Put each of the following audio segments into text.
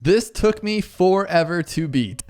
This took me forever to beat.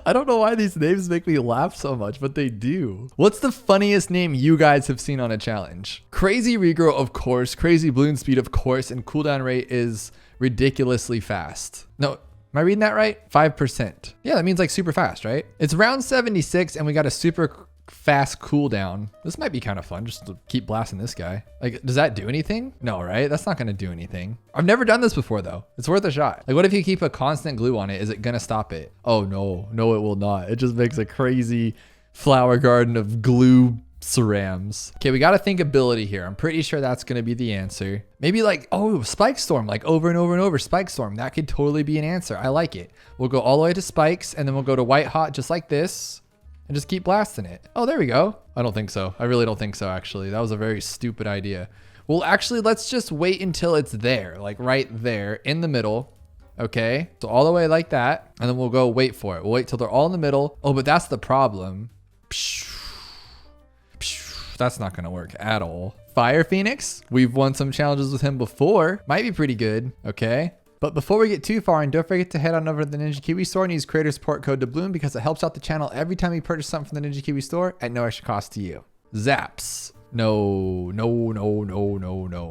I don't know why these names make me laugh so much, but they do. What's the funniest name you guys have seen on a challenge? Crazy regrow, of course. Crazy balloon speed, of course. And cooldown rate is ridiculously fast. No, am I reading that right? 5%. Yeah, that means like super fast, right? It's round 76 and we got a super fast cooldown. This might be kind of fun just to keep blasting this guy. Like, does that do anything? No, right? That's not going to do anything. I've never done this before though. It's worth a shot. Like, what if you keep a constant glue on it? Is it going to stop it? Oh no, no, it will not. It just makes a crazy flower garden of glue cerams. Okay, we got to think ability here. I'm pretty sure that's going to be the answer. Maybe like, oh, spike storm, like over and over and over spike storm. That could totally be an answer. I like it. We'll go all the way to spikes and then we'll go to white hot just like this. And just keep blasting it. Oh, there we go. I don't think so. I really don't think so, actually. That was a very stupid idea. Well, actually, let's just wait until it's there, like right there in the middle. Okay, so all the way like that. And then we'll go wait for it. We'll wait till they're all in the middle. Oh, but that's the problem. That's not gonna work at all. Fire Phoenix, we've won some challenges with him before. Might be pretty good, okay? But before we get too far, and don't forget to head on over to the Ninja Kiwi store and use creator support code DeBloon because it helps out the channel every time you purchase something from the Ninja Kiwi store at no extra cost to you. Zaps. No.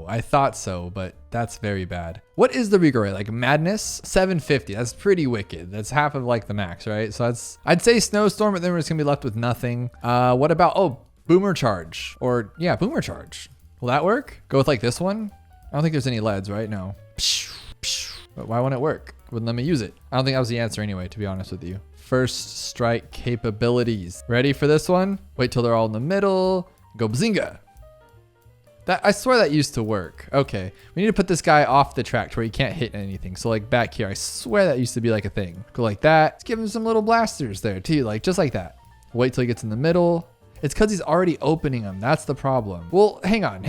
I thought so, but that's very bad. What is the regrow rate? Like madness? 750. That's pretty wicked. That's half of like the max, right? So that's, I'd say snowstorm, but then we're just gonna be left with nothing. What about, oh, boomer charge, or yeah, boomer charge. Will that work? Go with like this one. I don't think there's any LEDs, right? No. But why won't it work? Wouldn't let me use it. I don't think that was the answer anyway, to be honest with you. First strike capabilities. Ready for this one? Wait till they're all in the middle. Go bazinga. That, I swear that used to work. Okay, we need to put this guy off the track to where he can't hit anything. So like back here, I swear that used to be like a thing. Go like that. Let's give him some little blasters there too, like just like that. Wait till he gets in the middle. It's because he's already opening them. That's the problem. Well, hang on.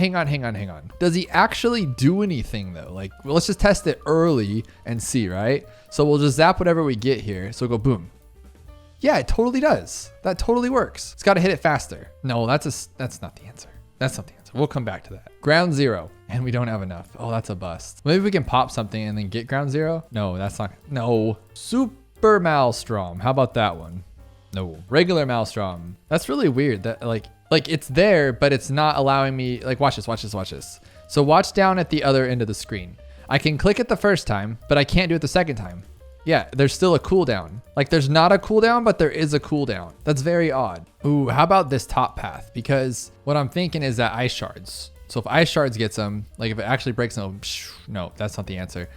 Does he actually do anything though? Like, well, let's just test it early and see, right? So we'll just zap whatever we get here. So go boom. Yeah, it totally does. That totally works. It's got to hit it faster. No, that's not the answer. That's not the answer. We'll come back to that. Ground zero. And we don't have enough. Oh, that's a bust. Maybe we can pop something and then get ground zero. No, that's not. No. Super Maelstrom. How about that one? No, regular Maelstrom. That's really weird that like it's there, but it's not allowing me, like, watch this. So watch down at the other end of the screen. I can click it the first time, but I can't do it the second time. Yeah, there's still a cooldown. Like there's not a cooldown, but there is a cooldown. That's very odd. Ooh, how about this top path? Because what I'm thinking is that ice shards. So if ice shards gets them, like if it actually breaks them, no, that's not the answer.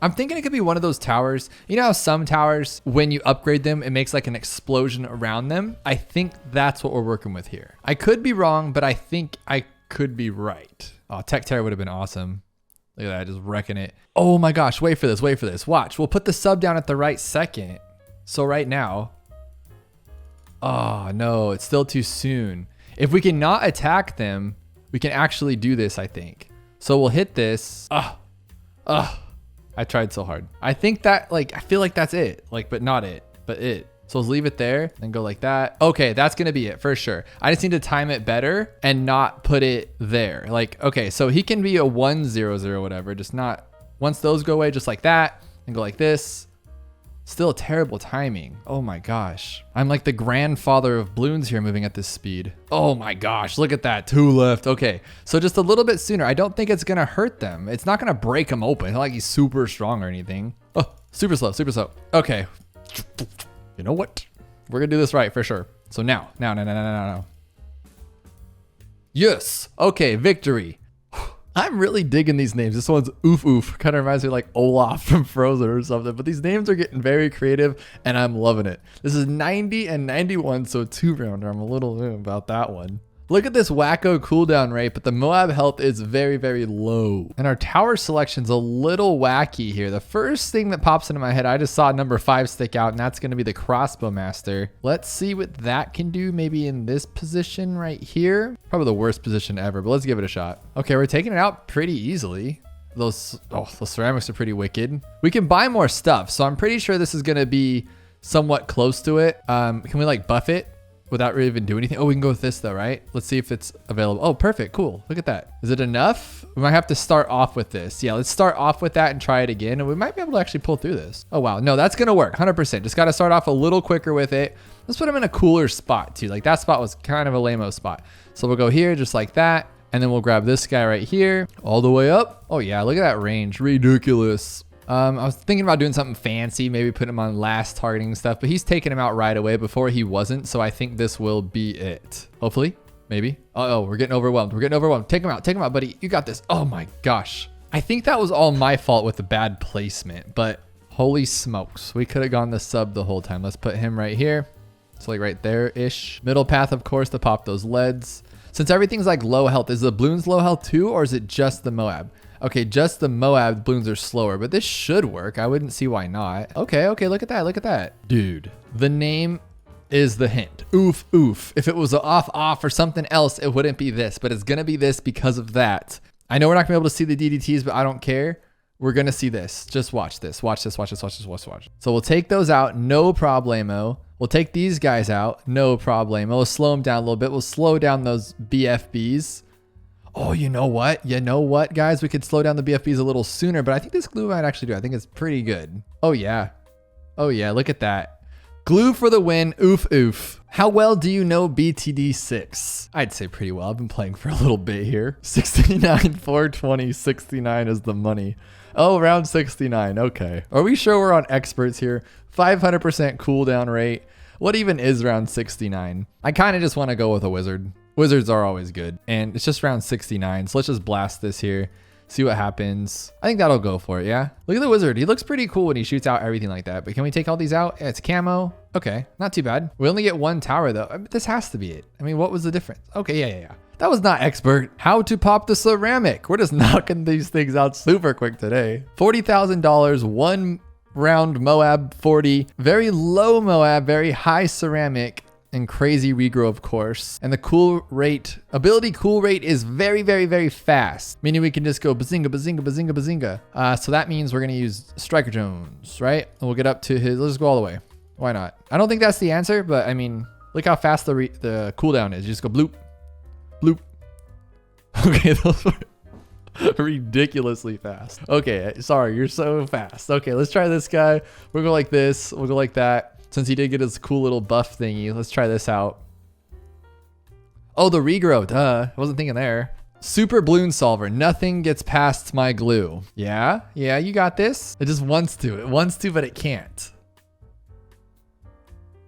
I'm thinking it could be one of those towers. You know how some towers, when you upgrade them, it makes like an explosion around them? I think that's what we're working with here. I could be wrong, but I think I could be right. Oh, Tech Terror would have been awesome. Look at that, just wrecking it. Oh my gosh, wait for this. Watch, we'll put the sub down at the right second. So right now, oh no, it's still too soon. If we can not attack them, we can actually do this, I think. So we'll hit this. I tried so hard. I think that, like, I feel like that's it. Like, but not it, but it. So let's leave it there and go like that. Okay, that's gonna be it for sure. I just need to time it better and not put it there. Like, okay, so he can be a 1-0-0, whatever. Just not, once those go away, just like that, and go like this. Still terrible timing. Oh my gosh. I'm like the grandfather of balloons here moving at this speed. Oh my gosh, look at that, 2 left. Okay, so just a little bit sooner. I don't think it's gonna hurt them. It's not gonna break them open. It's not like he's super strong or anything. Oh, super slow. Okay, you know what? We're gonna do this right for sure. So now. Yes, okay, victory. I'm really digging these names. This one's oof. Kind of reminds me of like Olaf from Frozen or something, but these names are getting very creative and I'm loving it. This is 90 and 91, so 2-rounder. I'm a little about that one. Look at this wacko cooldown rate, but the Moab health is very, very low. And our tower selection's a little wacky here. The first thing that pops into my head, I just saw number 5 stick out, and that's gonna be the Crossbow Master. Let's see what that can do, maybe in this position right here. Probably the worst position ever, but let's give it a shot. Okay, we're taking it out pretty easily. Those ceramics are pretty wicked. We can buy more stuff, so I'm pretty sure this is gonna be somewhat close to it. Can we like buff it? without really even doing anything. Oh, we can go with this though, right? Let's see if it's available. Oh, perfect. Cool. Look at that. Is it enough? We might have to start off with this. Yeah, let's start off with that and try it again. And we might be able to actually pull through this. Oh, wow. No, that's going to work. 100%. Just got to start off a little quicker with it. Let's put him in a cooler spot too. Like that spot was kind of a lame-o spot. So we'll go here just like that. And then we'll grab this guy right here all the way up. Oh yeah, look at that range. Ridiculous. I was thinking about doing something fancy, maybe put him on last targeting stuff, but he's taking him out right away. Before he wasn't, so I think this will be it. Hopefully, maybe. Oh, we're getting overwhelmed. We're getting overwhelmed. Take him out, buddy. You got this. Oh my gosh. I think that was all my fault with the bad placement, but holy smokes. We could have gone the sub the whole time. Let's put him right here. It's like right there-ish. Middle path, of course, to pop those leads. Since everything's like low health, is the balloons low health too, or is it just the Moab? Okay, just the Moab balloons are slower, but this should work. I wouldn't see why not. Okay, look at that, look at that. Dude, the name is the hint. Oof, oof. If it was a off or something else, it wouldn't be this, but it's gonna be this because of that. I know we're not gonna be able to see the DDTs, but I don't care. We're gonna see this. Just watch this, watch this, watch this, watch this, watch. So we'll take those out, no problemo. We'll take these guys out, no problemo. We'll slow them down a little bit. We'll slow down those BFBs. Oh, you know what? You know what, guys? We could slow down the BFBs a little sooner, but I think this glue might actually do. I think it's pretty good. Oh, yeah. Oh, yeah. Look at that. Glue for the win. Oof, oof. How well do you know BTD6? I'd say pretty well. I've been playing for a little bit here. 69, 420, 69 is the money. Oh, round 69. Okay. Are we sure we're on experts here? 500% cooldown rate. What even is round 69? I kind of just want to go with a wizard. Wizards are always good. And it's just round 69. So let's just blast this here. See what happens. I think that'll go for it, yeah? Look at the wizard. He looks pretty cool when he shoots out everything like that. But can we take all these out? Yeah, it's camo. Okay, not too bad. We only get one tower though. I mean, this has to be it. I mean, what was the difference? Okay, yeah. That was not expert. How to pop the ceramic. We're just knocking these things out super quick today. $40,000, one round Moab 40. Very low Moab, very high ceramic. And crazy regrow, of course. And the ability cool rate is very, very, very fast. Meaning we can just go bazinga, bazinga, bazinga, bazinga. So that means we're gonna use Striker Jones, right? And we'll get up to his, let's go all the way. Why not? I don't think that's the answer, but I mean, look how fast the cooldown is. You just go bloop, bloop. Okay, those were ridiculously fast. Okay, sorry, you're so fast. Okay, let's try this guy. We'll go like this, we'll go like that. Since he did get his cool little buff thingy, let's try this out. Oh, the regrow, duh. I wasn't thinking there. Super balloon solver. Nothing gets past my glue. Yeah, you got this. It just wants to. It wants to, but it can't.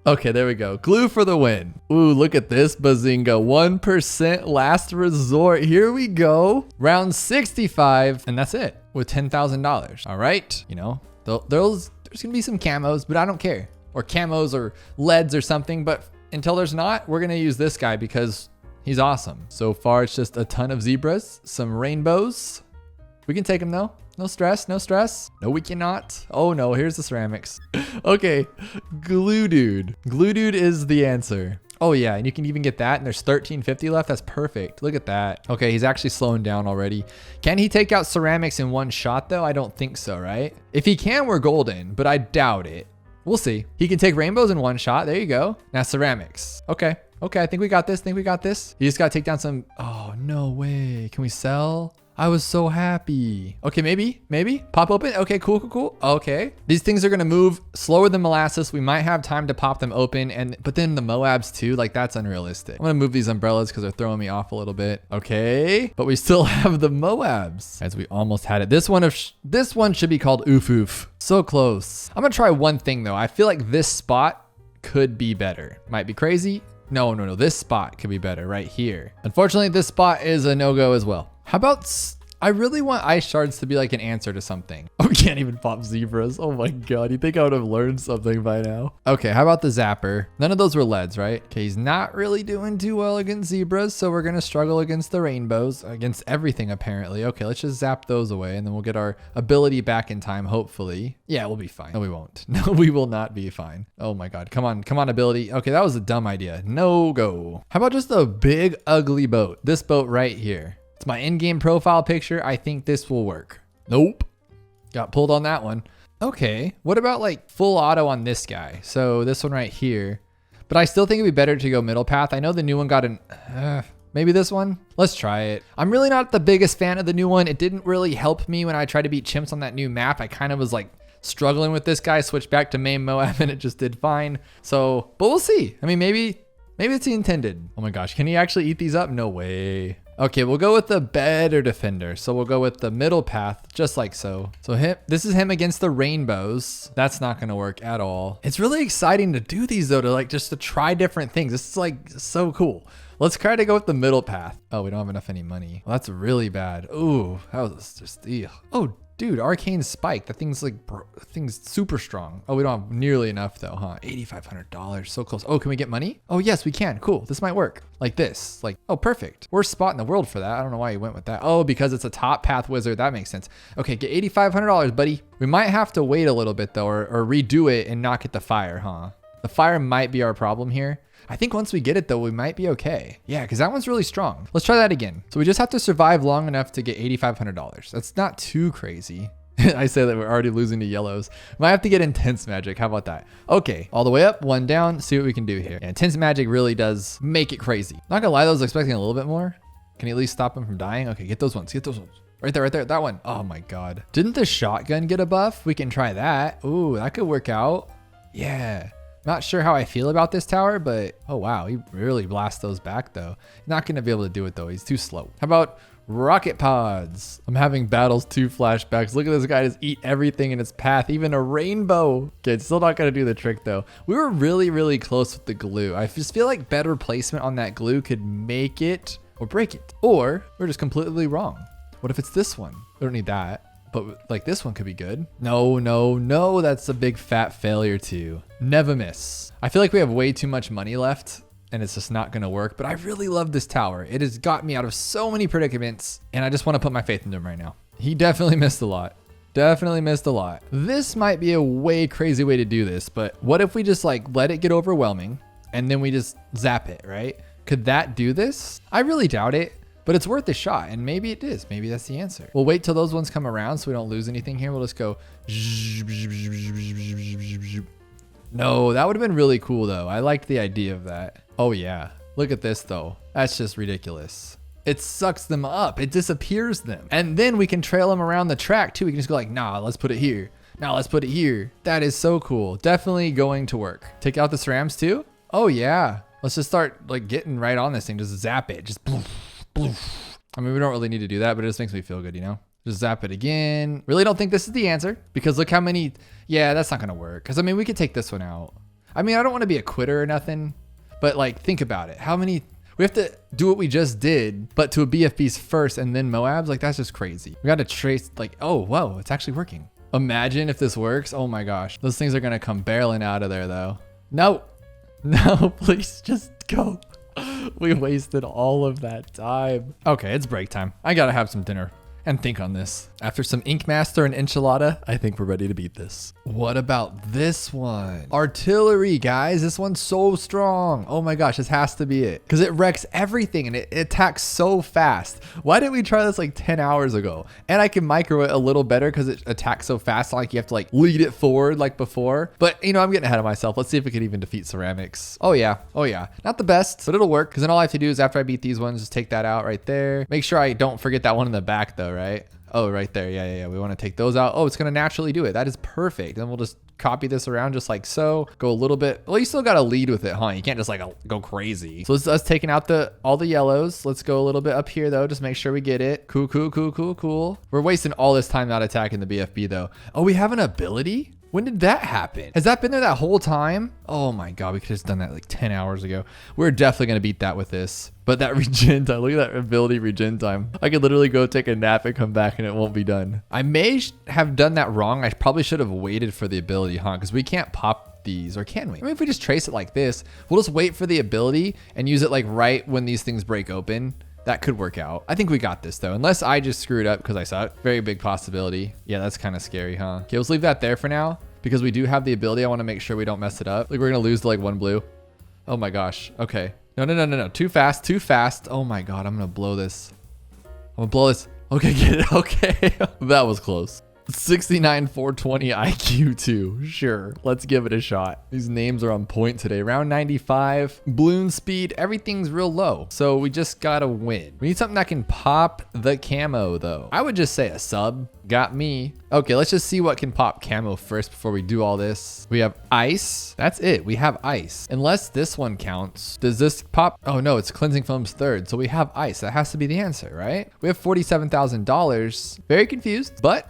Okay, there we go. Glue for the win. Ooh, look at this bazinga. 1% last resort. Here we go. Round 65, and that's it with $10,000. All right. You know, there's gonna be some camos, but I don't care. Or camos or leads or something, but until there's not, we're gonna use this guy because he's awesome. So far, it's just a ton of zebras, some rainbows. We can take them though. No stress, no stress. No, we cannot. Oh no, here's the ceramics. Okay, glue dude. Glue dude is the answer. Oh yeah, and you can even get that, and there's 1350 left. That's perfect. Look at that. Okay, he's actually slowing down already. Can he take out ceramics in one shot though? I don't think so, right? If he can, we're golden, but I doubt it. We'll see. He can take rainbows in one shot. There you go. Now ceramics. Okay, I think we got this. You just gotta take down some, oh, no way. Can we sell? I was so happy. Okay, maybe. Pop open. Okay, cool. Okay. These things are gonna move slower than molasses. We might have time to pop them open, but then the Moabs too, like that's unrealistic. I'm gonna move these umbrellas because they're throwing me off a little bit. Okay, but we still have the Moabs. As we almost had it. This one should be called Oof Oof. So close. I'm gonna try one thing though. I feel like this spot could be better. Might be crazy. No. This spot could be better right here. Unfortunately, this spot is a no-go as well. How about, I really want ice shards to be like an answer to something. Oh, we can't even pop zebras. Oh my God, you think I would have learned something by now? Okay, how about the zapper? None of those were leads, right? Okay, he's not really doing too well against zebras, so we're gonna struggle against the rainbows, against everything apparently. Okay, let's just zap those away and then we'll get our ability back in time, hopefully. Yeah, we'll be fine. No, we won't. No, we will not be fine. Oh my God, come on ability. Okay, that was a dumb idea. No go. How about just a big ugly boat? This boat right here. It's my in-game profile picture. I think this will work. Nope. Got pulled on that one. Okay. What about like full auto on this guy? So this one right here. but I still think it'd be better to go middle path. I know the new one got an, maybe this one. Let's try it. I'm really not the biggest fan of the new one. It didn't really help me when I tried to beat chimps on that new map. I kind of was like struggling with this guy, switched back to main Moab and it just did fine. So, but we'll see. I mean, maybe it's the intended. Oh my gosh, can he actually eat these up? No way. Okay, we'll go with the better defender. So we'll go with the middle path, just like so. So this is him against the rainbows. That's not gonna work at all. It's really exciting to do these though, to like just to try different things. This is like so cool. Let's try to go with the middle path. Oh, we don't have any money. Well, that's really bad. Ooh, that was just, ugh. Oh, dude, arcane spike. That thing's like, thing's super strong. Oh, we don't have nearly enough though, huh? $8,500, so close. Oh, can we get money? Oh yes, we can. Cool, this might work. Like this, like, oh, perfect. Worst spot in the world for that. I don't know why you went with that. Oh, because it's a top path wizard. That makes sense. Okay, get $8,500, buddy. We might have to wait a little bit though, or redo it and not get the fire, huh? The fire might be our problem here. I think once we get it though, we might be okay. Yeah, because that one's really strong. Let's try that again. So we just have to survive long enough to get $8,500. That's not too crazy. I say that we're already losing to yellows. Might have to get intense magic. How about that? Okay, all the way up, one down. See what we can do here. Yeah, intense magic really does make it crazy. Not gonna lie, I was expecting a little bit more. Can you at least stop him from dying? Okay, get those ones. Get those ones. Right there, right there. That one. Oh my God. Didn't the shotgun get a buff? We can try that. Ooh, that could work out. Yeah. Not sure how I feel about this tower, but oh wow, he really blasts those back though. Not gonna be able to do it though, he's too slow. How about rocket pods? I'm having battles 2 flashbacks. Look at this guy just eat everything in its path, even a rainbow. Okay, it's still not gonna do the trick though. We were really, really close with the glue. I just feel like better placement on that glue could make it or break it. Or we're just completely wrong. What if it's this one? We don't need that. But like this one could be good. No, no, no, that's a big fat failure too. Never miss. I feel like we have way too much money left and it's just not gonna work, but I really love this tower. It has got me out of so many predicaments and I just wanna put my faith into him right now. He definitely missed a lot. Definitely missed a lot. This might be a way crazy way to do this, but what if we just like let it get overwhelming and then we just zap it, right? Could that do this? I really doubt it. But it's worth a shot, and maybe it is. Maybe that's the answer. We'll wait till those ones come around so we don't lose anything here. We'll just go. No, that would have been really cool though. I liked the idea of that. Oh yeah, look at this though. That's just ridiculous. It sucks them up. It disappears them. And then we can trail them around the track too. We can just go like, nah, let's put it here. Nah, let's put it here. That is so cool. Definitely going to work. Take out the SRAMs too? Oh yeah. Let's just start like getting right on this thing. Just zap it. Just bloof. I mean, we don't really need to do that, but it just makes me feel good, you know? Just zap it again. Really don't think this is the answer because look how many, yeah, that's not gonna work. Cause I mean, we could take this one out. I mean, I don't wanna be a quitter or nothing, but like, think about it. How many, we have to do what we just did, but to a BFBs first and then Moabs, like that's just crazy. We gotta trace like, oh, whoa, it's actually working. Imagine if this works. Oh my gosh. Those things are gonna come barreling out of there though. No, no, please just go. We wasted all of that time. Okay, it's break time. I gotta have some dinner and think on this. After some Ink Master and enchilada, I think we're ready to beat this. What about this one? Artillery, guys. This one's so strong. Oh my gosh, this has to be it. Because it wrecks everything and it attacks so fast. Why didn't we try this like 10 hours ago? And I can micro it a little better because it attacks so fast. Like you have to like lead it forward like before. But you know, I'm getting ahead of myself. Let's see if we can even defeat ceramics. Oh yeah. Oh yeah. Not the best, but it'll work. Because then all I have to do is after I beat these ones, just take that out right there. Make sure I don't forget that one in the back though, right? Oh, right there. Yeah. We want to take those out. Oh, it's going to naturally do it. That is perfect. Then we'll just copy this around just like so. Go a little bit. Well, you still got to lead with it, huh? You can't just like go crazy. So it's us taking out all the yellows. Let's go a little bit up here though. Just make sure we get it. Cool. We're wasting all this time not attacking the BFB though. Oh, we have an ability? When did that happen? Has that been there that whole time? Oh my God, we could have just done that like 10 hours ago. We're definitely gonna beat that with this. But that regen time, look at that ability regen time. I could literally go take a nap and come back and it won't be done. I may have done that wrong. I probably should have waited for the ability, huh? Because we can't pop these, or can we? I mean, if we just trace it like this, we'll just wait for the ability and use it like right when these things break open. That could work out. I think we got this though, unless I just screwed up because I saw it. Very big possibility. Yeah, that's kind of scary, huh? Okay, let's leave that there for now because we do have the ability. I want to make sure we don't mess it up. Like we're going to lose to like 1 blue. Oh my gosh. Okay. No. Too fast. Oh my God. I'm going to blow this. Okay, get it. Okay. That was close. 69 420 IQ 2. Sure, let's give it a shot. These names are on point today. Round 95, balloon speed, everything's real low. So we just gotta win. We need something that can pop the camo though. I would just say a sub. Got me. Okay, let's just see what can pop camo first before we do all this. We have ice. That's it. We have ice. Unless this one counts. Does this pop? Oh no, it's cleansing foam's third. So we have ice. That has to be the answer, right? We have $47,000. Very confused, but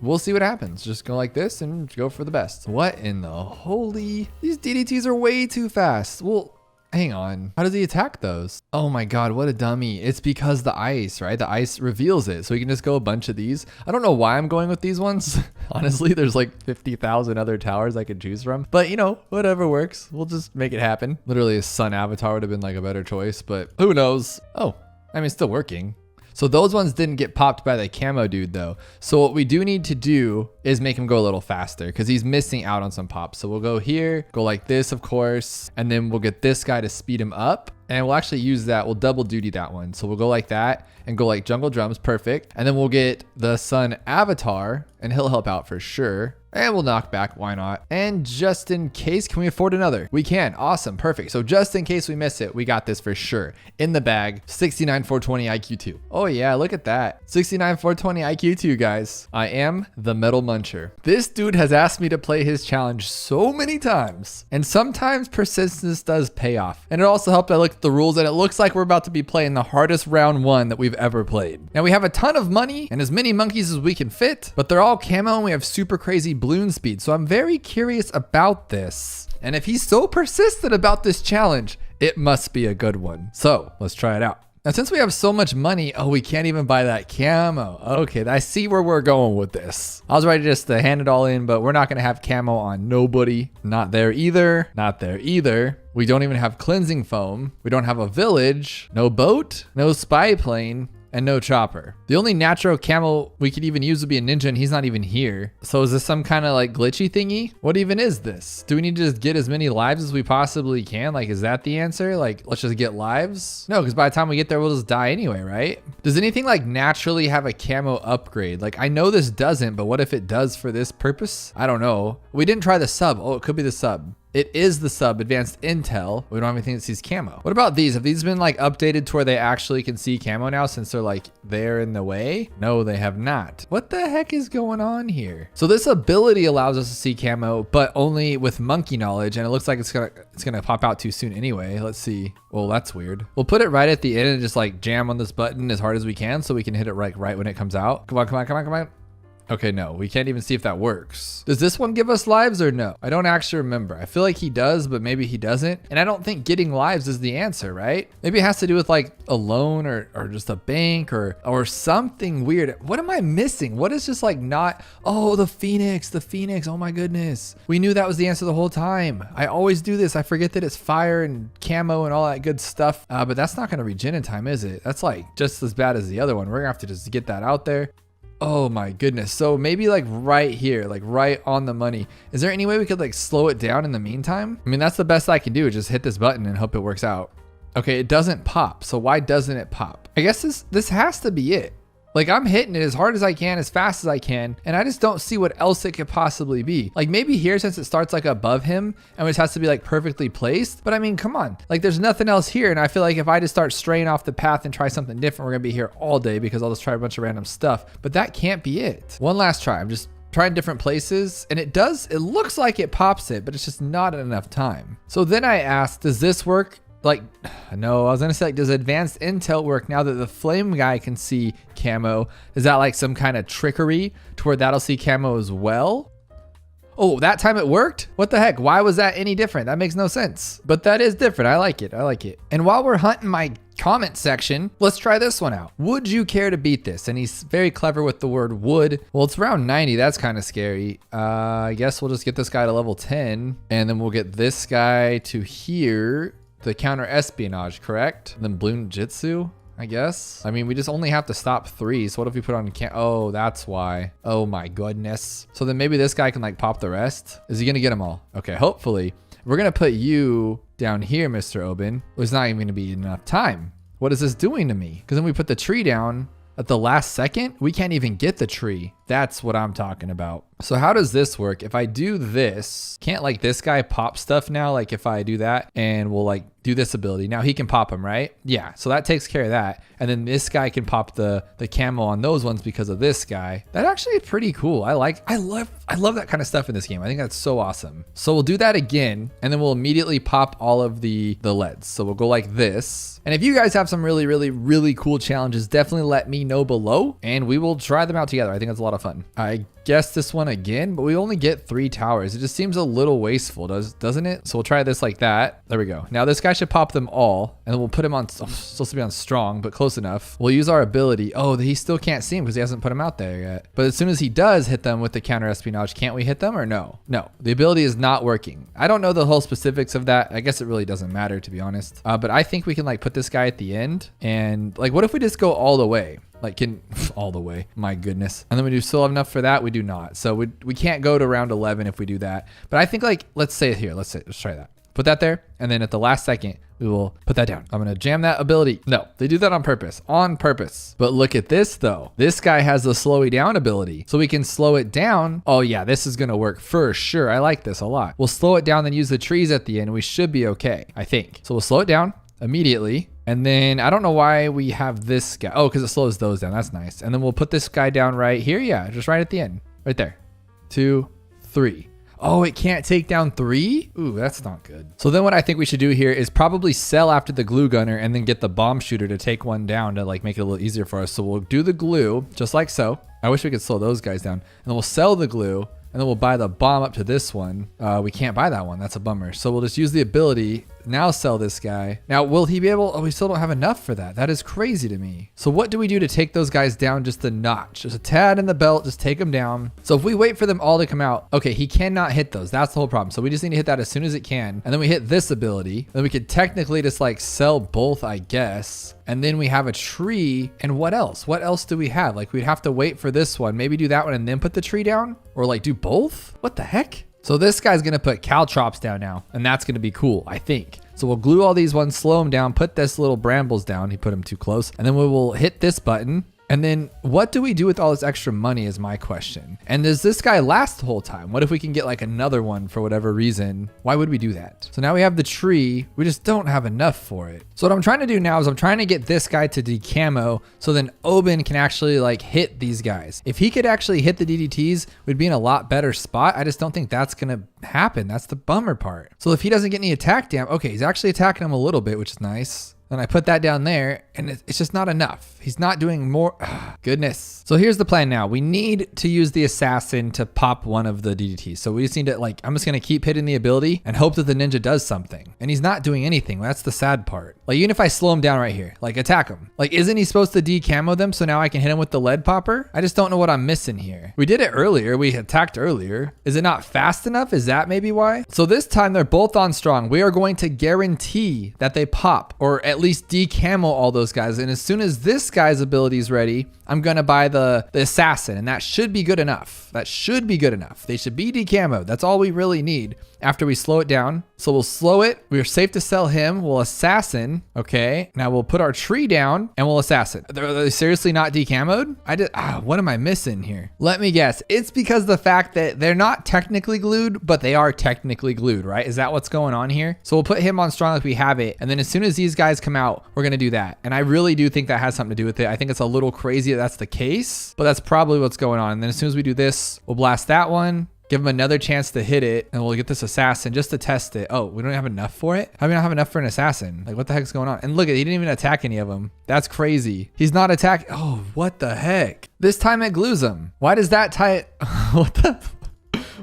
we'll see what happens. Just go like this and go for the best. What in the holy? These DDTs are way too fast. Well, hang on. How does he attack those? Oh my God, what a dummy. It's because the ice, right? The ice reveals it. So we can just go a bunch of these. I don't know why I'm going with these ones. Honestly, there's like 50,000 other towers I could choose from. But you know, whatever works. We'll just make it happen. Literally a sun avatar would have been like a better choice, but who knows? Oh, I mean, it's still working. So those ones didn't get popped by the camo dude though. So what we do need to do is make him go a little faster because he's missing out on some pops. So we'll go here, go like this, of course, and then we'll get this guy to speed him up. And we'll actually use that. We'll double duty that one. So we'll go like that and go like jungle drums. Perfect. And then we'll get the sun avatar and he'll help out for sure. And we'll knock back. Why not? And just in case, can we afford another? We can. Awesome. Perfect. So just in case we miss it, we got this for sure. In the bag, 69 420 IQ 2. Oh yeah, look at that. 69 420 IQ 2, guys. I am the metal muncher. This dude has asked me to play his challenge so many times. And sometimes persistence does pay off. And it also helped I looked at the rules and it looks like we're about to be playing the hardest round one that we've ever played. Now we have a ton of money and as many monkeys as we can fit, but they're all camo and we have super crazy balloon speed. So I'm very curious about this. And if he's so persistent about this challenge, it must be a good one. So let's try it out. Now, since we have so much money, oh, we can't even buy that camo. Okay, I see where we're going with this. I was ready just to hand it all in, but we're not gonna have camo on nobody. Not there either, not there either. We don't even have cleansing foam. We don't have a village, no boat, no spy plane, and no chopper. The only natural camo we could even use would be a ninja and he's not even here. So is this some kind of like glitchy thingy? What even is this? Do we need to just get as many lives as we possibly can? Like, is that the answer? Like, let's just get lives? No, because by the time we get there, we'll just die anyway, right? Does anything like naturally have a camo upgrade? Like, I know this doesn't, but what if it does for this purpose? I don't know. We didn't try the sub. Oh, it could be the sub. It is the sub, advanced intel. We don't have anything that sees camo. What about these? Have these been like updated to where they actually can see camo now since they're like there in the way? No, they have not. What the heck is going on here? So this ability allows us to see camo, but only with monkey knowledge. And it looks like it's gonna pop out too soon anyway. Let's see. Well, that's weird. We'll put it right at the end and just like jam on this button as hard as we can so we can hit it right when it comes out. Come on, come on, come on, come on. Okay, no, we can't even see if that works. Does this one give us lives or no? I don't actually remember. I feel like he does, but maybe he doesn't. And I don't think getting lives is the answer, right? Maybe it has to do with like a loan or just a bank or something weird. What am I missing? What is just like not, oh, the Phoenix, oh my goodness. We knew that was the answer the whole time. I always do this. I forget that it's fire and camo and all that good stuff. But that's not gonna regen in time, is it? That's like just as bad as the other one. We're gonna have to just get that out there. Oh my goodness. So maybe like right here, like right on the money. Is there any way we could like slow it down in the meantime? I mean, that's the best I can do, just hit this button and hope it works out. Okay, it doesn't pop. So why doesn't it pop? I guess this has to be it. Like I'm hitting it as hard as I can, as fast as I can, and I just don't see what else it could possibly be. Like maybe here, since it starts like above him and it just has to be like perfectly placed. But I mean, come on, like there's nothing else here. And I feel like if I just start straying off the path and try something different, we're gonna be here all day because I'll just try a bunch of random stuff. But that can't be it. One last try. I'm just trying different places and it looks like it pops it, but it's just not enough time. So then I asked, does this work? Like, no, I was gonna say, like, does advanced intel work now that the flame guy can see camo? Is that like some kind of trickery to where that'll see camo as well? Oh, that time it worked? What the heck? Why was that any different? That makes no sense. But that is different. I like it. I like it. And while we're hunting my comment section, let's try this one out. Would you care to beat this? And he's very clever with the word would. Well, it's round 90. That's kind of scary. I guess we'll just get this guy to level 10 and then we'll get this guy to here. The counter espionage, correct? And then balloon jitsu, I guess. I mean, we just only have to stop 3. So what if we put on oh, that's why. Oh my goodness. So then maybe this guy can like pop the rest. Is he gonna get them all? Okay, hopefully. We're gonna put you down here, Mr. Oben. It's not even gonna be enough time. What is this doing to me? Because then we put the tree down at the last second. We can't even get the tree. That's what I'm talking about. So how does this work? If I do this, can't like this guy pop stuff now? Like if I do that and we'll like do this ability, now he can pop them, right? Yeah, so that takes care of that. And then this guy can pop the camo on those ones because of this guy. That actually is pretty cool. I love that kind of stuff in this game. I think that's so awesome. So we'll do that again, and then we'll immediately pop all of the LEDs. So we'll go like this. And if you guys have some really cool challenges, definitely let me know below and we will try them out together. I think it's a lot of fun. I guess this one again, but we only get 3 towers. It just seems a little wasteful, doesn't it? So we'll try this like that. There we go. Now this guy should pop them all, and then we'll put him on, supposed to be on strong, but close enough. We'll use our ability. Oh, he still can't see him because he hasn't put him out there yet. But as soon as he does hit them with the counter espionage, can't we hit them or no? No, the ability is not working. I don't know the whole specifics of that. I guess it really doesn't matter, to be honest. But I think we can like put this guy at the end, and like, what if we just go all the way? Like all the way, my goodness. And then we do still have enough for that. We do not. So we can't go to round 11 if we do that. But I think like, let's say it here. Let's try that. Put that there. And then at the last second, we will put that down. I'm going to jam that ability. No, they do that on purpose, But look at this though. This guy has the slowy down ability. So we can slow it down. Oh yeah, this is going to work for sure. I like this a lot. We'll slow it down, then use the trees at the end. We should be okay, I think. So we'll slow it down immediately. And then I don't know why we have this guy. Oh, because it slows those down. That's nice. And then we'll put this guy down right here. Yeah, just right at the end. Right there. 2, 3. Oh, it can't take down 3? Ooh, that's not good. So then what I think we should do here is probably sell after the glue gunner and then get the bomb shooter to take one down to like make it a little easier for us. So we'll do the glue just like so. I wish we could slow those guys down. And then we'll sell the glue. And then we'll buy the bomb up to this one. We can't buy that one. That's a bummer. So we'll just use the ability. Now sell this guy. Now, will he be able? Oh, we still don't have enough for that. That is crazy to me. So what do we do to take those guys down just a notch? Just a tad in the belt. Just take them down. So if we wait for them all to come out, okay, he cannot hit those. That's the whole problem. So we just need to hit that as soon as it can. And then we hit this ability. Then we could technically just like sell both, I guess. And then we have a tree. And what else? What else do we have? Like we'd have to wait for this one. Maybe do that one and then put the tree down? Or like do both? What the heck? So this guy's going to put caltrops down now, and that's going to be cool, I think. So we'll glue all these ones, slow them down, put this little brambles down. He put them too close. And then we will hit this button. And then what do we do with all this extra money is my question. And does this guy last the whole time? What if we can get like another one for whatever reason? Why would we do that? So now we have the tree. We just don't have enough for it. So what I'm trying to do now is I'm trying to get this guy to de-camo so then Oben can actually like hit these guys. If he could actually hit the DDTs, we'd be in a lot better spot. I just don't think that's going to happen. That's the bummer part. So if he doesn't get any attack damage, okay, he's actually attacking him a little bit, which is nice. Then I put that down there and it's just not enough. He's not doing more. Goodness. So here's the plan now. We need to use the assassin to pop one of the DDTs. So we just need to like, I'm just going to keep hitting the ability and hope that the ninja does something. And he's not doing anything. That's the sad part. Like even if I slow him down right here, like attack him. Like isn't he supposed to de-camo them so now I can hit him with the lead popper? I just don't know what I'm missing here. We did it earlier. We attacked earlier. Is it not fast enough? Is that maybe why? So this time they're both on strong. We are going to guarantee that they pop or at least de-camo all those guys. And as soon as this guy's ability is ready, I'm going to buy the assassin, and that should be good enough. That should be good enough. They should be de-camoed. That's all we really need after we slow it down. So we'll slow it. We're safe to sell him. We'll assassin. Okay. Now we'll put our tree down and we'll assassin. Are they seriously not de-camoed? What am I missing here? Let me guess. It's because the fact that they're not technically glued, but they are technically glued, right? Is that what's going on here? So we'll put him on strong like we have it. And then as soon as these guys come out, we're going to do that. And I really do think that has something to do with it. I think it's a little crazy that that's the case, but that's probably what's going on. And then as soon as we do this, we'll blast that one. Give him another chance to hit it, and we'll get this assassin just to test it. Oh, we don't have enough for it? How do we not have enough for an assassin? Like, what the heck's going on? And look, he didn't even attack any of them. That's crazy. He's not attacking. Oh, what the heck? This time it glues him. Why does that tie it?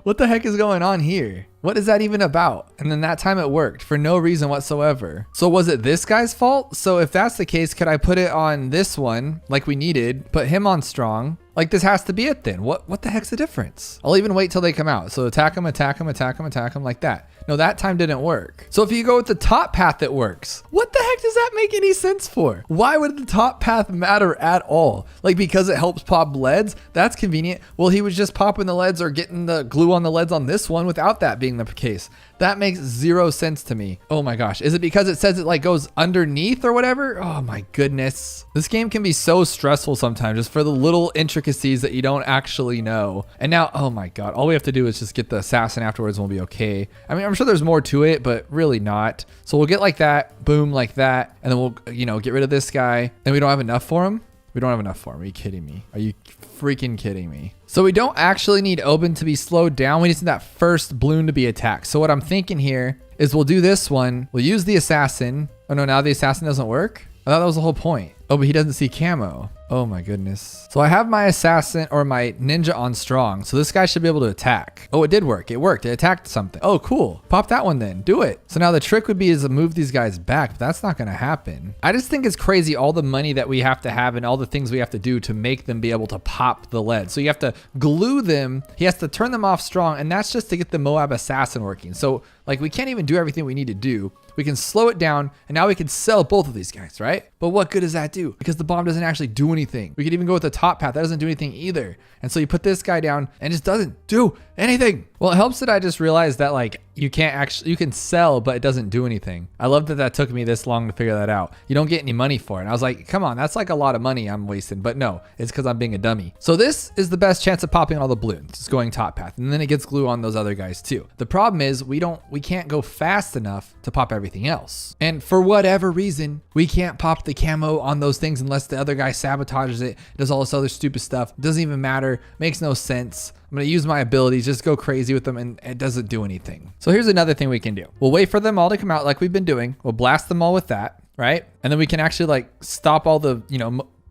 What the heck is going on here? What is that even about? And then that time it worked for no reason whatsoever. So was it this guy's fault? So if that's the case, could I put it on this one like we needed, put him on strong? Like this has to be it then. What the heck's the difference? I'll even wait till they come out. So attack him, attack him, attack him, attack him like that. No, that time didn't work. So if you go with the top path, it works. What the heck does that make any sense for? Why would the top path matter at all? Like because it helps pop leads? That's convenient. Well, he was just popping the leads or getting the glue on the leads on this one without that being the case. That makes zero sense to me. Oh my gosh. Is it because it says it like goes underneath or whatever? Oh my goodness. This game can be so stressful sometimes just for the little intricacies that you don't actually know. And now, oh my God, all we have to do is just get the assassin afterwards and we'll be okay. I mean, I'm sure there's more to it, but really not. So we'll get like that, boom, like that. And then we'll, you know, get rid of this guy. And we don't have enough for him. We don't have enough for him. Are you kidding me? Are you freaking kidding me? So we don't actually need Oben to be slowed down. We just need that first balloon to be attacked. So what I'm thinking here is we'll do this one. We'll use the assassin. Oh no, now the assassin doesn't work? I thought that was the whole point. Oh, but he doesn't see camo. Oh my goodness. So I have my assassin or my ninja on strong. So this guy should be able to attack. Oh, it did work. It worked. It attacked something. Oh, cool. Pop that one then. Do it. So now the trick would be is to move these guys back, but that's not going to happen. I just think it's crazy all the money that we have to have and all the things we have to do to make them be able to pop the lead. So you have to glue them. He has to turn them off strong. And that's just to get the Moab assassin working. So like we can't even do everything we need to do. We can slow it down and now we can sell both of these guys, right? But what good does that do? Because the bomb doesn't actually do anything. We could even go with the top path. That doesn't do anything either. And so you put this guy down and it just doesn't do anything. Well, it helps that I just realized that like you can sell, but it doesn't do anything. I love that that took me this long to figure that out. You don't get any money for it. And I was like, come on, that's like a lot of money I'm wasting. But no, it's because I'm being a dummy. So this is the best chance of popping all the balloons. It's going top path. And then it gets glue on those other guys too. The problem is we can't go fast enough to pop everything else. And for whatever reason, we can't pop the camo on those things unless the other guy sabotages it, does all this other stupid stuff. It doesn't even matter. Makes no sense. I'm going to use my abilities, just go crazy with them, and it doesn't do anything. So here's another thing we can do. We'll wait for them all to come out like we've been doing. We'll blast them all with that, right? And then we can actually like stop all the,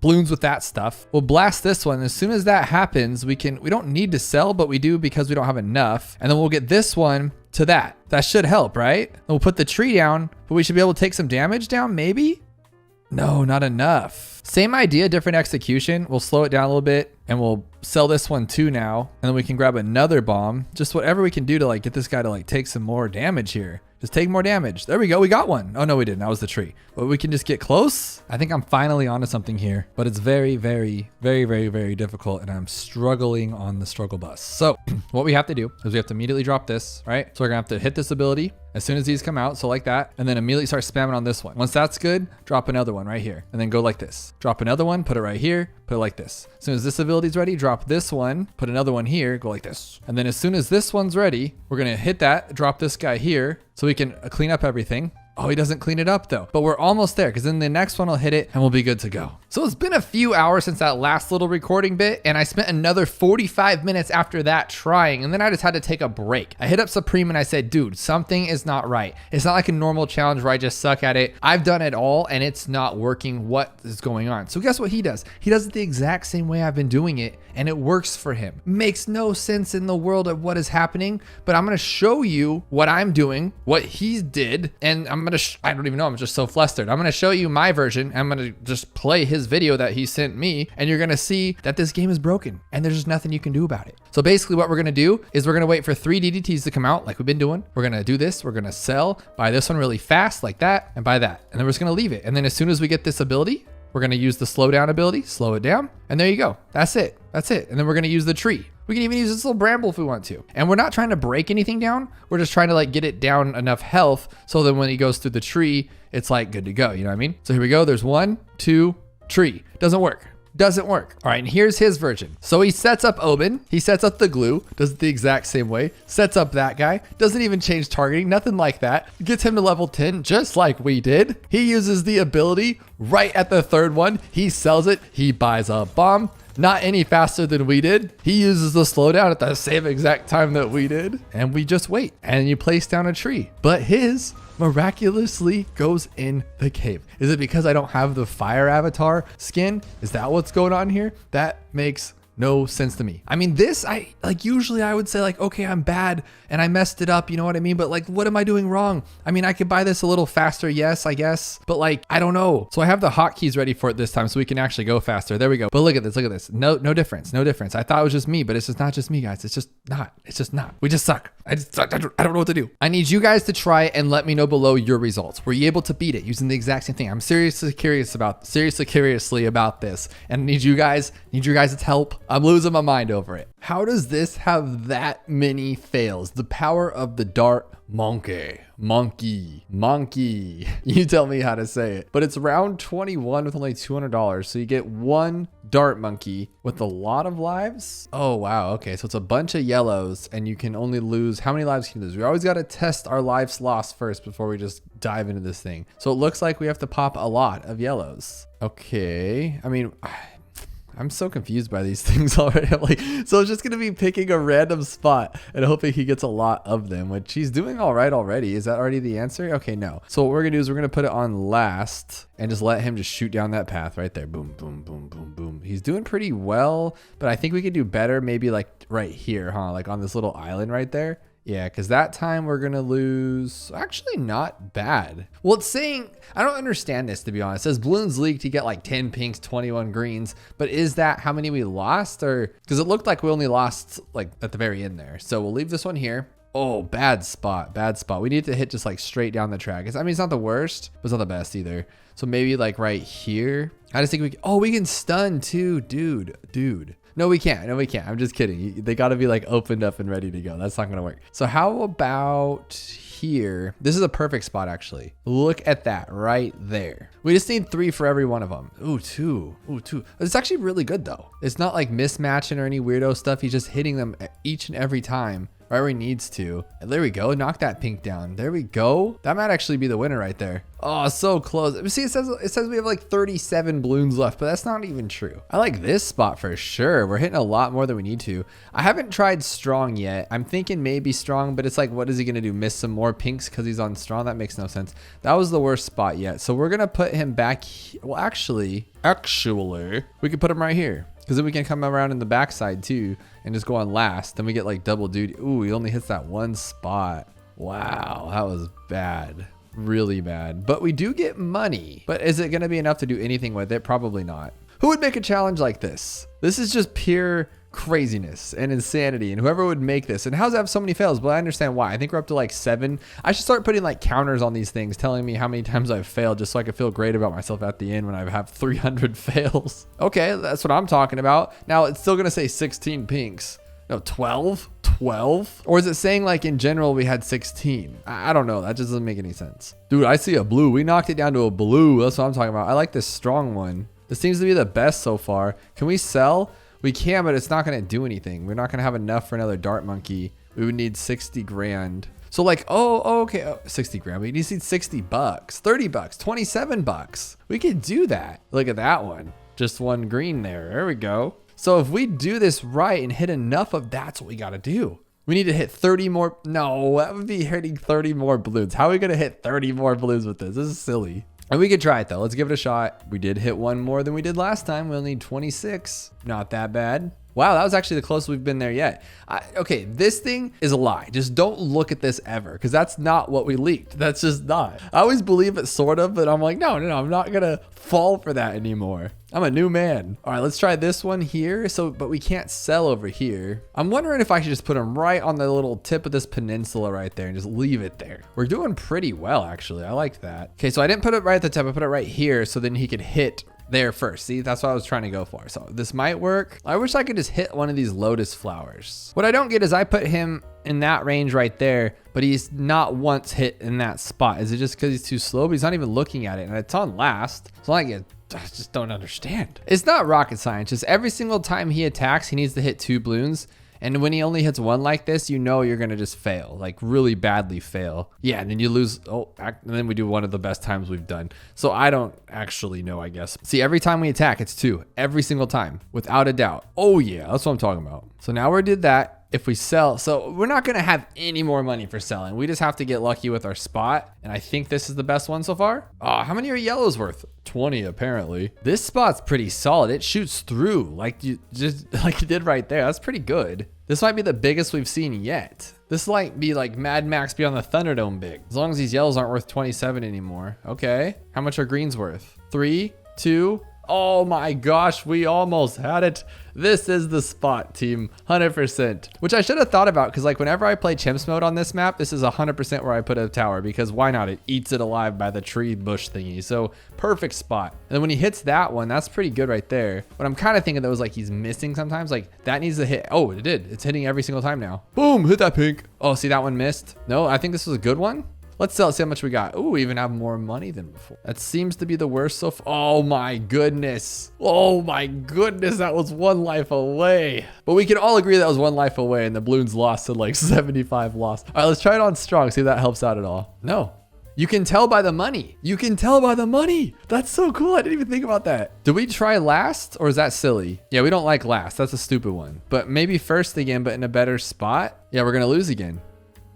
balloons with that stuff. We'll blast this one. As soon as that happens, we don't need to sell, but we do because we don't have enough. And then we'll get this one to that. That should help, right? And we'll put the tree down, but we should be able to take some damage down, maybe? No, not enough. Same idea, different execution. We'll slow it down a little bit and we'll sell this one too now. And then we can grab another bomb. Just whatever we can do to like get this guy to like take some more damage here. Just take more damage. There we go. We got one. Oh no, we didn't. That was the tree. But we can just get close. I think I'm finally onto something here, but it's very, very, very, very, very difficult. And I'm struggling on the struggle bus. So what we have to do is we have to immediately drop this, right? So we're gonna have to hit this ability as soon as these come out. So like that, and then immediately start spamming on this one. Once that's good, drop another one right here and then go like this. Drop another one, put it right here, put it like this. As soon as this ability is ready, drop this one, put another one here, go like this. And then as soon as this one's ready, we're gonna hit that, drop this guy here so we can clean up everything. Oh, he doesn't clean it up though, but we're almost there because then the next one will hit it and we'll be good to go. So it's been a few hours since that last little recording bit and I spent another 45 minutes after that trying and then I just had to take a break. I hit up Supreme and I said, dude, something is not right. It's not like a normal challenge where I just suck at it. I've done it all and it's not working. What is going on? So guess what he does? He does it the exact same way I've been doing it and it works for him. Makes no sense in the world of what is happening, but I'm gonna show you what I'm doing, what he did, and I don't even know, I'm just so flustered. I'm gonna show you my version. I'm gonna just play his video that he sent me, and you're gonna see that this game is broken, and there's just nothing you can do about it. So basically what we're gonna do is we're gonna wait for 3 DDTs to come out like we've been doing. We're gonna do this, we're gonna sell, buy this one really fast like that, and buy that. And then we're just gonna leave it. And then as soon as we get this ability, we're gonna use the slow down ability, slow it down, and there you go. That's it. That's it. And then we're gonna use the tree. We can even use this little bramble if we want to. And we're not trying to break anything down. We're just trying to like get it down enough health so that when he goes through the tree, it's like good to go. You know what I mean? So here we go. There's 1, 2, tree. Doesn't work. Doesn't work. All right, and here's his version. So he sets up Oben, he sets up the glue, does it the exact same way, sets up that guy, doesn't even change targeting, nothing like that. Gets him to level 10, just like we did. He uses the ability right at the 3rd one. He sells it, he buys a bomb. Not any faster than we did. He uses the slowdown at the same exact time that we did. And we just wait. And you place down a tree. But his miraculously goes in the cave. Is it because I don't have the fire avatar skin? Is that what's going on here? That makes no sense to me. I mean, this, usually I would say like, okay, I'm bad and I messed it up, you know what I mean? But like, what am I doing wrong? I mean, I could buy this a little faster, yes, I guess, but like, I don't know. So I have the hotkeys ready for it this time so we can actually go faster. There we go. But look at this. No difference, no difference. I thought it was just me, but it's just not just me, guys. It's just not. We just suck. I don't know what to do. I need you guys to try and let me know below your results. Were you able to beat it using the exact same thing? I'm seriously curiously about this and I need you guys' help. I'm losing my mind over it. How does this have that many fails? The power of the dart monkey. You tell me how to say it. But it's round 21 with only $200. So you get one dart monkey with a lot of lives. Oh, wow. Okay. So it's a bunch of yellows and you can only lose. How many lives can you lose? We always got to test our lives lost first before we just dive into this thing. So it looks like we have to pop a lot of yellows. Okay. I mean, I'm so confused by these things already. I'm like, so it's just going to be picking a random spot and hoping he gets a lot of them, which he's doing all right already. Is that already the answer? Okay, no. So what we're going to do is we're going to put it on last and just let him just shoot down that path right there. Boom, boom, boom, boom, boom. He's doing pretty well, but I think we could do better maybe like right here, huh? Like on this little island right there. Yeah, because that time we're going to lose. Actually, not bad. Well, it's saying, I don't understand this, to be honest. It says balloons leaked, you get like 10 pinks, 21 greens. But is that how many we lost? Or because it looked like we only lost like at the very end there. So we'll leave this one here. Oh, bad spot. We need to hit just like straight down the track. I mean, it's not the worst, but it's not the best either. So maybe like right here. I just think we can stun too, dude. No, we can't. I'm just kidding. They got to be like opened up and ready to go. That's not going to work. So how about here? This is a perfect spot, actually. Look at that right there. We just need 3 for every one of them. Ooh, 2. It's actually really good, though. It's not like mismatching or any weirdo stuff. He's just hitting them each and every time. Right where he needs to. And there we go. Knock that pink down. There we go. That might actually be the winner right there. Oh, so close. See, it says we have like 37 balloons left, but that's not even true. I like this spot for sure. We're hitting a lot more than we need to. I haven't tried strong yet. I'm thinking maybe strong, but it's like, what is he going to do? Miss some more pinks because he's on strong? That makes no sense. That was the worst spot yet. So we're going to put him back. Well, actually, we could put him right here. Because then we can come around in the backside too and just go on last. Then we get like double duty. Ooh, he only hits that one spot. Wow, that was bad. Really bad. But we do get money. But is it going to be enough to do anything with it? Probably not. Who would make a challenge like this? This is just pure craziness and insanity, and whoever would make this. And how's it have so many fails? But I understand why. I think we're up to like 7. I should start putting like counters on these things telling me how many times I've failed, just so I can feel great about myself at the end when I have 300 fails. Okay, that's what I'm talking about. Now it's still gonna say 16 pinks. No, 12? Or is it saying like in general we had 16? I don't know. That just doesn't make any sense. Dude, I see a blue. We knocked it down to a blue. That's what I'm talking about. I like this strong one. This seems to be the best so far. Can we sell? We can, but it's not going to do anything. We're not going to have enough for another dart monkey. We would need 60 grand. So like, okay. 60 grand. We need 60 bucks, 30 bucks, 27 bucks. We could do that. Look at that one. Just one green there. There we go. So if we do this right and hit enough of, that's what we got to do. We need to hit 30 more. No, that would be hitting 30 more balloons. How are we going to hit 30 more balloons with this? This is silly. And we could try it though. Let's give it a shot. We did hit one more than we did last time. We only need 26. Not that bad. Wow, that was actually the closest we've been there yet. Okay, this thing is a lie. Just don't look at this ever, because that's not what we leaked. That's just not. I always believe it sort of, but I'm like, no, I'm not going to fall for that anymore. I'm a new man. All right, let's try this one here. But we can't sell over here. I'm wondering if I should just put them right on the little tip of this peninsula right there and just leave it there. We're doing pretty well, actually. I like that. Okay, so I didn't put it right at the tip. I put it right here, so then he could hit there first. See, that's what I was trying to go for. So this might work. I wish I could just hit one of these lotus flowers. What I don't get is I put him in that range right there, but he's not once hit in that spot. Is it just because he's too slow? But he's not even looking at it, and it's on last. So I just don't understand. It's not rocket science. Just every single time he attacks, he needs to hit 2 balloons. And when he only hits one like this, you know you're going to just fail, like really badly fail. Yeah, and then you lose. Oh, and then we do one of the best times we've done. So I don't actually know, I guess. See, every time we attack, it's 2. Every single time, without a doubt. Oh, yeah, that's what I'm talking about. So now we did that. If we sell, so we're not going to have any more money for selling. We just have to get lucky with our spot. And I think this is the best one so far. Oh, how many are yellows worth? 20, apparently. This spot's pretty solid. It shoots through like you did right there. That's pretty good. This might be the biggest we've seen yet. This might be like Mad Max Beyond the Thunderdome big. As long as these yellows aren't worth 27 anymore. Okay. How much are greens worth? 3, 2. Oh my gosh, we almost had it. This is the spot, team, 100%. Which I should have thought about, because like whenever I play chimps mode on this map, this is 100% where I put a tower, because why not? It eats it alive by the tree bush thingy. So perfect spot. And then when he hits that one, that's pretty good right there. But I'm kind of thinking that was like he's missing sometimes. Like that needs to hit. Oh, it did. It's hitting every single time now. Boom, hit that pink. Oh, see that one missed? No, I think this was a good one. Let's sell it, see how much we got. Ooh, we even have more money than before. That seems to be the worst so far. Oh my goodness. Oh my goodness, that was 1 life away. But we can all agree that was 1 life away and the balloons lost to like 75 lost. All right, let's try it on strong, see if that helps out at all. No. You can tell by the money. You can tell by the money. That's so cool. I didn't even think about that. Did we try last or is that silly? Yeah, we don't like last. That's a stupid one. But maybe first again, but in a better spot. Yeah, we're gonna lose again.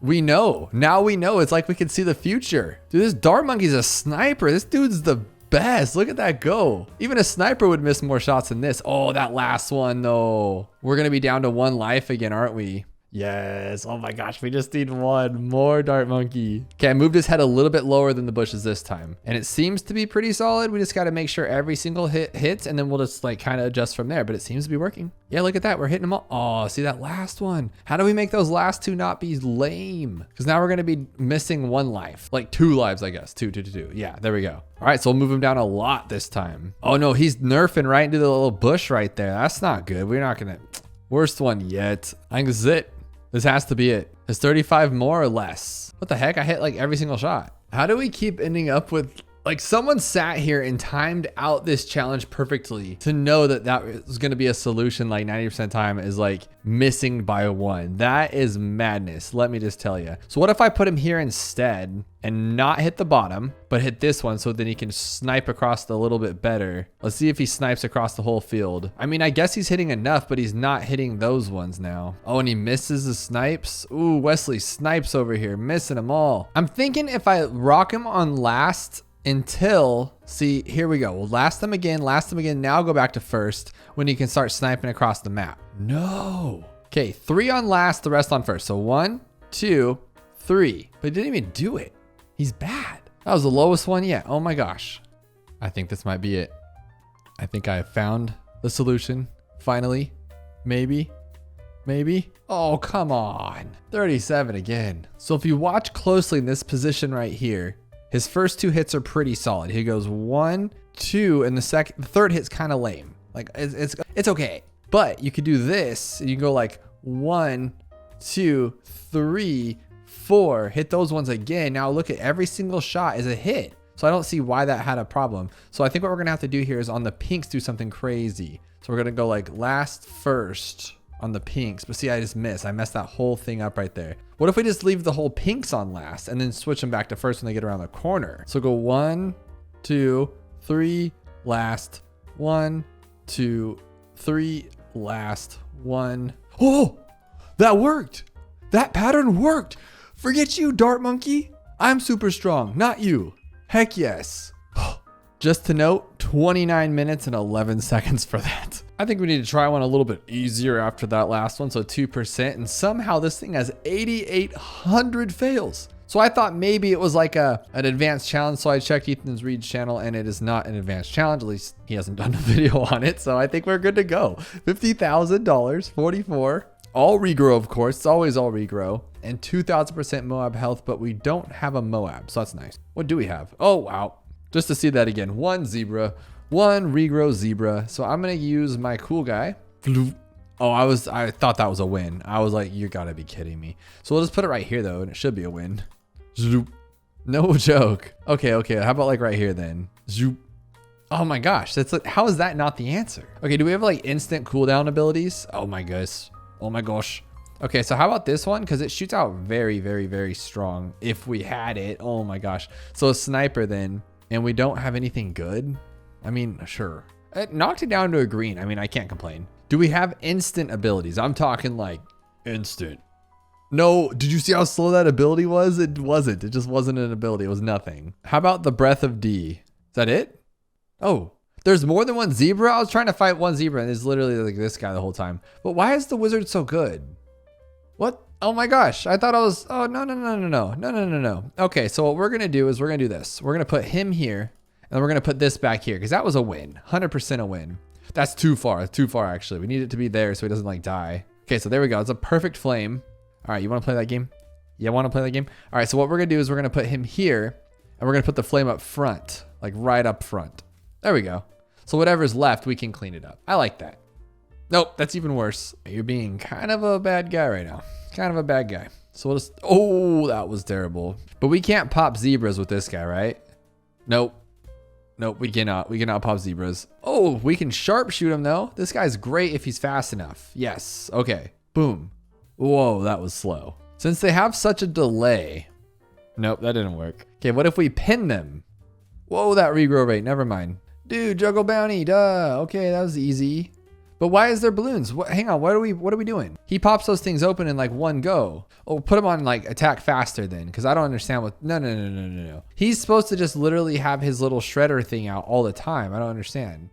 We know. Now we know. It's like we can see the future. Dude, this dart monkey's a sniper. This dude's the best. Look at that go. Even a sniper would miss more shots than this. Oh, that last one though. We're gonna be down to 1 life again, aren't we? Yes. Oh my gosh, we just need 1 more dart monkey. Okay, I moved his head a little bit lower than the bushes this time. And it seems to be pretty solid. We just got to make sure every single hit hits and then we'll just like kind of adjust from there. But it seems to be working. Yeah, look at that. We're hitting them all. Oh, see that last one. How do we make those last 2 not be lame? Because now we're going to be missing 1 life. Like 2 lives, I guess. 2. Yeah, there we go. All right, so we'll move him down a lot this time. Oh no, he's nerfing right into the little bush right there. That's not good. We're not going to... Worst one yet. I think this is it. This has to be it. Is 35 more or less? What the heck? I hit like every single shot. How do we keep ending up with like someone sat here and timed out this challenge perfectly to know that that is going to be a solution like 90% of the time is like missing by 1. That is madness. Let me just tell you. So what if I put him here instead and not hit the bottom, but hit this one so then he can snipe across a little bit better. Let's see if he snipes across the whole field. I mean, I guess he's hitting enough, but he's not hitting those ones now. Oh, and he misses the snipes. Ooh, Wesley snipes over here, missing them all. I'm thinking if I rock him on last until, see, here we go. We'll last them again, now go back to first when he can start sniping across the map. No. Okay, 3 on last, the rest on first. So 1, 2, 3, but he didn't even do it. He's bad. That was the lowest one yet. Oh my gosh. I think this might be it. I think I have found the solution. Finally. Maybe. Oh, come on. 37 again. So if you watch closely in this position right here, his first 2 hits are pretty solid. He goes 1, 2, and the third hit's kind of lame. Like it's okay. But you could do this and you can go like 1, 2, 3, 4, hit those ones again. Now look at every single shot is a hit. So I don't see why that had a problem. So I think what we're gonna have to do here is on the pinks do something crazy. So we're gonna go like last first on the pinks, but see, I just missed. I messed that whole thing up right there. What if we just leave the whole pinks on last and then switch them back to first when they get around the corner? So go 1, 2, 3, last, 1, 2, 3, last, 1. Oh, that worked. That pattern worked. Forget you, dart monkey. I'm super strong, not you. Heck yes. Just to note, 29 minutes and 11 seconds for that. I think we need to try one a little bit easier after that last one. So 2%, and somehow this thing has 8,800 fails. So I thought maybe it was like an advanced challenge. So I checked Ethan's Reed's channel and it is not an advanced challenge. At least he hasn't done a video on it. So I think we're good to go. $50,000, 44. All regrow, of course. It's always all regrow. And 2,000% Moab health, but we don't have a Moab. So that's nice. What do we have? Oh, wow. Just to see that again. 1 zebra, 1 regrow zebra. So I'm going to use my cool guy. Oh, I thought that was a win. I was like, you gotta be kidding me. So we'll just put it right here though, and it should be a win. No joke. Okay. How about like right here then? Oh my gosh, that's like, how is that not the answer? Okay, do we have like instant cooldown abilities? Oh my gosh. Okay, so how about this one? Because it shoots out very, very, very strong if we had it. Oh my gosh. So a sniper then, and we don't have anything good? I mean, sure. It knocked it down to a green. I mean, I can't complain. Do we have instant abilities? I'm talking like instant. No, did you see how slow that ability was? It wasn't. It just wasn't an ability. It was nothing. How about the Breath of D? Is that it? Oh, there's more than one zebra? I was trying to fight one zebra and it's literally like this guy the whole time. But why is the wizard so good? What? Oh my gosh. I thought I was, oh, no. Okay, so what we're going to do is we're going to do this. We're going to put him here. And And we're going to put this back here because that was a win. 100% a win. That's too far. Too far, actually. We need it to be there so he doesn't like die. Okay, so there we go. It's a perfect flame. All right, you want to play that game? Yeah, want to play that game? All right, so what we're going to do is we're going to put him here, and we're going to put the flame up front, like right up front. There we go. So whatever's left, we can clean it up. I like that. Nope, that's even worse. You're being kind of a bad guy right now. Kind of a bad guy. So we'll just, oh, that was terrible. But we can't pop zebras with this guy, right? Nope. Nope, we cannot. We cannot pop zebras. Oh, we can sharpshoot him though. This guy's great if he's fast enough. Yes, okay. Boom. Whoa, that was slow. Since they have such a delay. Nope, that didn't work. Okay, what if we pin them? Whoa, that regrow rate, never mind. Dude, juggle bounty, duh. Okay, that was easy. But why is there balloons? What, hang on, what are we doing? He pops those things open in like one go. Oh, put him on like attack faster then, because I don't understand what, no. He's supposed to just literally have his little shredder thing out all the time. I don't understand.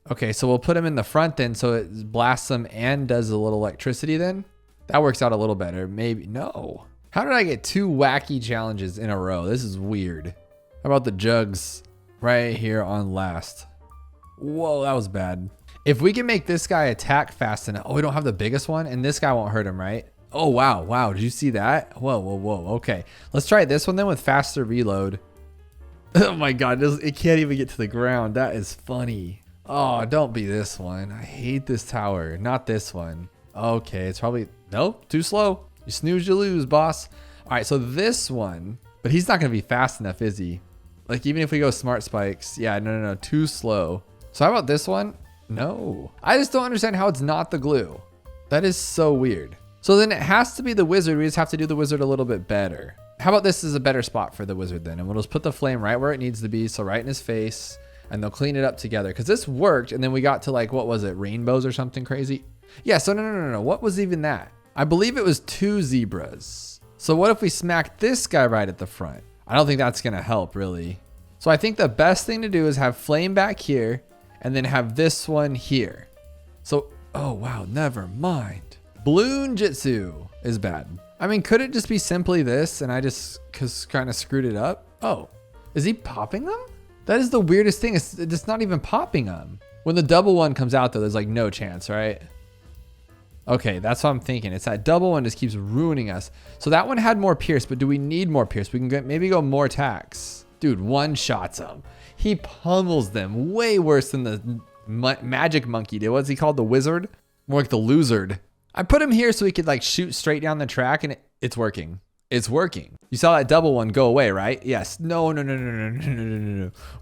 Okay, so we'll put him in the front then so it blasts them and does a little electricity then. That works out a little better, maybe. No. How did I get 2 wacky challenges in a row? This is weird. How about the jugs right here on last? Whoa, that was bad. If we can make this guy attack fast enough. Oh, we don't have the biggest one and this guy won't hurt him, right? Oh, wow. Wow. Did you see that? Whoa. Okay. Let's try this one then with faster reload. Oh my God. It can't even get to the ground. That is funny. Oh, don't be this one. I hate this tower. Not this one. Okay. It's probably, nope, too slow. You snooze, you lose, boss. All right. So this one, but he's not going to be fast enough, is he? Like even if we go smart spikes. Yeah, no. Too slow. So how about this one? No, I just don't understand how it's not the glue. That is so weird. So then it has to be the wizard. We just have to do the wizard a little bit better. How about this is a better spot for the wizard then? And we'll just put the flame right where it needs to be. So right in his face, and they'll clean it up together. Because this worked. And then we got to like, what was it? Rainbows or something crazy? Yeah, so no. What was even that? I believe it was 2 zebras. So what if we smack this guy right at the front? I don't think that's going to help really. So I think the best thing to do is have flame back here. And then have this one here. So, oh wow, never mind. Bloon Jitsu is bad. I mean, could it just be simply this and I just kind of screwed it up? Oh, is he popping them? That is the weirdest thing. It's just not even popping them. When the double one comes out though, there's like no chance, right? Okay, that's what I'm thinking. It's that double one just keeps ruining us. So that one had more pierce, but do we need more pierce? We can maybe go more attacks. Dude, one shots them. He pummels them way worse than the magic monkey did. What's he called? The wizard? More like the losered. I put him here so he could like shoot straight down the track and it's working. It's working. You saw that double one go away, right? Yes. No.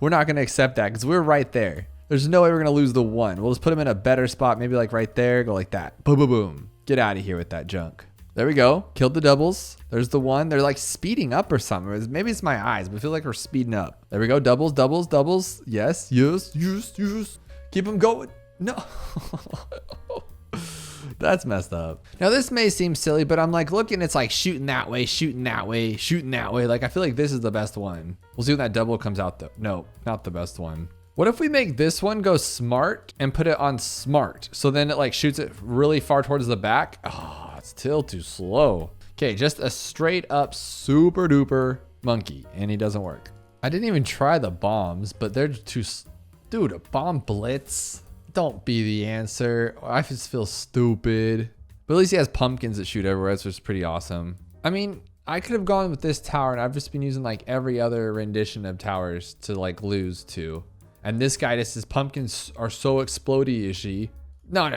We're not going to accept that because we're right there. There's no way we're going to lose the one. We'll just put him in a better spot. Maybe like right there. Go like that. Boom, boom, boom. Get out of here with that junk. There we go. Killed the doubles. There's the one. They're like speeding up or something. Maybe it's my eyes, but I feel like we're speeding up. There we go. Doubles. Yes. Keep them going. No. That's messed up. Now this may seem silly, but I'm like looking, it's like shooting that way. Like I feel like this is the best one. We'll see when that double comes out though. No, not the best one. What if we make this one go smart and put it on smart? So then it like shoots it really far towards the back. Oh, it's still too slow. Okay, just a straight up super duper monkey and he doesn't work. I didn't even try the bombs, but they're too, dude, a bomb blitz. Don't be the answer. I just feel stupid. But at least he has pumpkins that shoot everywhere, which is pretty awesome. I mean, I could have gone with this tower and I've just been using like every other rendition of towers to like lose to. And this guy, his pumpkins are so explodey-ishy. No.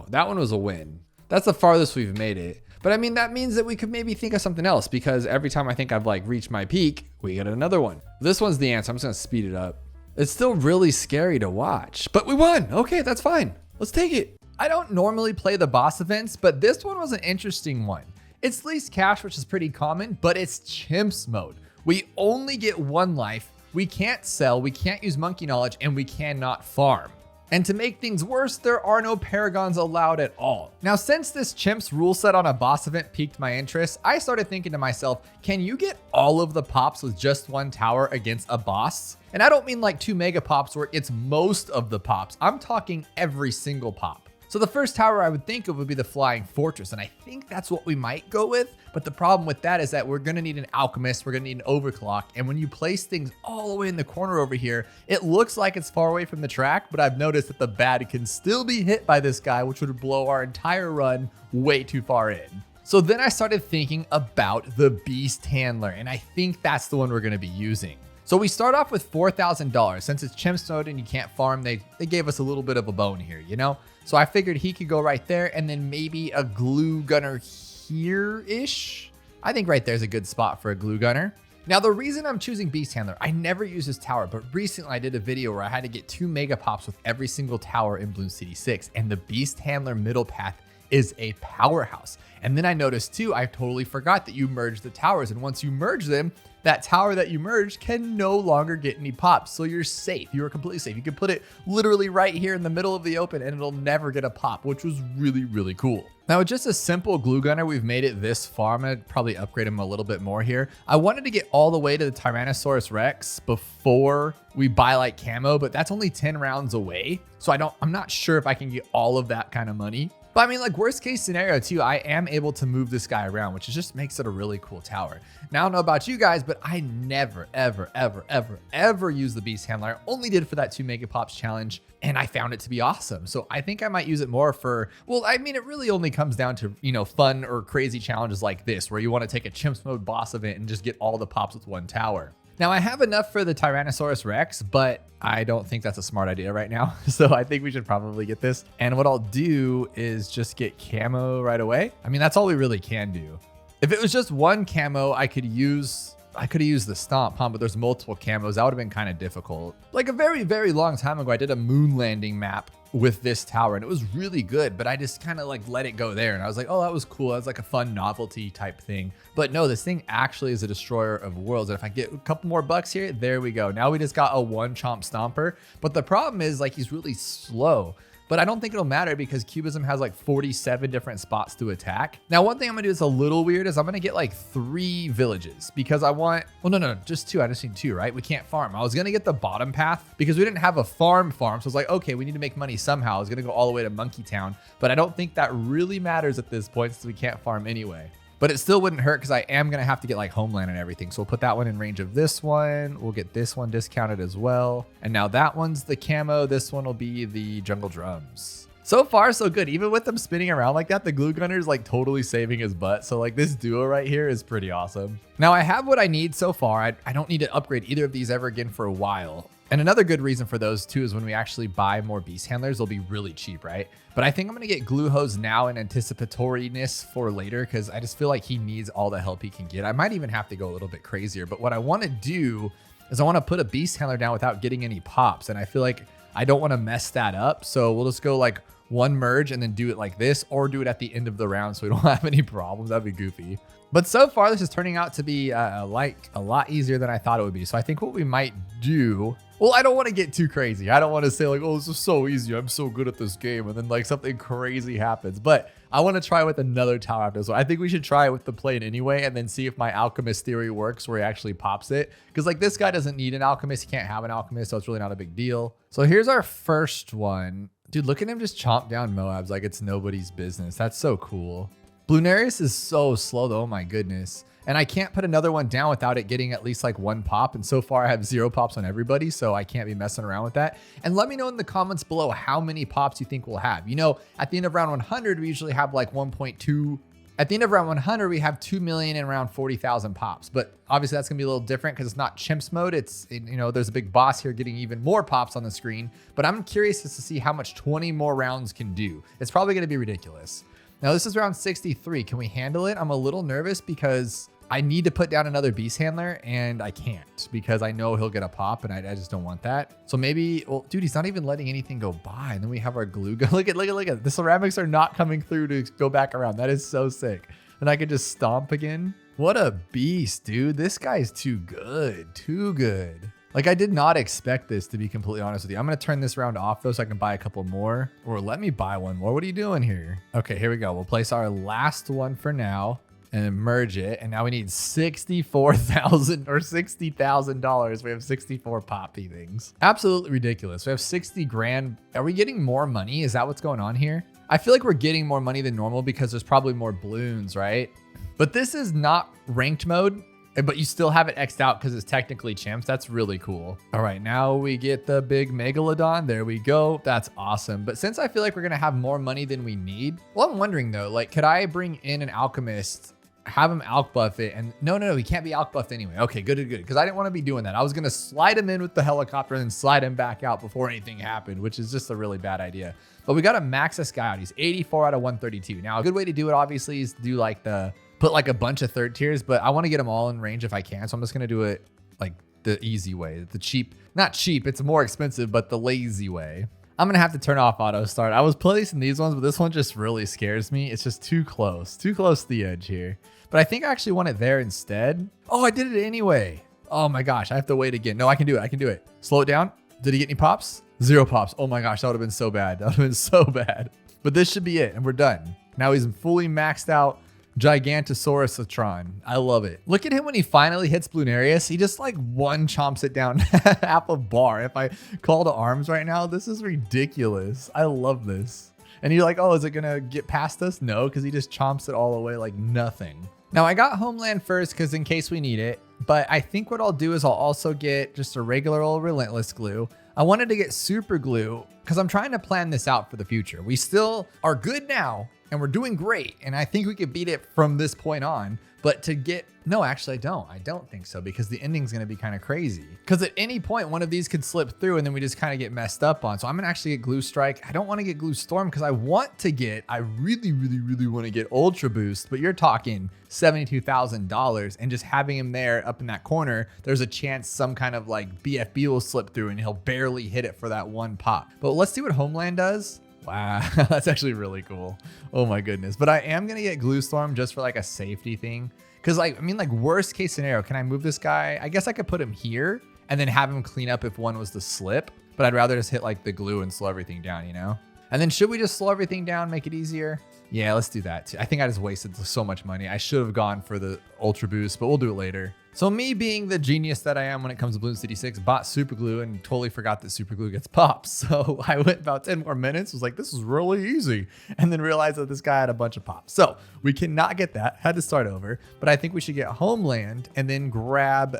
That one was a win. That's the farthest we've made it. But I mean, that means that we could maybe think of something else because every time I think I've like reached my peak, we get another one. This one's the answer. I'm just gonna speed it up. It's still really scary to watch, but we won. Okay, that's fine. Let's take it. I don't normally play the boss events, but this one was an interesting one. It's least cash, which is pretty common, but it's chimps mode. We only get 1 life. We can't sell, we can't use monkey knowledge, and we cannot farm. And to make things worse, there are no paragons allowed at all. Now, since this chimps rule set on a boss event piqued my interest, I started thinking to myself, can you get all of the pops with just 1 tower against a boss? And I don't mean like 2 mega pops where it's most of the pops. I'm talking every single pop. So the first tower I would think of would be the Flying Fortress, and I think that's what we might go with. But the problem with that is that we're gonna need an alchemist, we're gonna need an overclock, and when you place things all the way in the corner over here, it looks like it's far away from the track, but I've noticed that the bat can still be hit by this guy, which would blow our entire run way too far in. So then I started thinking about the Beast Handler, and I think that's the one we're gonna be using. So we start off with $4,000. Since it's chimps mode and you can't farm, they gave us a little bit of a bone here, you know? So I figured he could go right there, and then maybe a glue gunner here-ish. I think right there's a good spot for a glue gunner. Now the reason I'm choosing Beast Handler, I never use this tower, but recently I did a video where I had to get 2 mega pops with every single tower in Bloons TD6, and the Beast Handler middle path is a powerhouse. And then I noticed too, I totally forgot that you merge the towers, and once you merge them, that tower that you merged can no longer get any pops. So you're safe. You are completely safe. You can put it literally right here in the middle of the open and it'll never get a pop, which was really, really cool. Now with just a simple glue gunner, we've made it this far. I'm gonna probably upgrade him a little bit more here. I wanted to get all the way to the Tyrannosaurus Rex before we buy like camo, but that's only 10 rounds away. So I'm not sure if I can get all of that kind of money. But I mean, like worst case scenario too, I am able to move this guy around, which just makes it a really cool tower. Now I don't know about you guys, but I never, ever use the Beast Handler. I only did it for that 2 mega pops challenge, and I found it to be awesome. So I think I might use it more for, well, I mean, it really only comes down to, you know, fun or crazy challenges like this, where you want to take a chimps mode boss event and just get all the pops with one tower. Now I have enough for the Tyrannosaurus Rex, but I don't think that's a smart idea right now. So I think we should probably get this. And what I'll do is just get camo right away. I mean, that's all we really can do. If it was just one camo, I could have used the stomp, huh? But there's multiple camos. That would have been kind of difficult. Like a very, very long time ago, I did a moon landing map with this tower and it was really good, but I just kind of like let it go there. And I was like, oh, that was cool. That was like a fun novelty type thing. But no, this thing actually is a destroyer of worlds. And if I get a couple more bucks here, there we go. Now we just got a 1 chomp stomper. But the problem is like he's really slow. But I don't think it'll matter because Cubism has like 47 different spots to attack. Now, one thing I'm gonna do that's a little weird is I'm gonna get like 3 villages because I want, well, no, just 2. I just need 2, right? We can't farm. I was gonna get the bottom path because we didn't have a farm. So I was like, okay, we need to make money somehow. I was gonna go all the way to Monkey Town, but I don't think that really matters at this point since we can't farm anyway. But it still wouldn't hurt because I am going to have to get like Homeland and everything. So we'll put that one in range of this one. We'll get this one discounted as well. And now that one's the camo. This one will be the jungle drums. So far, so good. Even with them spinning around like that, the glue gunner is like totally saving his butt. So like this duo right here is pretty awesome. Now I have what I need so far. I don't need to upgrade either of these ever again for a while. And another good reason for those too is when we actually buy more beast handlers, they'll be really cheap, right? But I think I'm gonna get glue hose now in anticipatoriness for later because I just feel like he needs all the help he can get. I might even have to go a little bit crazier, but what I wanna do is I wanna put a beast handler down without getting any pops. And I feel like I don't wanna mess that up. So we'll just go like 1 merge and then do it like this, or do it at the end of the round so we don't have any problems. That'd be goofy. But so far, this is turning out to be like a lot easier than I thought it would be. So I think what we might do, well, I don't want to get too crazy. I don't want to say like, oh, this is so easy. I'm so good at this game. And then like something crazy happens. But I want to try with another tower after this one. I think we should try it with the plane anyway, and then see if my alchemist theory works where he actually pops it. Because like this guy doesn't need an alchemist. He can't have an alchemist. So it's really not a big deal. So here's our first one. Dude, look at him just chomp down Moabs like it's nobody's business. That's so cool. Bloonarius is so slow though, oh my goodness. And I can't put another one down without it getting at least like 1 pop. And so far I have 0 pops on everybody, so I can't be messing around with that. And let me know in the comments below how many pops you think we'll have. You know, at the end of round 100, we usually have like 1.2. At the end of round 100, we have 2 million and around 40,000 pops. But obviously that's gonna be a little different because it's not chimps mode. It's, you know, there's a big boss here getting even more pops on the screen. But I'm curious as to see how much 20 more rounds can do. It's probably gonna be ridiculous. Now this is round 63. Can we handle it? I'm a little nervous because I need to put down another beast handler and I can't because I know he'll get a pop and I just don't want that. So maybe, well, dude, he's not even letting anything go by. And then we have our glue gun. Look at the ceramics are not coming through to go back around. That is so sick. And I could just stomp again. What a beast, dude. This guy's too good, too good. Like I did not expect this, to be completely honest with you. I'm gonna turn this round off though so I can buy a couple more, or let me buy one more. What are you doing here? Okay, here we go. We'll place our last one for now and merge it. And now we need 64,000 or $60,000. We have 64 poppy things. Absolutely ridiculous. We have 60 grand. Are we getting more money? Is that what's going on here? I feel like we're getting more money than normal because there's probably more balloons, right? But this is not ranked mode, but you still have it X'd out because it's technically chimps. That's really cool. All right, now we get the big Megalodon. There we go. That's awesome. But since I feel like we're gonna have more money than we need, well, I'm wondering though, like, could I bring in an alchemist, have him alch buff it, and no, he can't be alch buffed anyway. Okay, good, because I didn't want to be doing that. I was gonna slide him in with the helicopter and then slide him back out before anything happened, which is just a really bad idea. But we gotta max this guy out. He's 84 out of 132. Now, a good way to do it, obviously, is to do like put like a bunch of third tiers, but I want to get them all in range if I can. So I'm just going to do it like the easy way, the cheap, not cheap. It's more expensive, but the lazy way. I'm going to have to turn off auto start. I was placing these ones, but this one just really scares me. It's just too close to the edge here. But I think I actually want it there instead. Oh, I did it anyway. Oh my gosh. I have to wait again. No, I can do it. I can do it. Slow it down. Did he get any pops? 0 pops. Oh my gosh. That would have been so bad. That would have been so bad. But this should be it. And we're done. Now he's fully maxed out. Gigantosaurusatron. I love it. Look at him when he finally hits Bloonarius. He just like one chomps it down half a bar. If I call to arms right now, this is ridiculous. I love this. And you're like, oh, is it gonna get past us? No, because he just chomps it all away like nothing. Now I got Homeland first because in case we need it, but I think what I'll do is I'll also get just a regular old Relentless glue. I wanted to get super glue because I'm trying to plan this out for the future. We still are good now and we're doing great. And I think we could beat it from this point on. But to get, no, actually I don't think so, because the ending's gonna be kind of crazy. Because at any point, one of these could slip through and then we just kind of get messed up on. So I'm gonna actually get Glue Strike. I don't wanna get Glue Storm because I really want to get Ultra Boost, but you're talking $72,000 and just having him there up in that corner, there's a chance some kind of like BFB will slip through and he'll barely hit it for that one pop. But let's see what Homeland does. Wow, that's actually really cool. Oh my goodness. But I am going to get Glue Storm just for like a safety thing. Because like, I mean, like worst case scenario, can I move this guy? I guess I could put him here and then have him clean up if one was to slip. But I'd rather just hit like the glue and slow everything down, you know? And then should we just slow everything down, make it easier? Yeah, let's do that too. I think I just wasted so much money. I should have gone for the Ultra Boost, but we'll do it later. So me being the genius that I am when it comes to Bloons TD6, bought super glue and totally forgot that super glue gets pops. So I went about 10 more minutes, was like, this is really easy. And then realized that this guy had a bunch of pops. So we cannot get that, had to start over. But I think we should get Homeland and then grab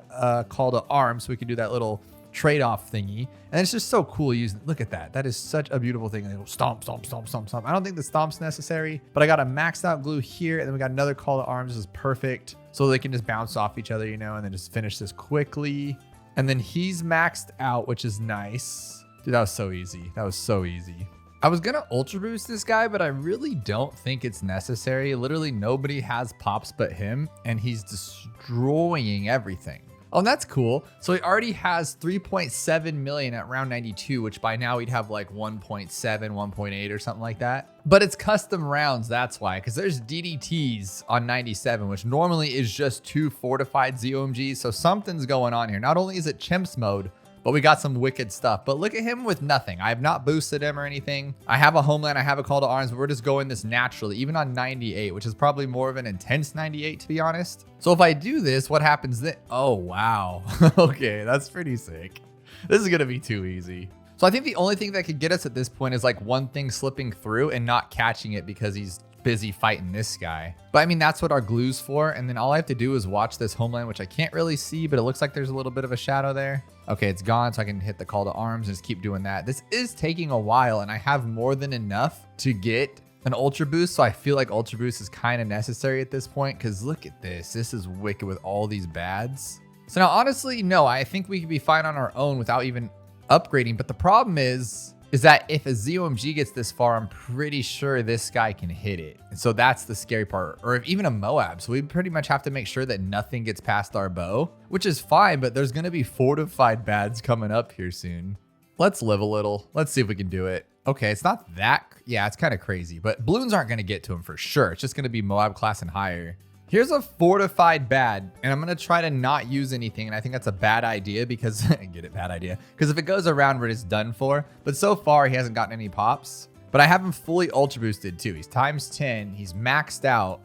Call to Arms so we can do that little trade-off thingy. And it's just so cool using, look at that. That is such a beautiful thing. They go stomp, stomp, stomp, stomp, stomp. I don't think the stomp's necessary, but I got a maxed out glue here and then we got another Call to Arms. This is perfect. So they can just bounce off each other, you know, and then just finish this quickly. And then he's maxed out, which is nice. Dude, that was so easy. That was so easy. I was gonna Ultra Boost this guy, but I really don't think it's necessary. Literally nobody has pops but him, and he's destroying everything. Oh, and that's cool. So he already has 3.7 million at round 92, which by now we'd have like 1.7, 1.8 or something like that. But it's custom rounds, that's why, because there's DDTs on 97, which normally is just 2 fortified ZOMGs. So something's going on here. Not only is it chimps mode, but we got some wicked stuff. But look at him with nothing. I have not boosted him or anything. I have a Homeland, I have a Call to Arms, but we're just going this naturally, even on 98, which is probably more of an intense 98, to be honest. So if I do this, what happens then? Oh, wow. Okay, that's pretty sick. This is gonna be too easy. So I think the only thing that could get us at this point is like one thing slipping through and not catching it because he's busy fighting this guy. But I mean, that's what our glue's for. And then all I have to do is watch this Homeland, which I can't really see, but it looks like there's a little bit of a shadow there. Okay, it's gone, so I can hit the Call to Arms and just keep doing that. This is taking a while, and I have more than enough to get an Ultra Boost, so I feel like Ultra Boost is kind of necessary at this point, because look at this. This is wicked with all these bads. So now, honestly, no, I think we could be fine on our own without even upgrading, but the problem is that if a ZOMG gets this far, I'm pretty sure this guy can hit it. And so that's the scary part, or if even a Moab. So we pretty much have to make sure that nothing gets past our bow, which is fine, but there's gonna be fortified bads coming up here soon. Let's live a little. Let's see if we can do it. Okay, it's not that, yeah, it's kind of crazy, but balloons aren't gonna get to him for sure. It's just gonna be Moab class and higher. Here's a fortified bad, and I'm gonna try to not use anything, and I think that's a bad idea because, get it, bad idea. Because if it goes around, we're just done for. But so far, he hasn't gotten any pops. But I have him fully Ultra Boosted too. He's times 10, he's maxed out.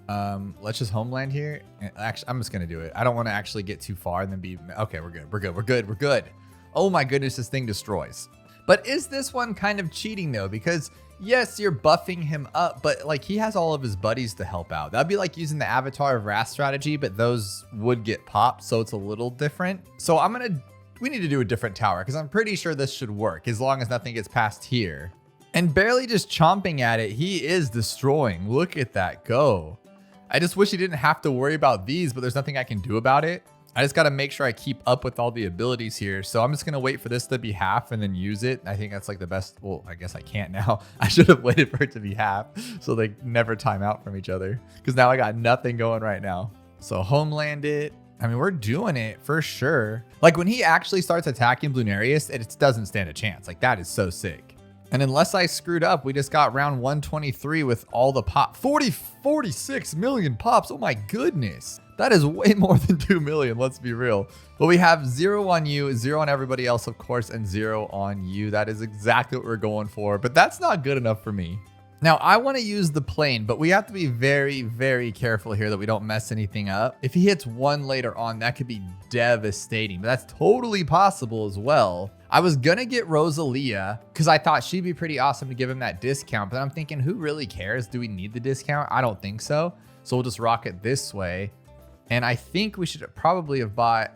Let's just Homeland here. Actually, I'm just gonna do it. I don't wanna actually get too far and then be, okay, we're good. Oh my goodness, this thing destroys. But is this one kind of cheating though? Because yes, you're buffing him up, but like he has all of his buddies to help out. That'd be like using the Avatar of Wrath strategy, but those would get popped, so it's a little different. So we need to do a different tower because I'm pretty sure this should work as long as nothing gets past here. And barely just chomping at it, he is destroying. Look at that go. I just wish he didn't have to worry about these, but there's nothing I can do about it. I just got to make sure I keep up with all the abilities here. So I'm just going to wait for this to be half and then use it. I think that's like the best. Well, I guess I can't now. I should have waited for it to be half so they never time out from each other, because now I got nothing going right now. So homeland it. I mean, we're doing it for sure. Like when he actually starts attacking Bloonarius, it doesn't stand a chance. Like that is so sick. And unless I screwed up, we just got round 123 with all the pop. 46 million pops. Oh my goodness. That is way more than 2 million, let's be real. But we have 0 on you, 0 on everybody else, of course, and 0 on you. That is exactly what we're going for, but that's not good enough for me. Now, I want to use the plane, but we have to be very, very careful here that we don't mess anything up. If he hits 1 later on, that could be devastating, but that's totally possible as well. I was going to get Rosalia because I thought she'd be pretty awesome to give him that discount, but I'm thinking, who really cares? Do we need the discount? I don't think so. So we'll just rock it this way. And I think we should probably have bought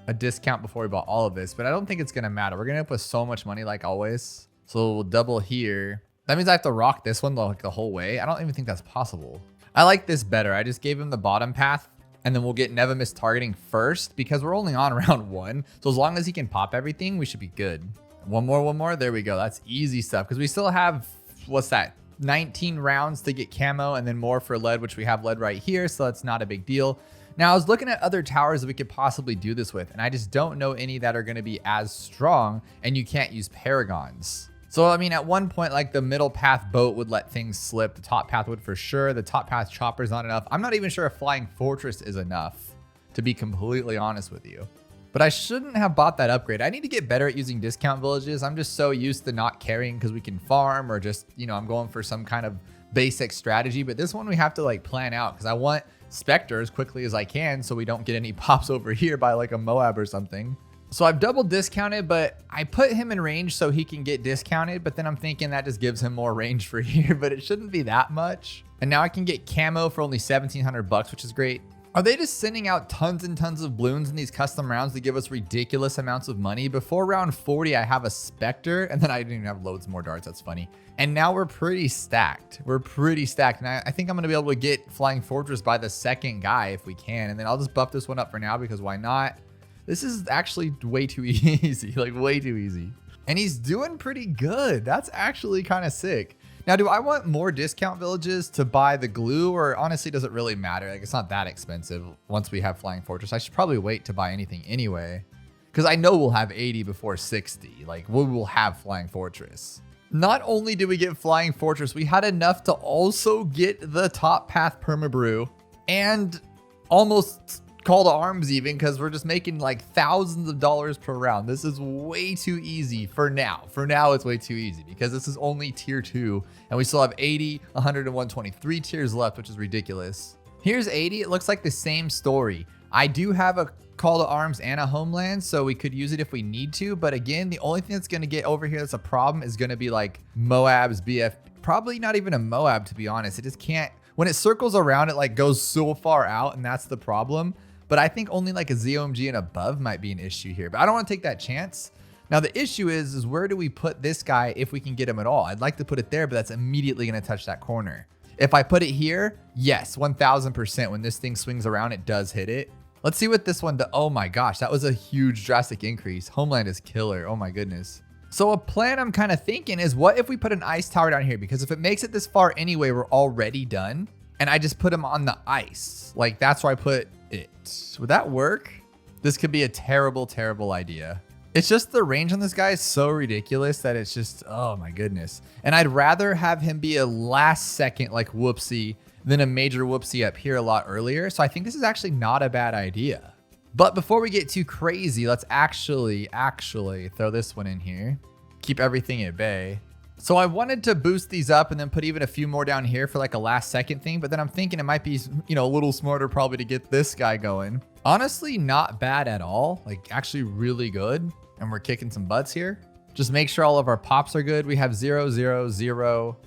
a discount before we bought all of this, but I don't think it's going to matter. We're going to end up with so much money like always. So we'll double here. That means I have to rock this one like the whole way. I don't even think that's possible. I like this better. I just gave him the bottom path and then we'll get Never Miss targeting first because we're only on round 1. So as long as he can pop everything, we should be good. One more. There we go. That's easy stuff because we still have, what's that? 19 rounds to get camo and then more for lead, which we have lead right here. So that's not a big deal. Now, I was looking at other towers that we could possibly do this with, and I just don't know any that are going to be as strong, and you can't use paragons. So, I mean, at one point, like the middle path boat would let things slip. The top path would for sure. The top path chopper is not enough. I'm not even sure if flying fortress is enough, to be completely honest with you. But I shouldn't have bought that upgrade. I need to get better at using discount villages. I'm just so used to not carrying because we can farm or just, you know, I'm going for some kind of basic strategy. But this one we have to like plan out because I want Spectre as quickly as I can so we don't get any pops over here by like a Moab or something. So I've double discounted, but I put him in range so he can get discounted. But then I'm thinking that just gives him more range for here, but it shouldn't be that much. And now I can get camo for only 1,700 bucks, which is great. Are they just sending out tons and tons of balloons in these custom rounds to give us ridiculous amounts of money? Before round 40, I have a Spectre, and then I didn't even have loads more darts. That's funny. And now we're pretty stacked. And I think I'm going to be able to get Flying Fortress by the second guy if we can. And then I'll just buff this one up for now because why not? This is actually way too easy, like way too easy. And he's doing pretty good. That's actually kind of sick. Now, do I want more discount villages to buy the glue, or honestly, does it really matter? Like, it's not that expensive once we have Flying Fortress. I should probably wait to buy anything anyway, because I know we'll have 80 before 60. Like, we will have Flying Fortress. Not only did we get Flying Fortress, we had enough to also get the top path permabrew and almost call to arms even, because we're just making like thousands of dollars per round. This is way too easy for now. For now, it's way too easy because this is only tier 2 and we still have 80, 100, and 120. 3 tiers left, which is ridiculous. Here's 80. It looks like the same story. I do have a call to arms and a homeland, so we could use it if we need to. But again, the only thing that's going to get over here that's a problem is going to be like Moab's BF. Probably not even a Moab, to be honest. It just can't. When it circles around, it like goes so far out, and that's the problem. But I think only like a ZOMG and above might be an issue here. But I don't want to take that chance. Now, the issue is where do we put this guy if we can get him at all? I'd like to put it there, but that's immediately going to touch that corner. If I put it here, yes, 1000%. When this thing swings around, it does hit it. Let's see what this one does. Oh my gosh, that was a huge drastic increase. Homeland is killer. Oh my goodness. So a plan I'm kind of thinking is, what if we put an ice tower down here? Because if it makes it this far anyway, we're already done. And I just put him on the ice. Like, that's where I put it. Would that work? This could be a terrible, terrible idea. It's just the range on this guy is so ridiculous that it's just, oh my goodness. And I'd rather have him be a last second like whoopsie than a major whoopsie up here a lot earlier. So I think this is actually not a bad idea. But before we get too crazy, let's actually throw this one in here. Keep everything at bay. So I wanted to boost these up and then put even a few more down here for like a last second thing. But then I'm thinking it might be, you know, a little smarter probably to get this guy going. Honestly, not bad at all. Like actually really good. And we're kicking some butts here. Just make sure all of our pops are good. We have 0, 0, 0.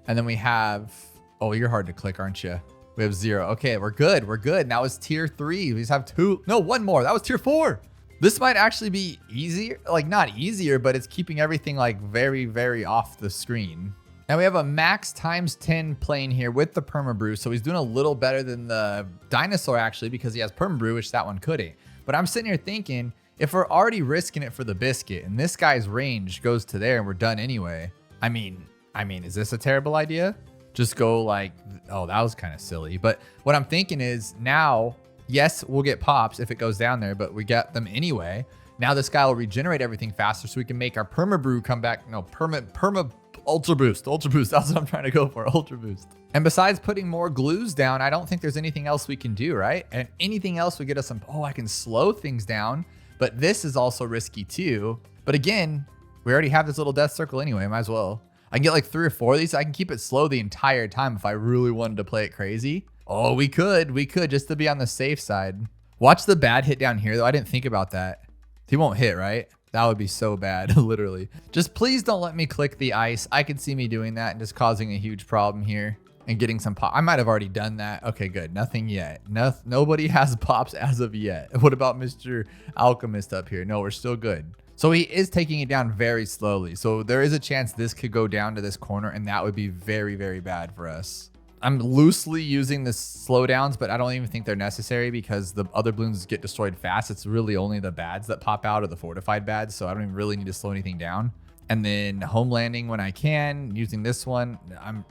And then we have, oh, you're hard to click, aren't you? We have 0. Okay, we're good. We're good. Now it's tier 3. We just have 2. No, 1 more. That was tier 4. This might actually be easier. Like not easier, but it's keeping everything like very, very off the screen. Now we have a max times 10 plane here with the permabrew. So he's doing a little better than the dinosaur actually because he has permabrew, which that one couldn't. But I'm sitting here thinking, if we're already risking it for the biscuit and this guy's range goes to there and we're done anyway. I mean, is this a terrible idea? Just go like, oh, that was kind of silly. But what I'm thinking is now, yes, we'll get pops if it goes down there, but we get them anyway. Now this guy will regenerate everything faster so we can make our permabrew come back. No, perma ultra boost. That's what I'm trying to go for, ultra boost. And besides putting more glues down, I don't think there's anything else we can do, right? And anything else would get us some, oh, I can slow things down, but this is also risky too. But again, we already have this little death circle anyway, might as well. I can get like 3 or 4 of these. So I can keep it slow the entire time if I really wanted to play it crazy. Oh, we could just to be on the safe side. Watch the bad hit down here though. I didn't think about that. He won't hit, right? That would be so bad, literally. Just please don't let me click the ice. I could see me doing that and just causing a huge problem here and getting some pop. I might have already done that. Okay, good. Nothing yet. Nobody has pops as of yet. What about Mr. Alchemist up here? No, we're still good. So he is taking it down very slowly. So there is a chance this could go down to this corner and that would be very, very bad for us. I'm loosely using the slowdowns, but I don't even think they're necessary because the other balloons get destroyed fast. It's really only the bads that pop out or the fortified bads. So I don't even really need to slow anything down. And then home landing when I can, using this one, I'm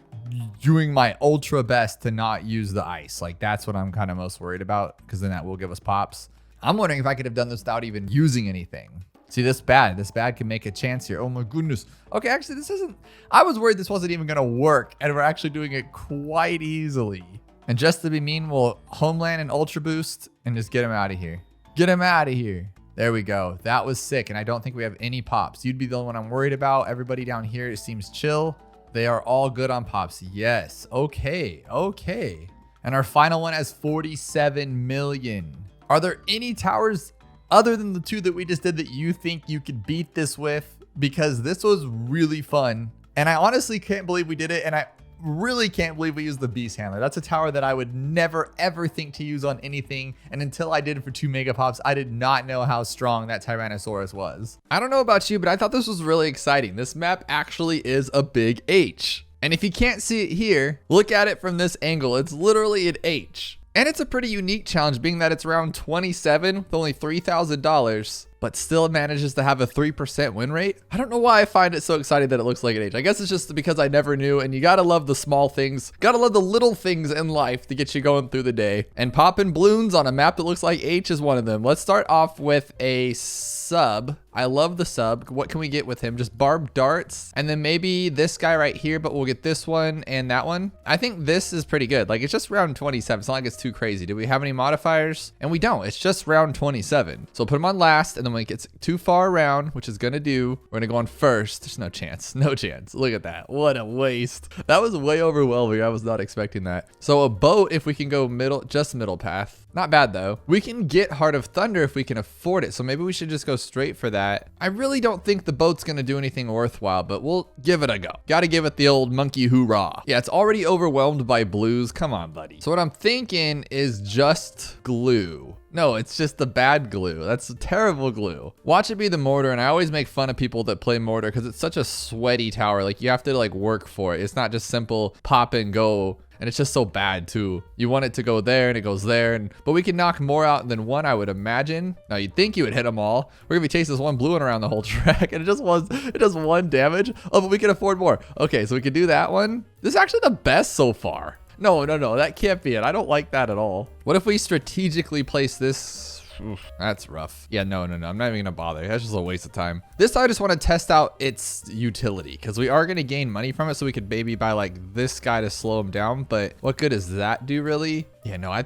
doing my ultra best to not use the ice. Like that's what I'm kind of most worried about because then that will give us pops. I'm wondering if I could have done this without even using anything. See, this bad can make a chance here. Oh my goodness. Okay, actually this isn't, I was worried this wasn't even gonna work and we're actually doing it quite easily. And just to be mean, we'll homeland and ultra boost and just get him out of here. Get him out of here. There we go. That was sick. And I don't think we have any pops. You'd be the one I'm worried about. Everybody down here, it seems chill. They are all good on pops. Yes. Okay. Okay. And our final one has 47 million. Are there any towers other than the 2 that we just did that you think you could beat this with? Because this was really fun. And I honestly can't believe we did it. And I really can't believe we used the beast handler. That's a tower that I would never, ever think to use on anything. And until I did it for 2 mega pops, I did not know how strong that Tyrannosaurus was. I don't know about you, but I thought this was really exciting. This map actually is a big H. And if you can't see it here, look at it from this angle. It's literally an H. And it's a pretty unique challenge being that it's round 27 with only $3,000, but still manages to have a 3% win rate. I don't know why I find it so exciting that it looks like an H. I guess it's just because I never knew, and you gotta love the small things. Gotta love the little things in life to get you going through the day. And popping balloons on a map that looks like H is one of them. Let's start off with a sub. I love the sub. What can we get with him? Just barbed darts. And then maybe this guy right here, but we'll get this one and that one. I think this is pretty good. Like it's just round 27. It's not like it's too crazy. Do we have any modifiers? And we don't. It's just round 27. So put him on last. And then when it gets too far around, which is going to do, we're going to go on first. There's no chance. No chance. Look at that. What a waste. That was way overwhelming. I was not expecting that. So a boat, if we can go middle, just middle path. Not bad though. We can get Heart of Thunder if we can afford it. So maybe we should just go straight for that. I really don't think the boat's gonna do anything worthwhile, but we'll give it a go. Gotta give it the old monkey hoorah. Yeah, it's already overwhelmed by blues. Come on, buddy. So what I'm thinking is just glue. No, it's just the bad glue. That's a terrible glue. Watch it be the mortar, and I always make fun of people that play mortar because it's such a sweaty tower. Like you have to like work for it. It's not just simple pop and go. And it's just so bad too. You want it to go there and it goes there, but we can knock more out than one, I would imagine. Now you'd think you would hit them all. We're gonna be chasing this one blue one around the whole track and it does 1 damage. Oh, but we can afford more. Okay, so we can do that one. This is actually the best so far. No, that can't be it. I don't like that at all. What if we strategically place this? Oof, that's rough. Yeah, no. I'm not even gonna bother. That's just a waste of time. This I just want to test out its utility because we are gonna gain money from it, so we could maybe buy like this guy to slow him down. But what good does that do really? Yeah, no, I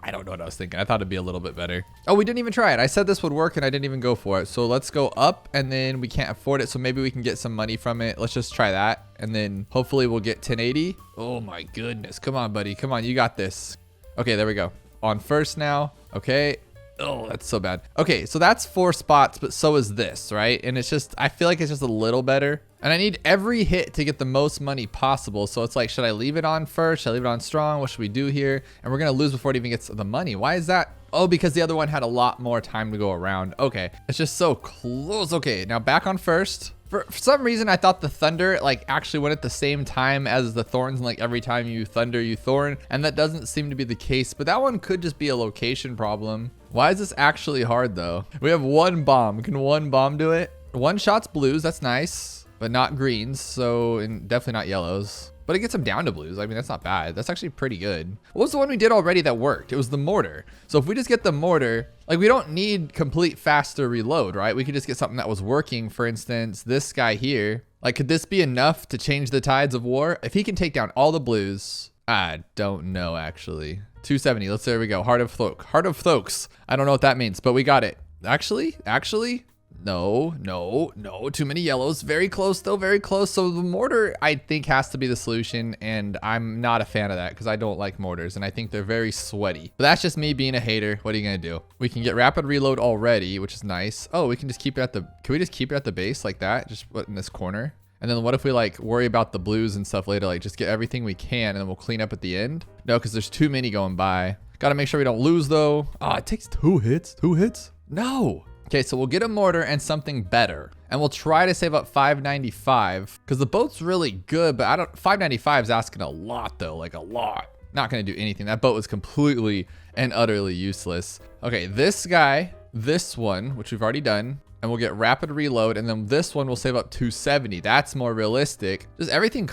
don't know what I was thinking. I thought it'd be a little bit better. Oh, we didn't even try it. I said this would work and I didn't even go for it. So let's go up, and then we can't afford it, so maybe we can get some money from it. Let's just try that, and then hopefully we'll get 1080. Oh my goodness. Come on, buddy. Come on, you got this. Okay, there we go. On first now. Okay. Oh, that's so bad. Okay, so that's 4 spots, but so is this, right? And it's just, I feel like it's just a little better. And I need every hit to get the most money possible. So it's like, should I leave it on first? Should I leave it on strong? What should we do here? And we're gonna lose before it even gets the money. Why is that? Oh, because the other one had a lot more time to go around. Okay, it's just so close. Okay, now back on first. For some reason, I thought the thunder like actually went at the same time as the thorns, and like every time you thunder, you thorn, and that doesn't seem to be the case, but that one could just be a location problem. Why is this actually hard though? We have 1 bomb. Can 1 bomb do it? 1 shot's blues, that's nice, but not greens, so and definitely not yellows. But it gets them down to blues. I mean, that's not bad. That's actually pretty good. What was the one we did already that worked? It was the mortar. So if we just get the mortar, like we don't need complete faster reload, right? We could just get something that was working. For instance, this guy here. Like, could this be enough to change the tides of war? If he can take down all the blues, I don't know actually. 270, there we go. Heart of Thokes. I don't know what that means, but we got it. Actually, no, too many yellows. Very close though, very close. So the mortar, I think, has to be the solution, and I'm not a fan of that because I don't like mortars, and I think they're very sweaty. But that's just me being a hater. What are you gonna do? We can get rapid reload already, which is nice. Oh, we can just keep it at the, can we just keep it at the base like that? Just put in this corner. And then what if we like worry about the blues and stuff later? Like just get everything we can and then we'll clean up at the end. No, because there's too many going by. Got to make sure we don't lose though. Oh, it takes 2 hits. 2 hits? No. Okay, so we'll get a mortar and something better. And we'll try to save up 595 because the boat's really good, but 595 is asking a lot though, like a lot. Not gonna do anything. That boat was completely and utterly useless. Okay, this guy, this one, which we've already done, and we'll get rapid reload, and then this one will save up 270. That's more realistic. Just everything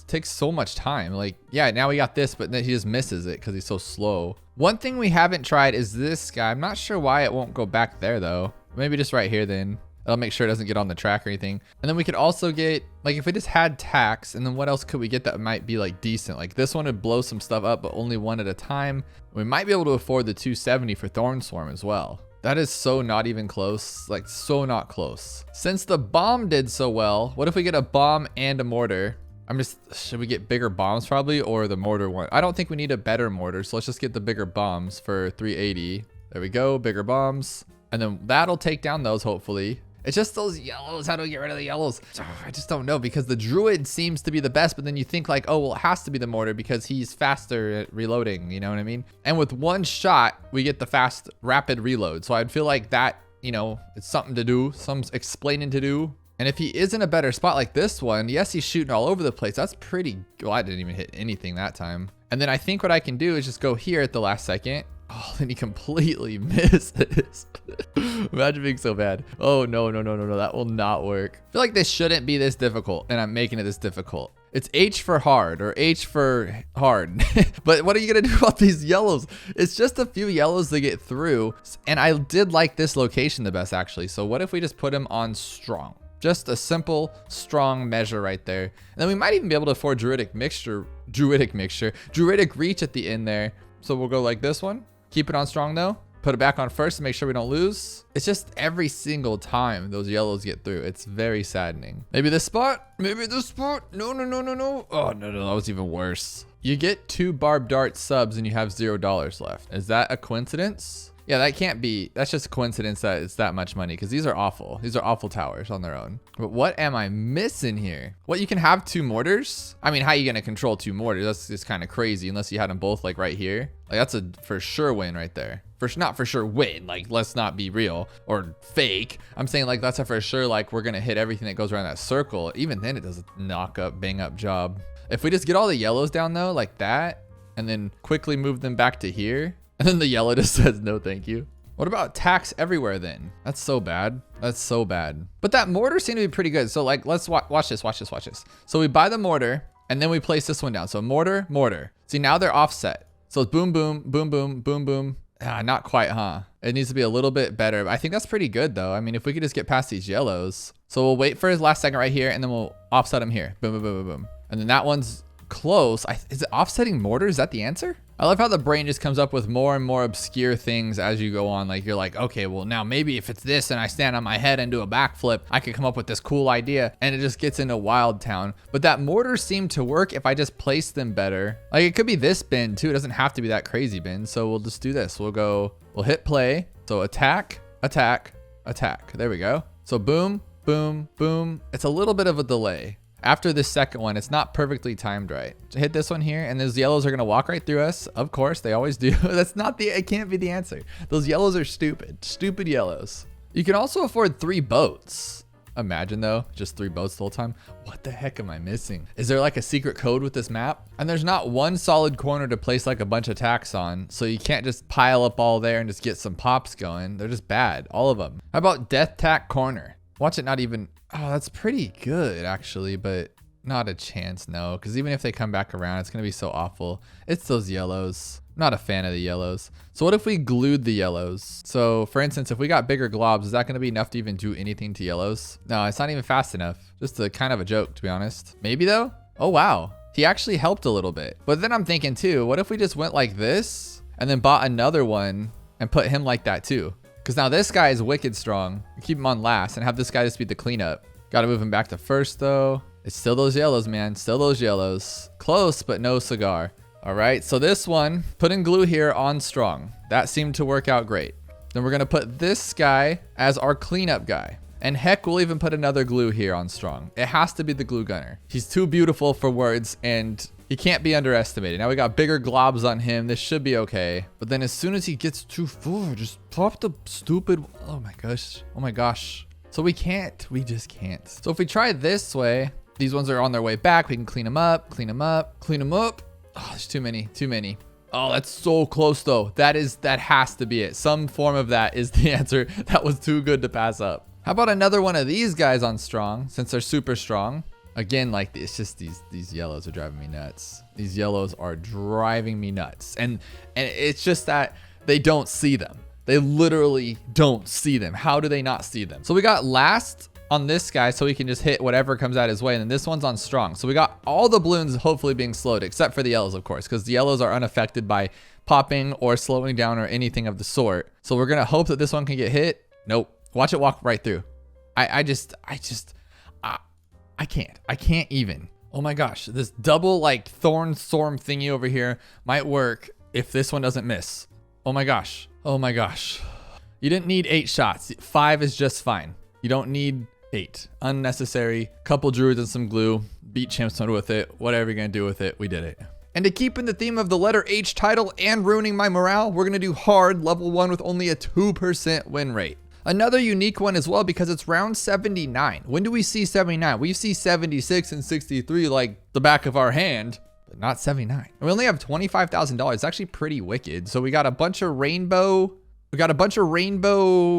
takes so much time. Like, yeah, now we got this, but then he just misses it because he's so slow. One thing we haven't tried is this guy. I'm not sure why it won't go back there though. Maybe just right here then. I'll make sure it doesn't get on the track or anything. And then we could also get, like if we just had tax, and then what else could we get that might be like decent? Like this one would blow some stuff up, but only one at a time. We might be able to afford the 270 for Thorn Swarm as well. That is so not even close, like so not close. Since the bomb did so well, what if we get a bomb and a mortar? Should we get bigger bombs probably, or the mortar one? I don't think we need a better mortar, so let's just get the bigger bombs for 380. There we go, bigger bombs. And then that'll take down those hopefully. It's just those yellows. How do we get rid of the yellows? I just don't know, because the druid seems to be the best, but then you think like, oh, well, it has to be the mortar because he's faster at reloading. You know what I mean? And with 1 shot, we get the fast rapid reload. So I'd feel like that, you know, it's something to do, some explaining to do. And if he is in a better spot like this one, yes, he's shooting all over the place. That's pretty, well, I didn't even hit anything that time. And then I think what I can do is just go here at the last second. Oh, then he completely misses. Imagine being so bad. Oh, no. That will not work. I feel like this shouldn't be this difficult, and I'm making it this difficult. It's H for hard, or H for hard. But what are you going to do about these yellows? It's just a few yellows to get through. And I did like this location the best, actually. So what if we just put him on strong? Just a simple, strong measure right there. And then we might even be able to afford druidic reach at the end there. So we'll go like this one. Keep it on strong though. Put it back on first to make sure we don't lose. It's just every single time those yellows get through. It's very saddening. Maybe this spot. Maybe this spot. No. Oh, no. That was even worse. You get 2 barbed dart subs and you have $0 left. Is that a coincidence? Yeah, that can't be. That's just a coincidence that it's that much money, because these are awful. These are awful towers on their own. But what am I missing here? What, you can have 2 mortars? I mean, how are you going to control 2 mortars? That's just kind of crazy, unless you had them both like right here. Like that's a for sure win right there. Not for sure win. Like, let's not be real or fake. I'm saying like that's a for sure, like we're going to hit everything that goes around that circle. Even then it does a bang up job. If we just get all the yellows down though, like that, and then quickly move them back to here, and then the yellow just says no thank you. What about tax everywhere then? That's so bad. That's so bad. But that mortar seemed to be pretty good. So like, let's watch this. So we buy the mortar and then we place this one down. So mortar. See, now they're offset. So it's boom, boom, boom, boom, boom, boom. Ah, not quite, huh? It needs to be a little bit better. I think that's pretty good though. I mean, if we could just get past these yellows. So we'll wait for his last second right here and then we'll offset him here. Boom, boom, boom, boom, boom. And then that one's close. Is it offsetting mortar? Is that the answer? I love how the brain just comes up with more and more obscure things as you go on. Like you're like, okay, well now maybe if it's this and I stand on my head and do a backflip, I could come up with this cool idea, and it just gets into Wild Town. But that mortar seemed to work if I just place them better. Like it could be this bin too. It doesn't have to be that crazy bin. So we'll just do this. We'll hit play. So attack, attack, attack. There we go. So boom, boom, boom. It's a little bit of a delay. After this second one, it's not perfectly timed right. So hit this one here, and those yellows are gonna walk right through us. Of course, they always do. That's not the, it can't be the answer. Those yellows are stupid, stupid yellows. You can also afford 3 boats. Imagine though, just 3 boats the whole time. What the heck am I missing? Is there like a secret code with this map? And there's not one solid corner to place like a bunch of tacks on. So you can't just pile up all there and just get some pops going. They're just bad, all of them. How about death tack corner? Watch it not even, oh, that's pretty good actually, but not a chance, no. Because even if they come back around, it's gonna be so awful. It's those yellows. Not a fan of the yellows. So what if we glued the yellows? So for instance, if we got bigger globs, is that gonna be enough to even do anything to yellows? No, it's not even fast enough. Just a kind of a joke, to be honest. Maybe though? Oh wow, he actually helped a little bit. But then I'm thinking too, what if we just went like this and then bought another one and put him like that too? Because now this guy is wicked strong. Keep him on last and have this guy just be the cleanup. Gotta move him back to first though. It's still those yellows, man, still those yellows. Close, but no cigar. All right, so this one, putting glue here on strong. That seemed to work out great. Then we're gonna put this guy as our cleanup guy. And heck, we'll even put another glue here on strong. It has to be the glue gunner. He's too beautiful for words and he can't be underestimated. Now we got bigger globs on him. This should be okay. But then as soon as he gets too full, just pop the stupid, oh my gosh, oh my gosh. So we just can't. So if we try this way, these ones are on their way back. We can clean them up, clean them up, clean them up. Oh, there's too many, too many. Oh, that's so close though. That has to be it. Some form of that is the answer. That was too good to pass up. How about another one of these guys on strong, since they're super strong? Again, like it's just these yellows are driving me nuts. These yellows are driving me nuts. And it's just that they don't see them. They literally don't see them. How do they not see them? So we got last on this guy, so he can just hit whatever comes out his way, and then this one's on strong. So we got all the balloons hopefully being slowed, except for the yellows, of course, because the yellows are unaffected by popping or slowing down or anything of the sort. So we're gonna hope that this one can get hit. Nope. Watch it walk right through. I can't even. Oh my gosh, this double like thorn storm thingy over here might work if this one doesn't miss. Oh my gosh. Oh my gosh. You didn't need 8 shots. 5 is just fine. You don't need 8. Unnecessary. Couple druids and some glue. Beat champs mode with it. Whatever you're gonna do with it, we did it. And to keep in the theme of the letter H title and ruining my morale, we're gonna do hard level 1 with only a 2% win rate. Another unique one as well because it's round 79. When do we see 79? We see 76 and 63 like the back of our hand, but not 79. And we only have $25,000. It's actually pretty wicked. So we got a bunch of rainbow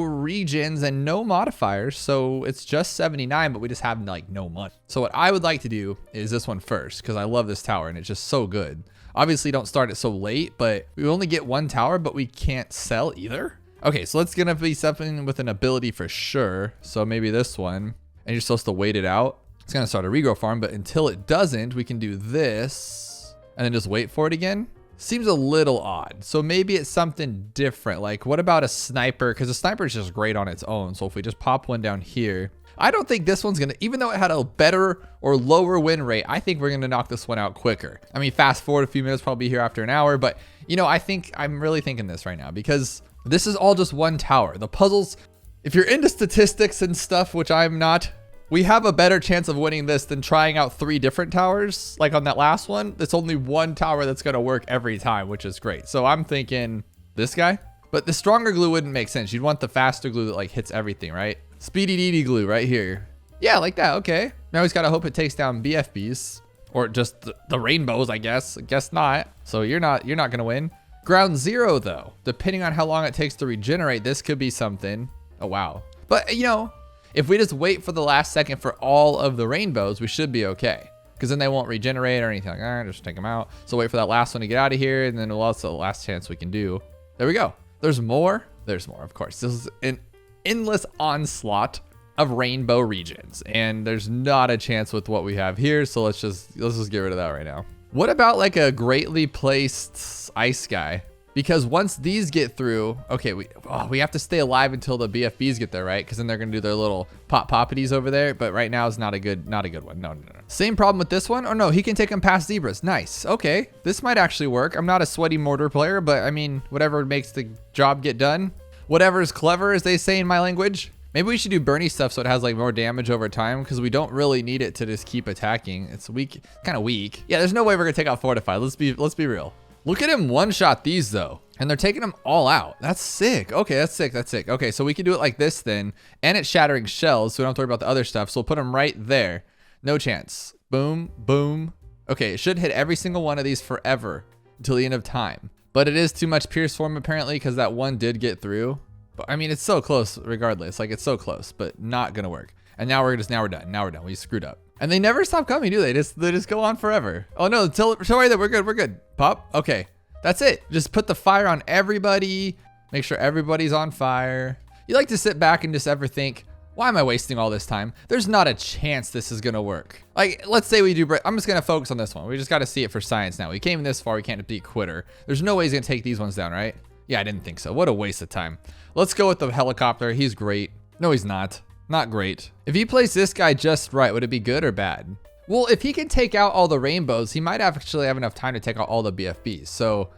regions and no modifiers. So it's just 79, but we just have like no money. So what I would like to do is this one first because I love this tower and it's just so good. Obviously don't start it so late, but we only get 1 tower, but we can't sell either. Okay, so it's gonna be something with an ability for sure. So maybe this one, and you're supposed to wait it out. It's gonna start a regrow farm, but until it doesn't, we can do this and then just wait for it again. Seems a little odd. So maybe it's something different. Like what about a sniper? Because a sniper is just great on its own. So if we just pop one down here, I don't think this one's gonna, even though it had a better or lower win rate, I think we're gonna knock this one out quicker. I mean, fast forward a few minutes, probably here after an hour, but you know, I'm really thinking this right now because this is all just 1 tower. The puzzles, if you're into statistics and stuff, which I'm not, we have a better chance of winning this than trying out 3 different towers. Like on that last one, it's only 1 tower that's gonna work every time, which is great. So I'm thinking this guy, but the stronger glue wouldn't make sense. You'd want the faster glue that like hits everything, right? Speedy DD glue right here. Yeah, like that, okay. Now he's gotta hope it takes down BFBs or just the rainbows, I guess. I guess not. So you're not gonna win. Ground 0 though, depending on how long it takes to regenerate, this could be something. Oh wow. But you know, if we just wait for the last second for all of the rainbows, we should be okay. Because then they won't regenerate or anything. Like, all right, just take them out. So wait for that last one to get out of here, and then we'll also the last chance we can do. There we go. There's more. There's more, of course. This is an endless onslaught of rainbow regions, and there's not a chance with what we have here. So let's just get rid of that right now. What about like a greatly placed ice guy? Because once these get through, okay, we have to stay alive until the BFBs get there, right? Because then they're gonna do their little poppities over there. But right now is not a good one. No. Same problem with this one. Oh no, he can take them past zebras. Nice. Okay, this might actually work. I'm not a sweaty mortar player, but I mean, whatever makes the job get done. whatever is clever, as they say in my language. Maybe we should do Bernie stuff so it has like more damage over time, because we don't really need it to just keep attacking. It's weak, kind of weak. Yeah, there's no way we're gonna take out Fortified. Let's be real. Look at him one-shot these though, and they're taking them all out. That's sick. Okay, that's sick, that's sick. Okay, so we can do it like this then, and it's shattering shells, so we don't have to worry about the other stuff. So we'll put them right there. No chance. Boom, boom. Okay, it should hit every single one of these forever until the end of time. But it is too much Pierce form apparently, because that one did get through. But I mean, it's so close regardless. Like, it's so close, but not gonna work. And now we're done. Now we're done. We screwed up. And they never stop coming, do they? They just go on forever. Oh no, tell right there, we're good. Pop, okay. That's it. Just put the fire on everybody. Make sure everybody's on fire. You like to sit back and just ever think, why am I wasting all this time? There's not a chance this is gonna work. Like, let's say we do, I'm just gonna focus on this one. We just gotta see it for science now. We came this far, we can't be a quitter. There's no way he's gonna take these ones down, right? Yeah, I didn't think so. What a waste of time. Let's go with the helicopter. He's great. No, he's not. Not great. If he plays this guy just right, would it be good or bad? Well, if he can take out all the rainbows, he might actually have enough time to take out all the BFBs. So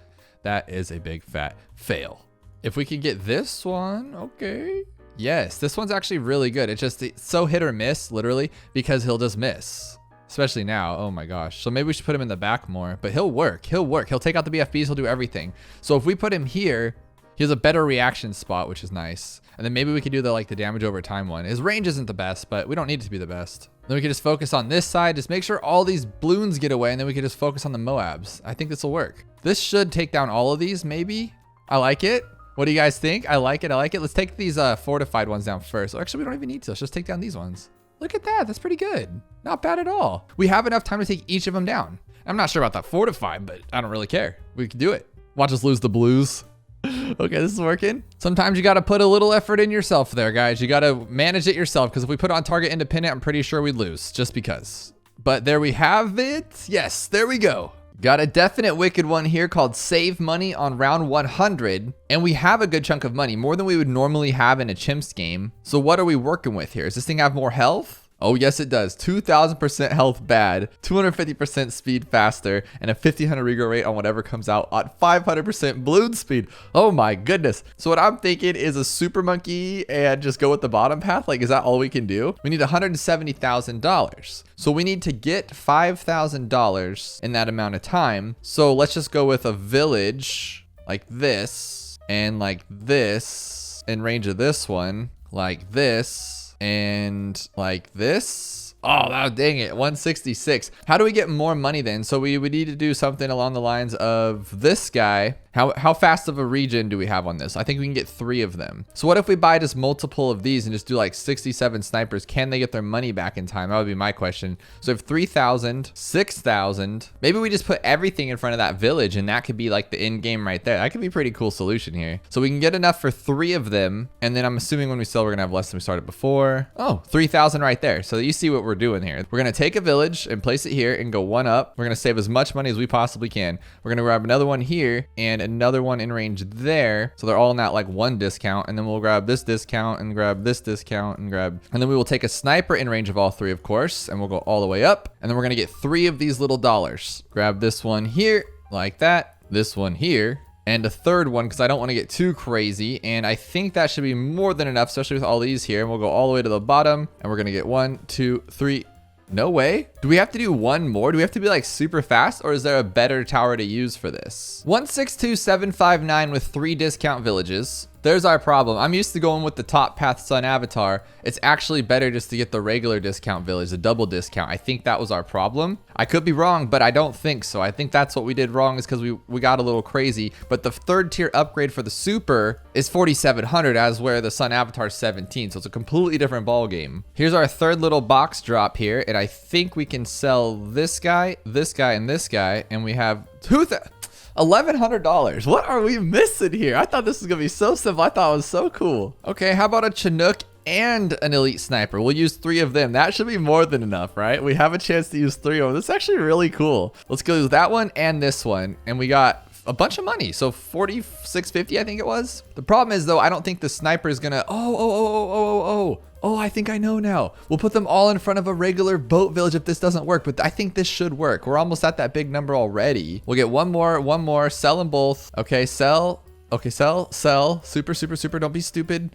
that is a big fat fail. If we can get this one, okay. Yes, this one's actually really good. It's so hit or miss, literally, because he'll just miss. Especially now, oh my gosh. So maybe we should put him in the back more, but he'll work. He'll take out the BFBs, he'll do everything. So if we put him here, he has a better reaction spot, which is nice. And then maybe we could do the damage over time one. His range isn't the best, but we don't need it to be the best. Then we can just focus on this side, just make sure all these balloons get away, and then we can just focus on the Moabs. I think this will work. This should take down all of these, maybe. I like it. What do you guys think? I like it. Let's take these fortified ones down first. Or actually, we don't even need to. Let's just take down these ones. Look at that. That's pretty good. Not bad at all. We have enough time to take each of them down. I'm not sure about that fortified, but I don't really care. We can do it. Watch us lose the blues. Okay, this is working. Sometimes you got to put a little effort in yourself there, guys. You got to manage it yourself, because if we put it on target independent, I'm pretty sure we'd lose just because. But there we have it. Yes, there we go. Got a definite wicked one here called save money on round 100. And we have a good chunk of money, more than we would normally have in a chimps game. So what are we working with here? Does this thing have more health? Oh, yes, it does. 2,000% health bad, 250% speed faster, and a 1,500 regrow rate on whatever comes out at 500% balloon speed. Oh my goodness. So what I'm thinking is a super monkey and just go with the bottom path. Like, is that all we can do? We need $170,000. So we need to get $5,000 in that amount of time. So let's just go with a village like this and like this in range of this one, like this. And like this. Oh, dang it. 166. How do we get more money then? So we would need to do something along the lines of this guy. How fast of a region do we have on this? I think we can get 3 of them. So what if we buy just multiple of these and just do like 67 snipers? Can they get their money back in time? That would be my question. So if 3,000, 6,000, maybe we just put everything in front of that village, and that could be like the end game right there. That could be a pretty cool solution here. So we can get enough for 3 of them. And then I'm assuming when we sell, we're gonna have less than we started before. Oh, 3,000 right there. So you see what we're doing here. We're gonna take a village and place it here and go 1 up. We're gonna save as much money as we possibly can. We're gonna grab another one here and another one in range there. So they're all in that like 1 discount. And then we'll grab this discount and grab this discount and and then we will take a sniper in range of all 3, of course, and we'll go all the way up. And then we're gonna get 3 of these little dollars. Grab this one here like that, this one here, and a 3rd one, because I don't want to get too crazy. And I think that should be more than enough, especially with all these here. And we'll go all the way to the bottom, and we're gonna get 1, 2, 3. No way. Do we have to do 1 more? Do we have to be like super fast, or is there a better tower to use for this? 162,759 with 3 discount villages. There's our problem. I'm used to going with the top path sun avatar. It's actually better just to get the regular discount village, the double discount. I think that was our problem. I could be wrong, but I don't think so. I think that's what we did wrong, is because we got a little crazy. But the 3rd tier upgrade for the super is 4,700, as where the sun avatar is 17. So it's a completely different ball game. Here's our 3rd little box drop here. And I think we can sell this guy, and this guy. And we have $1,100. What are we missing here? I thought this was gonna be so simple. I thought it was so cool. Okay, how about a Chinook and an elite sniper? We'll use 3 of them. That should be more than enough, right? We have a chance to use 3 of them. This is actually really cool. Let's go with that one and this one. And we got a bunch of money. So 4650, I think it was. The problem is though, I don't think the sniper is gonna, oh, I think I know now. We'll put them all in front of a regular boat village if this doesn't work, but I think this should work. We're almost at that big number already. We'll get one more, sell them both. Okay, sell Okay, sell, sell. Super, super, super. Don't be stupid.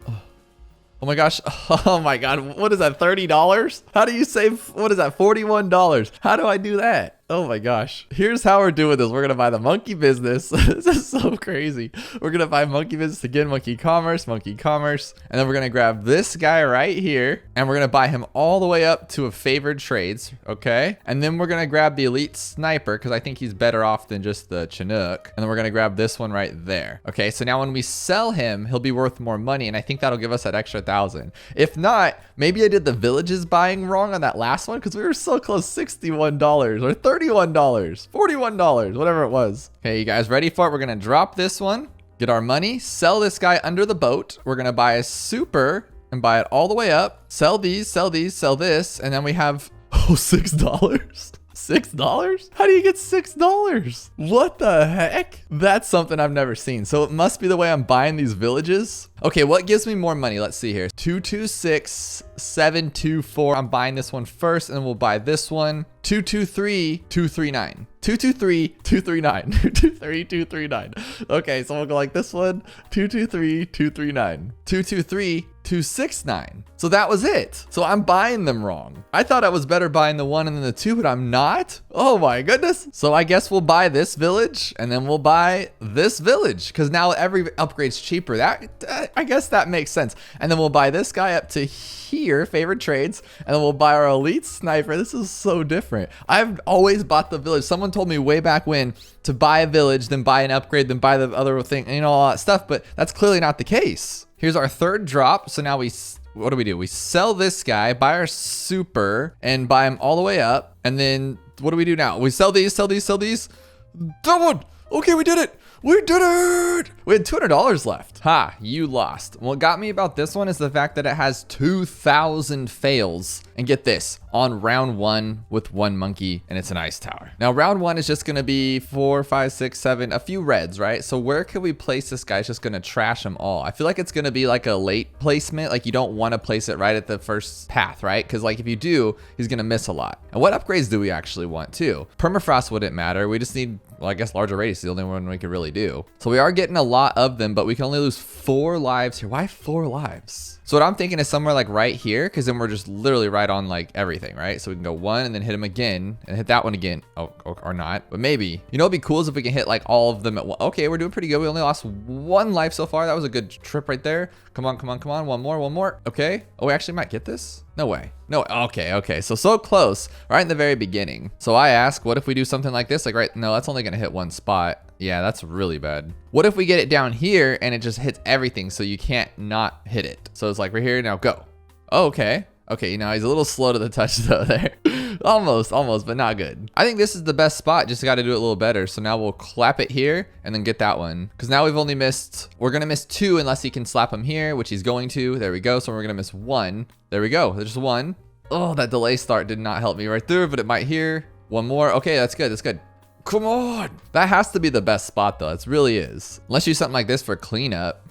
Oh my gosh. Oh my God. What is that? $30? How do you save? What is that? $41. How do I do that? Oh my gosh. Here's how we're doing this. We're going to buy the monkey business. This is so crazy. We're going to buy monkey business again, monkey commerce. And then we're going to grab this guy right here and we're going to buy him all the way up to a favored trades. Okay. And then we're going to grab the elite sniper because I think he's better off than just the Chinook. And then we're going to grab this one right there. Okay. So now when we sell him, he'll be worth more money. And I think that'll give us that extra 1,000. If not, maybe I did the villages buying wrong on that last one because we were so close. $61 or $31, $41, whatever it was. Okay, you guys ready for it? We're gonna drop this one, get our money, sell this guy under the boat. We're gonna buy a super and buy it all the way up. Sell these, sell this, and then we have $6. $6? How do you get $6? What the heck? That's something I've never seen. So it must be the way I'm buying these villages. Okay, what gives me more money? Let's see here. 226, 724. I'm buying this one first, and then we'll buy this one. 223, 239. 223, 239. 223, 239. Okay, so we'll go like this one. 223, 239. 223, 269. So that was it. So I'm buying them wrong. I thought I was better buying the 1 and then the 2, but I'm not. Oh my goodness. So I guess we'll buy this village and then we'll buy this village because now every upgrade's cheaper. I guess that makes sense. And then we'll buy this guy up to here, favorite trades, and then we'll buy our elite sniper. This is so different. I've always bought the village. Someone told me way back when to buy a village, then buy an upgrade, then buy the other thing, you know, all that stuff, but that's clearly not the case. Here's our third drop. So now what do? We sell this guy, buy our super, and buy him all the way up. And then what do we do now? We sell these. That one. Okay, we did it. We did it! We had $200 left. Ha, you lost. What got me about this one is the fact that it has 2,000 fails. And get this, on round 1 with 1 monkey, and it's an ice tower. Now, round 1 is just gonna be 4, 5, 6, 7, a few reds, right? So where can we place this guy? It's just gonna trash them all. I feel like it's gonna be like a late placement. Like you don't wanna place it right at the first path, right? Because like if you do, he's gonna miss a lot. And what upgrades do we actually want too? Permafrost wouldn't matter. We just need, well, I guess larger radius is the only one we could really do. So we are getting a lot of them, but we can only lose 4 lives here. Why 4 lives? So what I'm thinking is somewhere like right here, because then we're just literally right on like everything, right? So we can go 1 and then hit him again and hit that one again. Oh, or not, but maybe. You know, it'd be cool is if we can hit like all of them at once. Okay, we're doing pretty good. We only lost 1 life so far. That was a good trip right there. Come on. One more. Okay. Oh, we actually might get this? No way. No. Okay. So close, right in the very beginning. So I ask, what if we do something like this? Like, right? No, that's only going to hit 1 spot. Yeah, that's really bad. What if we get it down here and it just hits everything so you can't not hit it? So it's like, we're here now, go. Oh, okay. Okay, now he's a little slow to the touch though there. almost, but not good. I think this is the best spot, just got to do it a little better. So now we'll clap it here and then get that one. Because now we've only missed, we're going to miss 2 unless he can slap him here, which he's going to. There we go. So we're going to miss 1. There we go. There's 1. Oh, that delay start did not help me right there, but it might here. 1 more. Okay, that's good. Come on. That has to be the best spot though. It really is. Unless you do something like this for cleanup.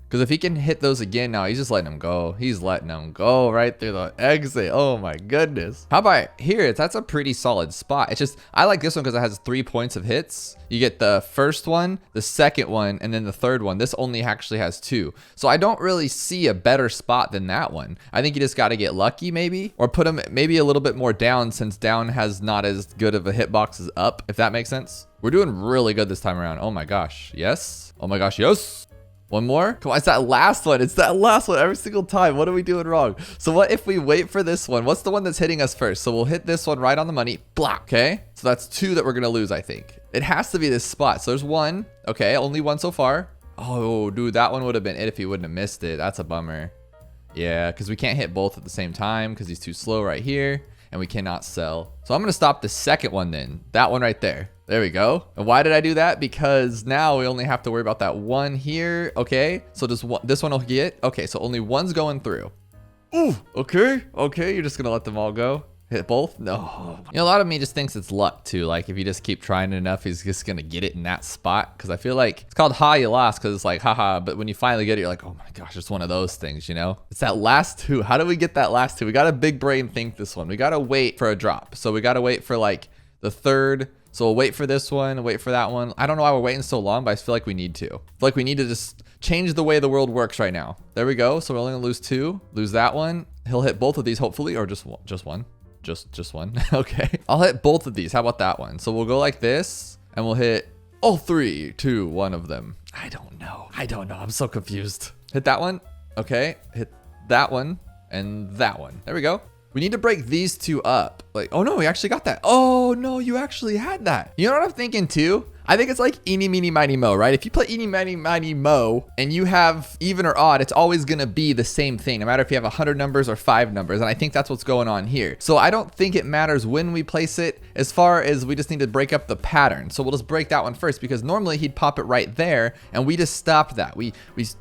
Because if he can hit those again now, he's just letting them go. He's letting them go right through the exit. Oh my goodness. How about here? That's a pretty solid spot. It's just, I like this one because it has 3 points of hits. You get the first one, the second one, and then the third one. This only actually has 2. So I don't really see a better spot than that one. I think you just got to get lucky maybe, or put him maybe a little bit more down since down has not as good of a hitbox as up, if that makes sense. We're doing really good this time around. Oh my gosh. Yes. Oh my gosh. Yes. 1 more. Come on, it's that last one. It's that last one every single time. What are we doing wrong? So what if we wait for this one? What's the one that's hitting us first? So we'll hit this one right on the money. Block. Okay. So that's 2 that we're going to lose, I think. It has to be this spot. So there's 1. Okay. Only 1 so far. Oh, dude, that one would have been it if he wouldn't have missed it. That's a bummer. Yeah, because we can't hit both at the same time because he's too slow right here. And we cannot sell. So I'm going to stop the second one then. That one right there. There we go. And why did I do that? Because now we only have to worry about that 1 here. Okay. So this one will get. Okay. So only 1's going through. Ooh. Okay. Okay. You're just going to let them all go. Hit both? No. You know, a lot of me just thinks it's luck too. Like if you just keep trying enough, he's just gonna get it in that spot. Cause I feel like it's called ha, you lost, cause it's like haha. But when you finally get it, you're like, oh my gosh, it's one of those things, you know? It's that last two. How do we get that last two? We got a big brain think this one. We gotta wait for a drop. So we gotta wait for like the third. So we'll wait for this one, wait for that one. I don't know why we're waiting so long, but I feel like we need to. I feel like we need to just change the way the world works right now. There we go. So we're only gonna lose two. Lose that one. He'll hit both of these hopefully, or just one. Just one. Okay. I'll hit both of these. How about that one? So we'll go like this and we'll hit all three to one of them. I don't know. I'm so confused. Hit that one. Okay. Hit that one and that one. There we go. We need to break these two up. Like, oh no, we actually got that. Oh no, you actually had that. You know what I'm thinking too? I think it's like eeny, meeny, miny, mo, right? If you play eeny, meeny, miny, mo, and you have even or odd, it's always gonna be the same thing, no matter if you have 100 numbers or 5 numbers. And I think that's what's going on here. So I don't think it matters when we place it, as far as we just need to break up the pattern. So we'll just break that one first, because normally he'd pop it right there, and we just stopped that. We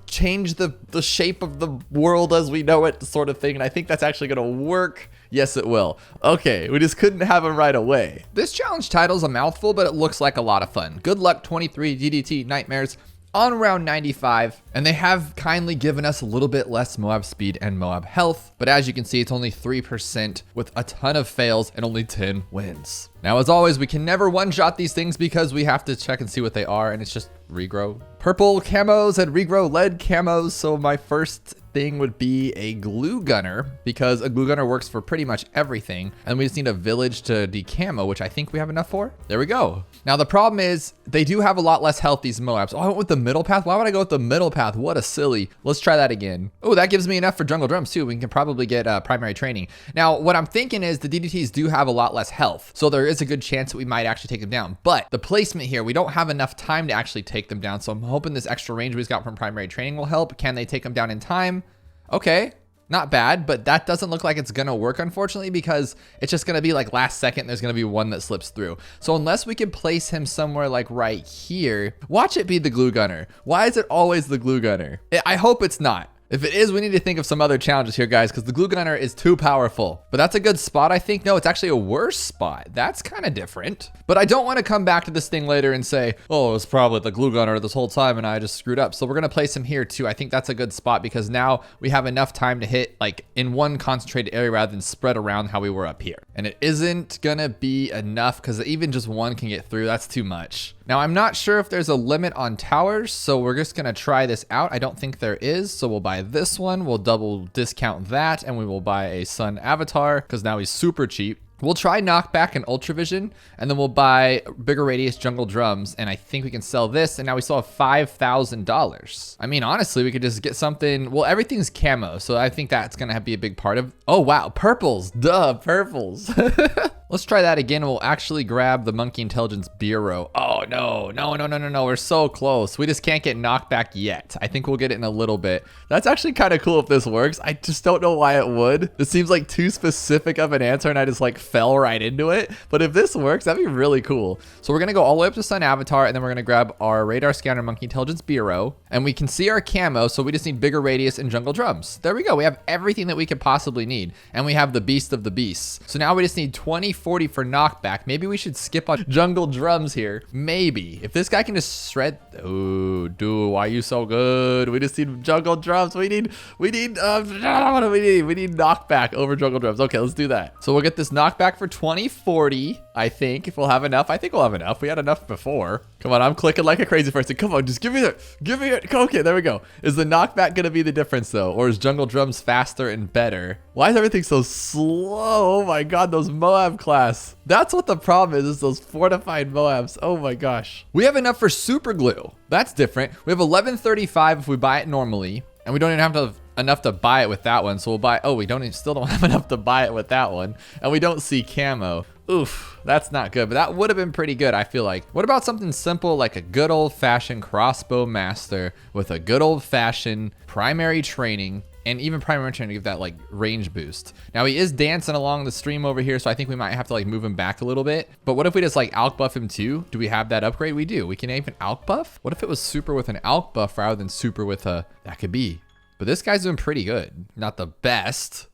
changed the shape of the world as we know it, sort of thing. And I think that's actually gonna work. Yes, it will. Okay, we just couldn't have him right away. This challenge title's a mouthful, but it looks like a lot of fun. Good luck 23 DDT Nightmares on round 95, and they have kindly given us a little bit less Moab speed and Moab health, but as you can see, it's only 3% with a ton of fails and only 10 wins. Now, as always, we can never one-shot these things because we have to check and see what they are, and it's just regrow purple camos and regrow lead camos. So my first thing would be a glue gunner, because a glue gunner works for pretty much everything. And we just need a village to de-camo, which I think we have enough for. There we go. Now the problem is they do have a lot less health, these Moabs. Oh, I went with the middle path. Why would I go with the middle path? What a silly. Let's try that again. Oh, that gives me enough for jungle drums too. We can probably get primary training. Now, what I'm thinking is the DDTs do have a lot less health, so there is a good chance that we might actually take them down. But the placement here, we don't have enough time to actually take them down. So I'm hoping this extra range we got from primary training will help. Can they take them down in time? Okay, not bad, but that doesn't look like it's gonna work, unfortunately, because it's just gonna be like last second, there's gonna be one that slips through. So unless we can place him somewhere like right here, watch it be the glue gunner. Why is it always the glue gunner? I hope it's not. If it is, we need to think of some other challenges here, guys, because the glue gunner is too powerful. But that's a good spot, I think. No, it's actually a worse spot. That's kind of different. But I don't want to come back to this thing later and say, oh, it was probably the glue gunner this whole time and I just screwed up. So we're going to place him here too. I think that's a good spot because now we have enough time to hit like in one concentrated area rather than spread around how we were up here. And it isn't going to be enough because even just one can get through. That's too much. Now, I'm not sure if there's a limit on towers, so we're just gonna try this out. I don't think there is, so we'll buy this one. We'll double discount that, and we will buy a sun avatar, because now he's super cheap. We'll try knockback and ultravision, and then we'll buy bigger radius jungle drums, and I think we can sell this, and now we still have $5,000. I mean, honestly, we could just get something. Well, everything's camo, so I think that's gonna be a big part of. Oh wow, purples, duh, purples. Let's try that again. We'll actually grab the Monkey Intelligence Bureau. Oh, no. We're so close. We just can't get knockback yet. I think we'll get it in a little bit. That's actually kind of cool if this works. I just don't know why it would. This seems like too specific of an answer and I just like fell right into it. But if this works, that'd be really cool. So we're going to go all the way up to Sun Avatar and then we're going to grab our Radar Scanner Monkey Intelligence Bureau. And we can see our camo, so we just need bigger radius and jungle drums. There we go. We have everything that we could possibly need. And we have the Beast of the Beasts. So now we just need 2040 for knockback. Maybe we should skip on jungle drums here. Maybe. If this guy can just shred. Oh, dude, why are you so good? We just need jungle drums. We need knockback over jungle drums. Okay, let's do that. So we'll get this knockback for 2040. I think if we'll have enough. I think we'll have enough. We had enough before. Come on, I'm clicking like a crazy person. Come on, just give me that. Give me it. Okay, there we go. Is the knockback gonna be the difference though? Or is jungle drums faster and better? Why is everything so slow? Oh my God, those Moab class. That's what the problem is those fortified Moabs. Oh my gosh. We have enough for super glue. That's different. We have 1135 if we buy it normally. And we don't even have enough to buy it with that one. So we'll buy, oh, we still don't have enough to buy it with that one. And we don't see camo. Oof, that's not good, but that would have been pretty good, I feel like. What about something simple like a good old-fashioned crossbow master with a good old-fashioned primary training, and even primary training to give that like range boost. Now he is dancing along the stream over here, so I think we might have to like move him back a little bit. But what if we just like alk buff him too? Do we have that upgrade? We do. We can even alk buff. What if it was super with an alk buff rather than super with a, that could be. But this guy's doing pretty good. Not the best,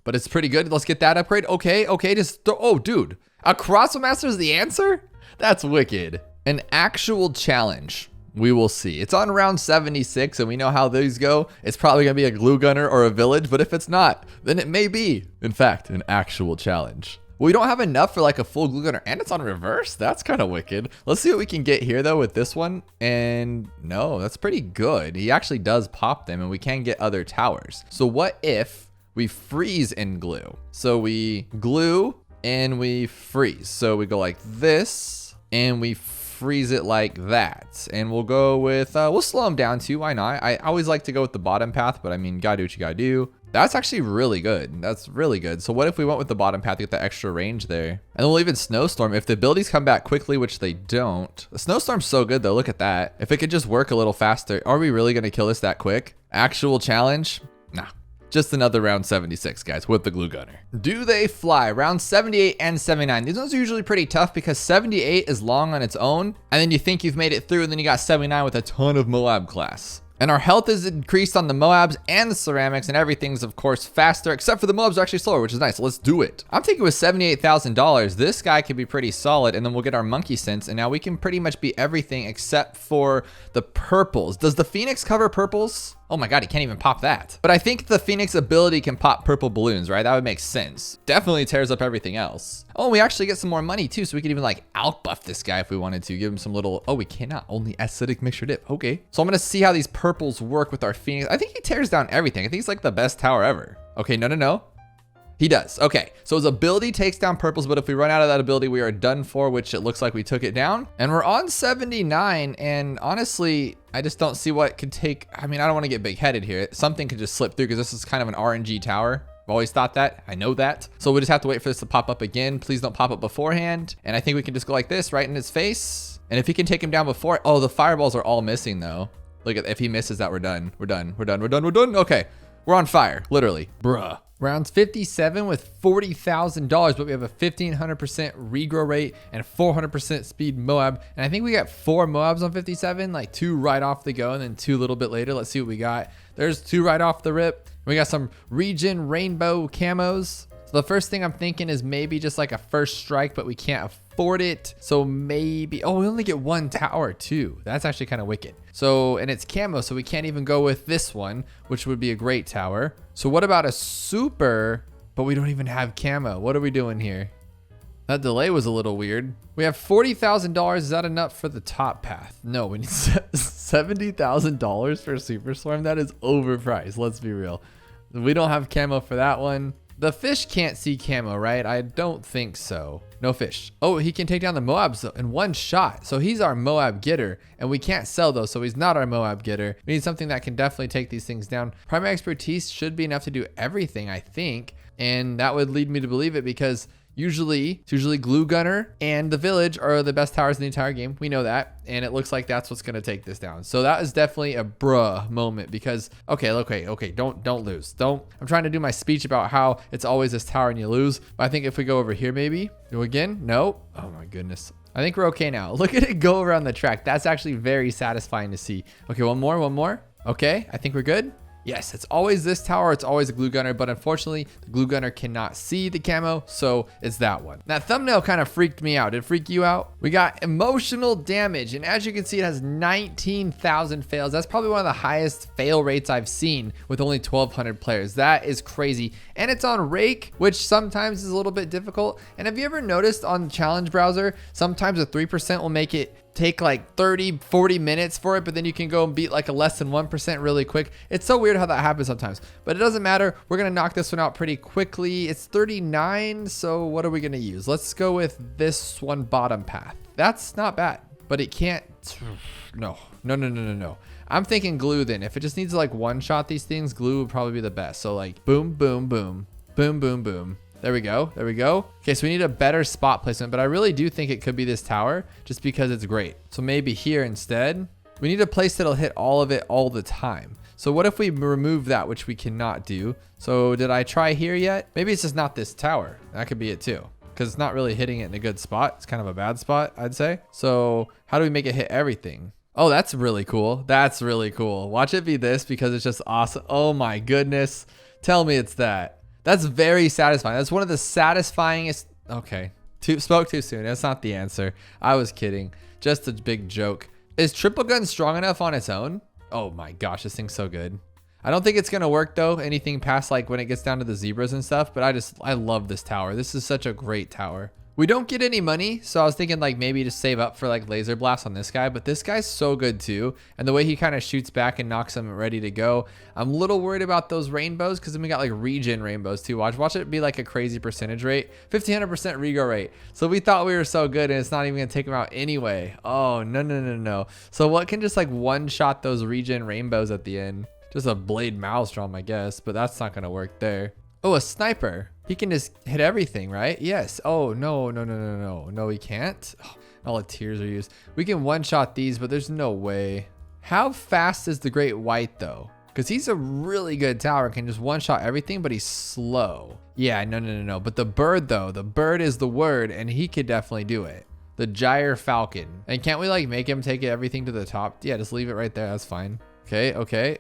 but it's pretty good. Let's get that upgrade. Okay, just oh, dude. A crossbow master is the answer? That's wicked. An actual challenge. We will see. It's on round 76, and we know how these go. It's probably going to be a glue gunner or a village, but if it's not, then it may be, in fact, an actual challenge. We don't have enough for like a full glue gunner, and it's on reverse. That's kind of wicked. Let's see what we can get here, though, with this one. And no, that's pretty good. He actually does pop them, and we can get other towers. So what if we freeze and glue? So we glue, and we freeze. So we go like this, and we freeze it like that, and we'll go with we'll slow them down too. Why not? I always like to go with the bottom path, but I mean, gotta do what you gotta do. That's actually really good. That's really good. So what if we went with the bottom path to get the extra range there? And then we'll even snowstorm if the abilities come back quickly, which they don't. The snowstorm's so good though. Look at that. If it could just work a little faster. Are we really gonna kill this that quick? Actual challenge? Nah. Just another round 76, guys, with the glue gunner. Do they fly? Round 78 and 79. These ones are usually pretty tough because 78 is long on its own, and then you think you've made it through, and then you got 79 with a ton of Moab class. And our health is increased on the Moabs and the ceramics, and everything's, of course, faster, except for the Moabs are actually slower, which is nice. So let's do it. I'm thinking with $78,000, this guy could be pretty solid, and then we'll get our monkey sense, and now we can pretty much be everything except for the purples. Does the Phoenix cover purples? Oh my God, he can't even pop that. But I think the Phoenix ability can pop purple balloons, right? That would make sense. Definitely tears up everything else. Oh, we actually get some more money too, so we could even like outbuff this guy if we wanted to. Give him some little, oh, we cannot, only acidic mixture dip. Okay. So I'm gonna see how these purples work with our Phoenix. I think he tears down everything. I think he's like the best tower ever. Okay, no. He does. Okay, so his ability takes down purples, but if we run out of that ability, we are done for, which it looks like we took it down. And we're on 79, and honestly, I just don't see what could take, I mean, I don't want to get big-headed here. Something could just slip through because this is kind of an RNG tower. I've always thought that. I know that. So we just have to wait for this to pop up again. Please don't pop up beforehand. And I think we can just go like this, right in his face. And if he can take him down before, oh, the fireballs are all missing though. Look at, if he misses that, we're done. We're done. Okay, we're on fire, literally. Bruh. Rounds 57 with $40,000, but we have a 1500% regrow rate and 400% speed Moab. And I think we got 4 Moabs on 57, like 2 right off the go and then 2 a little bit later. Let's see what we got. There's 2 right off the rip. We got some region rainbow camos. So the first thing I'm thinking is maybe just like a first strike, but we can't afford it. So maybe, oh, we only get 1 tower too. That's actually kind of wicked. So, and it's camo, so we can't even go with this one, which would be a great tower. So what about a super, but we don't even have camo? What are we doing here? That delay was a little weird. We have $40,000. Is that enough for the top path? No, we need $70,000 for a super swarm. That is overpriced. Let's be real. We don't have camo for that one. The fish can't see camo, right? I don't think so. No fish. Oh, he can take down the Moabs in 1 shot. So he's our Moab getter, and we can't sell those, so he's not our Moab getter. We need something that can definitely take these things down. Primary expertise should be enough to do everything, I think. And that would lead me to believe it because it's usually Glue Gunner and the Village are the best towers in the entire game. We know that. And it looks like that's what's going to take this down. So that is definitely a bruh moment because, okay, don't lose. I'm trying to do my speech about how it's always this tower and you lose. But I think if we go over here, maybe do again. No. Oh my goodness. I think we're okay now. Look at it go around the track. That's actually very satisfying to see. Okay, one more. Okay, I think we're good. Yes, it's always this tower, it's always a glue gunner, but unfortunately, the glue gunner cannot see the camo, so it's that one. That thumbnail kind of freaked me out. Did it freak you out? We got emotional damage, and as you can see, it has 19,000 fails. That's probably one of the highest fail rates I've seen with only 1,200 players. That is crazy. And it's on Rake, which sometimes is a little bit difficult. And have you ever noticed on the challenge browser, sometimes a 3% will make it take like 30-40 minutes for it, but then you can go and beat like a less than 1% really quick. It's so weird how that happens sometimes, but it doesn't matter. We're gonna knock this one out pretty quickly. It's 39, so what are we gonna use? Let's go with this one bottom path. That's not bad, but it can't, no. I'm thinking glue then. If it just needs to like one shot these things, glue would probably be the best. So like boom, boom, boom, boom, boom, boom. There we go. Okay, so we need a better spot placement, but I really do think it could be this tower just because it's great. So maybe here instead. We need a place that'll hit all of it all the time. So what if we remove that, which we cannot do? So did I try here yet? Maybe it's just not this tower. That could be it too, because it's not really hitting it in a good spot. It's kind of a bad spot, I'd say. So how do we make it hit everything? Oh, that's really cool. That's really cool. Watch it be this because it's just awesome. Oh my goodness. Tell me it's that. That's very satisfying. That's one of the satisfyingest. Okay. Spoke too soon. That's not the answer. I was kidding. Just a big joke. Is triple gun strong enough on its own? Oh my gosh, this thing's so good. I don't think it's gonna work though, anything past like when it gets down to the zebras and stuff, but I love this tower. This is such a great tower. We don't get any money, so I was thinking like maybe just save up for like laser blast on this guy, but this guy's so good too. And the way he kind of shoots back and knocks him ready to go. I'm a little worried about those rainbows because then we got like regen rainbows too. Watch it be like a crazy percentage rate, 1500% rego rate. So we thought we were so good and it's not even gonna take him out anyway. Oh, no. So what can just like one shot those regen rainbows at the end? Just a blade maelstrom, I guess, but that's not gonna work there. Oh, a sniper. He can just hit everything, right? Yes. Oh, no. No, he can't. Oh, all the tears are used. We can one-shot these, but there's no way. How fast is the Great White, though? Because he's a really good tower. Can just one-shot everything, but he's slow. Yeah, no. But the bird, though. The bird is the word, and he could definitely do it. The Gyre Falcon. And can't we, like, make him take everything to the top? Yeah, just leave it right there. That's fine. Okay.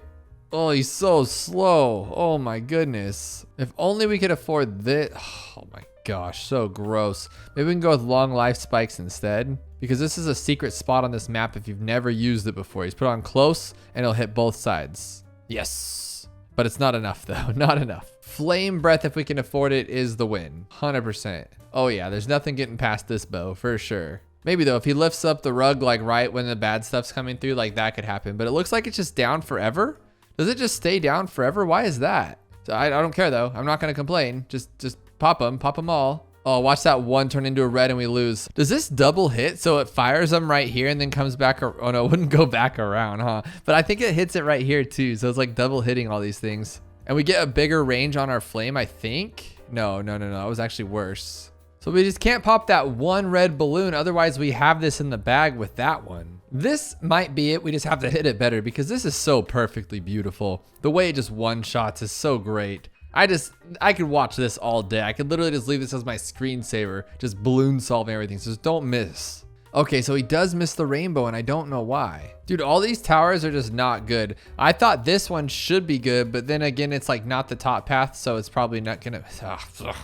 Oh, he's so slow. Oh my goodness. If only we could afford this. Oh my gosh, so gross. Maybe we can go with long life spikes instead, because this is a secret spot on this map if you've never used it before. He's put on close and it'll hit both sides. Yes, but it's not enough though. Not enough. Flame breath, if we can afford it, is the win. 100%. Oh yeah, there's nothing getting past this bow for sure. Maybe though, if he lifts up the rug like right when the bad stuff's coming through, like that could happen. But it looks like it's just down forever. Does it just stay down forever? Why is that? So I don't care though. I'm not gonna complain. Just pop them all. Oh, watch that one turn into a red and we lose. Does this double hit? So it fires them right here and then comes back. Oh no, it wouldn't go back around, huh? But I think it hits it right here too. So it's like double hitting all these things. And we get a bigger range on our flame, I think. No. It was actually worse. So we just can't pop that one red balloon. Otherwise we have this in the bag with that one. This might be it. We just have to hit it better because this is so perfectly beautiful. The way it just one shots is so great. I could watch this all day. I could literally just leave this as my screensaver, just balloon solving everything. So just don't miss. Okay, so he does miss the rainbow and I don't know why. Dude, all these towers are just not good. I thought this one should be good, but then again, it's like not the top path, so it's probably not gonna,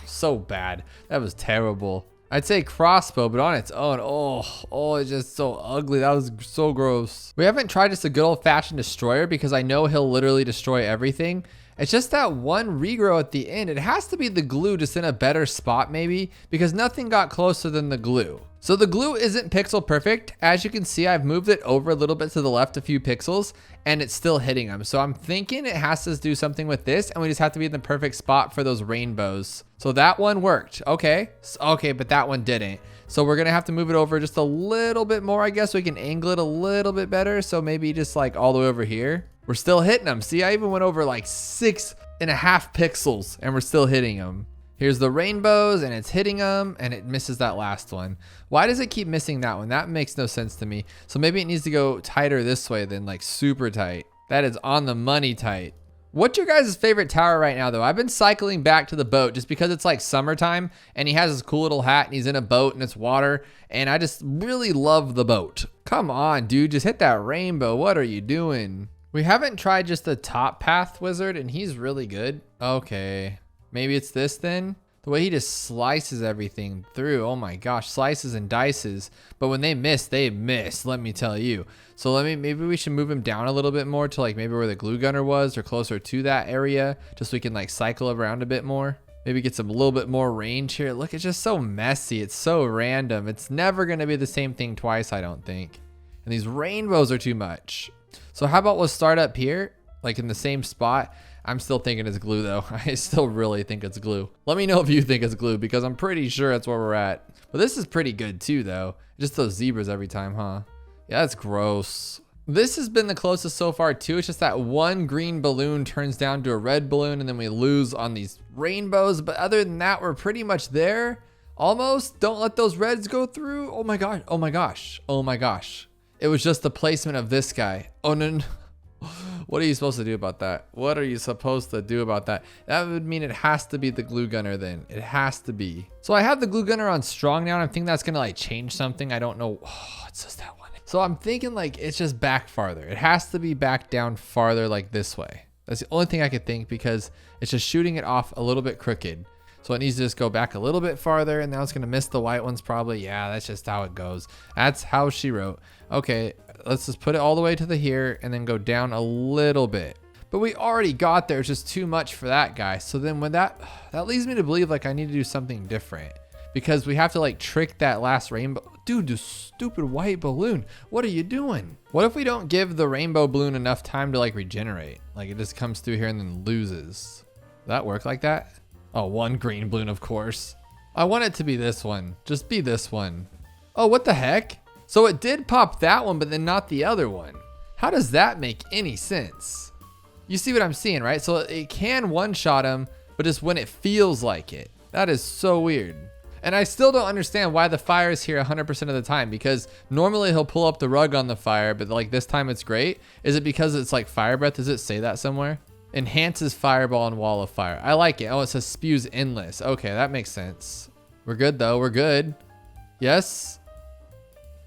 so bad. That was terrible. I'd say crossbow, but on its own, oh, it's just so ugly. That was so gross. We haven't tried just a good old fashioned destroyer because I know he'll literally destroy everything. It's just that one regrow at the end. It has to be the glue just in a better spot maybe, because nothing got closer than the glue. So the glue isn't pixel perfect. As you can see, I've moved it over a little bit to the left a few pixels and it's still hitting them. So I'm thinking it has to do something with this and we just have to be in the perfect spot for those rainbows. So that one worked. Okay, but that one didn't. So we're gonna have to move it over just a little bit more, I guess, so we can angle it a little bit better. So maybe just like all the way over here. We're still hitting them. See, I even went over like 6.5 pixels and we're still hitting them. Here's the rainbows and it's hitting them and it misses that last one. Why does it keep missing that one? That makes no sense to me. So maybe it needs to go tighter this way than like super tight. That is on the money tight. What's your guys' favorite tower right now though? I've been cycling back to the boat just because it's like summertime and he has his cool little hat and he's in a boat and it's water and I just really love the boat. Come on, dude, just hit that rainbow. What are you doing? We haven't tried just the top path wizard and he's really good. Okay, maybe it's this then? The way he just slices everything through. Oh my gosh, slices and dices. But when they miss, let me tell you. So maybe we should move him down a little bit more to like maybe where the glue gunner was or closer to that area, just so we can like cycle around a bit more. Maybe get some a little bit more range here. Look, it's just so messy. It's so random. It's never gonna be the same thing twice, I don't think. And these rainbows are too much. So how about we'll start up here, like in the same spot. I'm still thinking it's glue though. I still really think it's glue. Let me know if you think it's glue because I'm pretty sure that's where we're at. But this is pretty good too though. Just those zebras every time, huh? Yeah, that's gross. This has been the closest so far too. It's just that one green balloon turns down to a red balloon and then we lose on these rainbows. But other than that, we're pretty much there. Almost. Don't let those reds go through. Oh my God. Oh my gosh. Oh my gosh. It was just the placement of this guy. Oh no. What are you supposed to do about that? What are you supposed to do about that? That would mean it has to be the glue gunner then. It has to be. So I have the glue gunner on strong now and I think that's gonna like change something. I don't know. Oh, it's just that one. So I'm thinking like it's just back farther. It has to be back down farther like this way. That's the only thing I could think, because it's just shooting it off a little bit crooked. So it needs to just go back a little bit farther, and now it's gonna miss the white ones probably. Yeah, that's just how it goes. That's how she wrote. Okay, let's just put it all the way to the here and then go down a little bit. But we already got there. It's just too much for that guy. So then when that leads me to believe like I need to do something different, because we have to like trick that last rainbow. Dude, this stupid white balloon. What are you doing? What if we don't give the rainbow balloon enough time to like regenerate? Like it just comes through here and then loses. Does that work like that? Oh, one green balloon, of course. I want it to be this one. Just be this one. Oh, what the heck? So it did pop that one, but then not the other one. How does that make any sense? You see what I'm seeing, right? So it can one-shot him, but just when it feels like it. That is so weird. And I still don't understand why the fire is here 100% of the time, because normally he'll pull up the rug on the fire, but like this time it's great. Is it because it's like fire breath? Does it say that somewhere? Enhances fireball and wall of fire. I like it. Oh, it says spews endless. Okay, that makes sense. We're good though. We're good. Yes.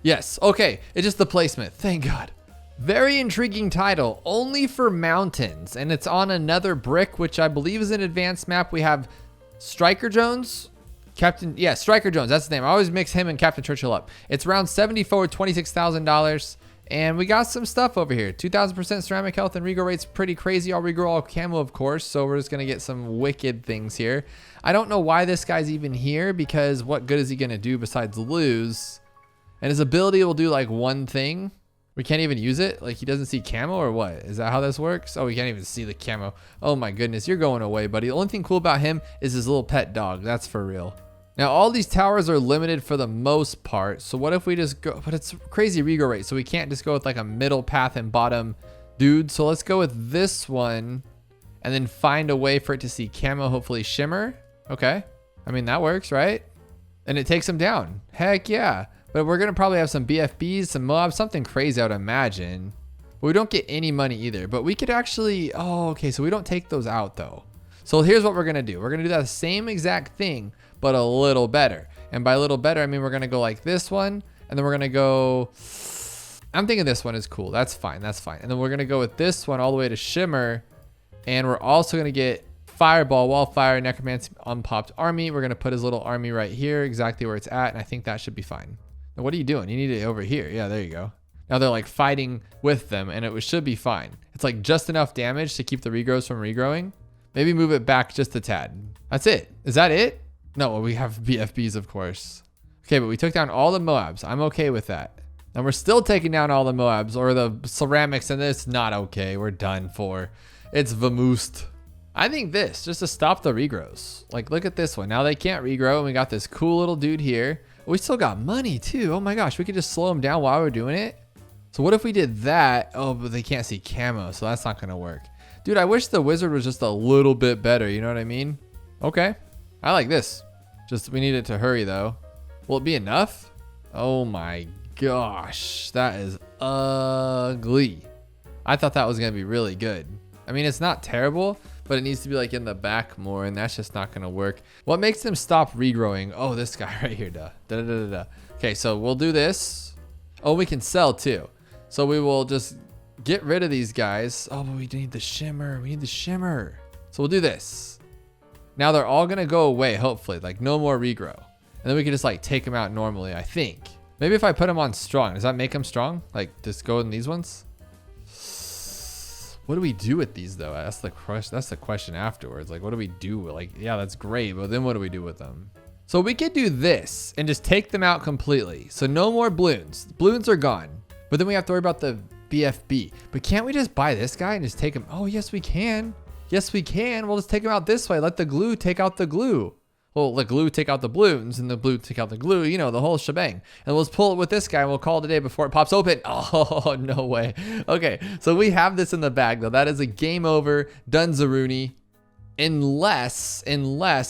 Yes. Okay. It's just the placement. Thank God. Very intriguing title. Only for mountains. And it's on another brick, which I believe is an advanced map. We have Striker Jones. Striker Jones. That's his name. I always mix him and Captain Churchill up. It's around 74, $26,000. And we got some stuff over here. 2000% ceramic health and regrow rate's pretty crazy. All regrow, all camo, of course. So we're just going to get some wicked things here. I don't know why this guy's even here, because what good is he going to do besides lose? And his ability will do like one thing. We can't even use it. Like he doesn't see camo or what? Is that how this works? Oh, we can't even see the camo. Oh my goodness. You're going away, buddy. The only thing cool about him is his little pet dog. That's for real. Now, all these towers are limited for the most part. So what if we just go, but it's crazy regrow rate. So we can't just go with like a middle path and bottom dude. So let's go with this one and then find a way for it to see camo, hopefully shimmer. Okay. I mean, that works, right? And it takes him down. Heck yeah. But we're going to probably have some BFBs, some Moabs, something crazy, I would imagine. But we don't get any money either, but we could actually, oh, okay. So we don't take those out though. So here's what we're going to do. We're going to do that same exact thing, but a little better. And by a little better, I mean, we're going to go like this one, and then we're going to go, I'm thinking this one is cool. That's fine. That's fine. And then we're going to go with this one all the way to shimmer. And we're also going to get fireball, wallfire, necromancy, unpopped army. We're going to put his little army right here, exactly where it's at. And I think that should be fine. Now, what are you doing? You need it over here. Yeah, there you go. Now they're like fighting with them, and it should be fine. It's like just enough damage to keep the regrows from regrowing. Maybe move it back just a tad. That's it. Is that it? No, we have BFBs, of course. Okay, but we took down all the Moabs. I'm okay with that. And we're still taking down all the Moabs or the ceramics, and it's not okay. We're done for. It's vamoosed. I think this, just to stop the regrows. Like, look at this one. Now they can't regrow, and we got this cool little dude here. We still got money, too. Oh, my gosh. We could just slow them down while we're doing it. So what if we did that? Oh, but they can't see camo, so that's not going to work. Dude, I wish the wizard was just a little bit better. You know what I mean? Okay. I like this. Just we need it to hurry, though. Will it be enough? Oh, my gosh. That is ugly. I thought that was going to be really good. I mean, it's not terrible, but it needs to be like in the back more, and that's just not going to work. What makes them stop regrowing? Oh, this guy right here. Okay, so we'll do this. Oh, we can sell, too. So we will just get rid of these guys. Oh, but we need the shimmer. We need the shimmer. So we'll do this. Now they're all going to go away, hopefully. Like, no more regrow. And then we can just, like, take them out normally, I think. Maybe if I put them on strong. Does that make them strong? Like, just go in these ones? What do we do with these, though? That's the question afterwards. Like, what do we do? Like, yeah, that's great. But then what do we do with them? So we could do this and just take them out completely. So no more balloons. Balloons are gone. But then we have to worry about the BFB. But can't we just buy this guy and just take him? Oh, yes, we can. Yes, we can. We'll just take him out this way. Let the glue take out the glue. Well, the glue take out the balloons and the blue take out the glue. You know, the whole shebang. And we'll just pull it with this guy and we'll call it a day before it pops open. Oh, no way. Okay, so we have this in the bag, though. That is a game over. Done Zaruni. Unless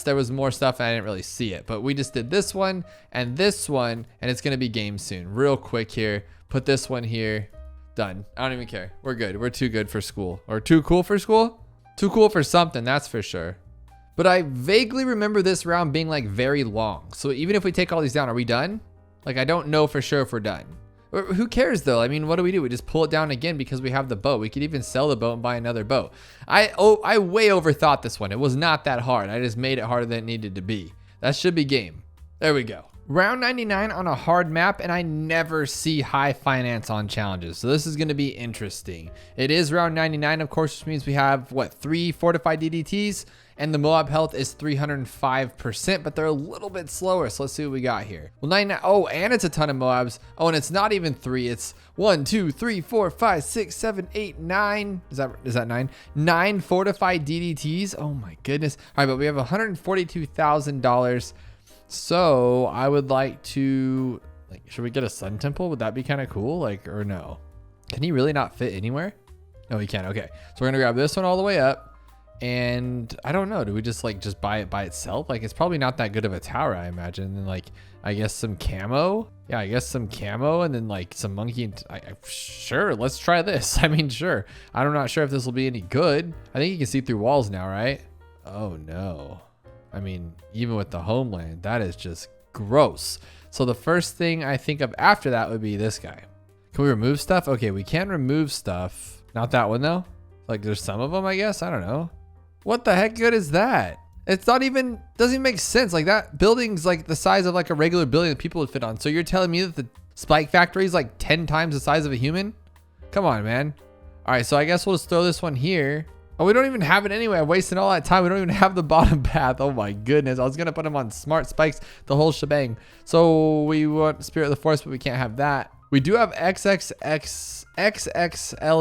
there was more stuff and I didn't really see it. But we just did this one, and it's going to be game soon. Real quick here. Put this one here. Done. I don't even care. We're good. We're too good for school. Or too cool for school? Too cool for something, that's for sure. But I vaguely remember this round being like very long. So even if we take all these down, are we done? Like, I don't know for sure if we're done. Who cares though? I mean, what do? We just pull it down again because we have the boat. We could even sell the boat and buy another boat. I way overthought this one. It was not that hard. I just made it harder than it needed to be. That should be game. There we go. Round 99 on a hard map, and I never see high finance on challenges. So this is going to be interesting. It is round 99, of course, which means we have, what, 3 fortified DDTs, and the Moab health is 305%, but they're a little bit slower. So let's see what we got here. Well, 99. Oh, and it's a ton of Moabs. Oh, and it's not even 3. It's 1, 2, 3, 4, 5, 6, 7, 8, 9. Is that 9? 9 fortified DDTs. Oh my goodness. All right, but we have $142,000. So I would like to, like, should we get a sun temple? Would that be kind of cool? Like, or no? Can he really not fit anywhere? No, he can't. Okay. So we're going to grab this one all the way up. And I don't know. Do we just buy it by itself? Like, it's probably not that good of a tower, I imagine. And like, I guess some camo. Yeah, I guess some camo and then like some monkey. And sure, let's try this. I mean, sure. I'm not sure if this will be any good. I think you can see through walls now, right? Oh no. I mean, even with the homeland, that is just gross. So the first thing I think of after that would be this guy. Can we remove stuff? Okay, we can remove stuff. Not that one though. Like there's some of them, I guess. I don't know. What the heck good is that? It's not even, doesn't even make sense. Like that building's like the size of like a regular building that people would fit on. So you're telling me that the spike factory is like 10 times the size of a human? Come on, man. All right, so I guess we'll just throw this one here. Oh, we don't even have it anyway. I wasted all that time. We don't even have the bottom path. Oh my goodness. I was going to put them on smart spikes, the whole shebang. So we want Spirit of the Forest, but we can't have that. We do have XXL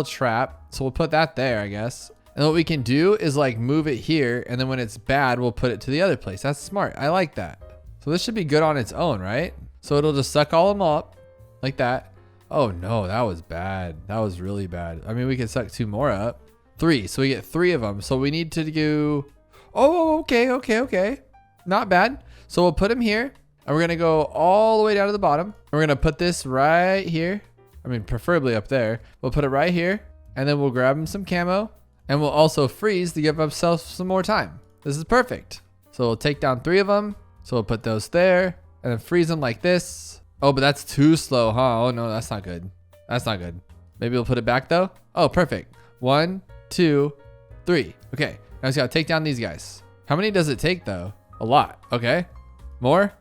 trap. So we'll put that there, I guess. And what we can do is like move it here. And then when it's bad, we'll put it to the other place. That's smart. I like that. So this should be good on its own, right? So it'll just suck all of them up like that. Oh no, that was bad. That was really bad. I mean, we could suck 2 more up. 3, so we get 3 of them. So we need to do, oh, okay. Not bad. So we'll put them here and we're gonna go all the way down to the bottom. We're gonna put this right here. I mean, preferably up there. We'll put it right here and then we'll grab him some camo and we'll also freeze to give ourselves some more time. This is perfect. So we'll take down 3 of them. So we'll put those there and then freeze them like this. Oh, but that's too slow, huh? Oh no, that's not good. That's not good. Maybe we'll put it back though. Oh, perfect. 1, 2, 3. Okay, now we just gotta take down these guys. How many does it take though? A lot. Okay, more.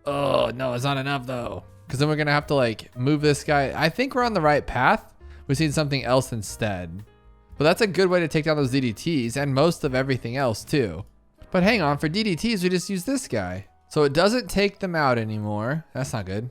Oh no, it's not enough though, because then we're gonna have to like move this guy. I think we're on the right path. We need something else instead, but that's a good way to take down those DDTs and most of everything else too. But hang on, for DDTs we just use this guy, so it doesn't take them out anymore. That's not good.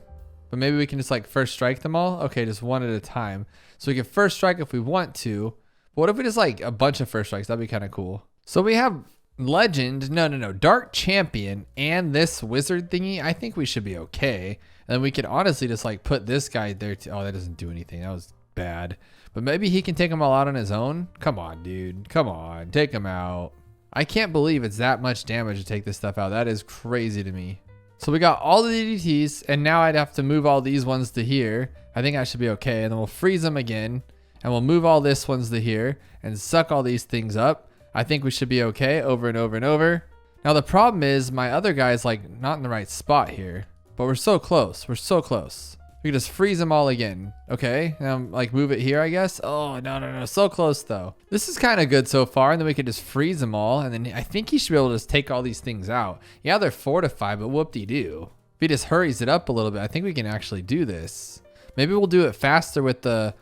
But maybe we can just like first strike them all. Okay, just one at a time. So we can first strike if we want to. What if we just like a bunch of first strikes? That'd be kind of cool. So we have legend, no, dark champion and this wizard thingy. I think we should be okay. And then we could honestly just like put this guy there too. Oh, that doesn't do anything. That was bad. But maybe he can take them all out on his own. Come on, dude. Come on, take them out. I can't believe it's that much damage to take this stuff out. That is crazy to me. So we got all the DDTs and now I'd have to move all these ones to here. I think I should be okay. And then we'll freeze them again. And we'll move all this ones to here and suck all these things up. I think we should be okay over and over and over. Now the problem is my other guy is like not in the right spot here, but we're so close. We're so close. We can just freeze them all again. Okay, now like move it here, I guess. Oh, no. So close though. This is kind of good so far. And then we could just freeze them all. And then I think he should be able to just take all these things out. Yeah, they're fortified, but whoop-de-doo. If he just hurries it up a little bit, I think we can actually do this. Maybe we'll do it faster with the,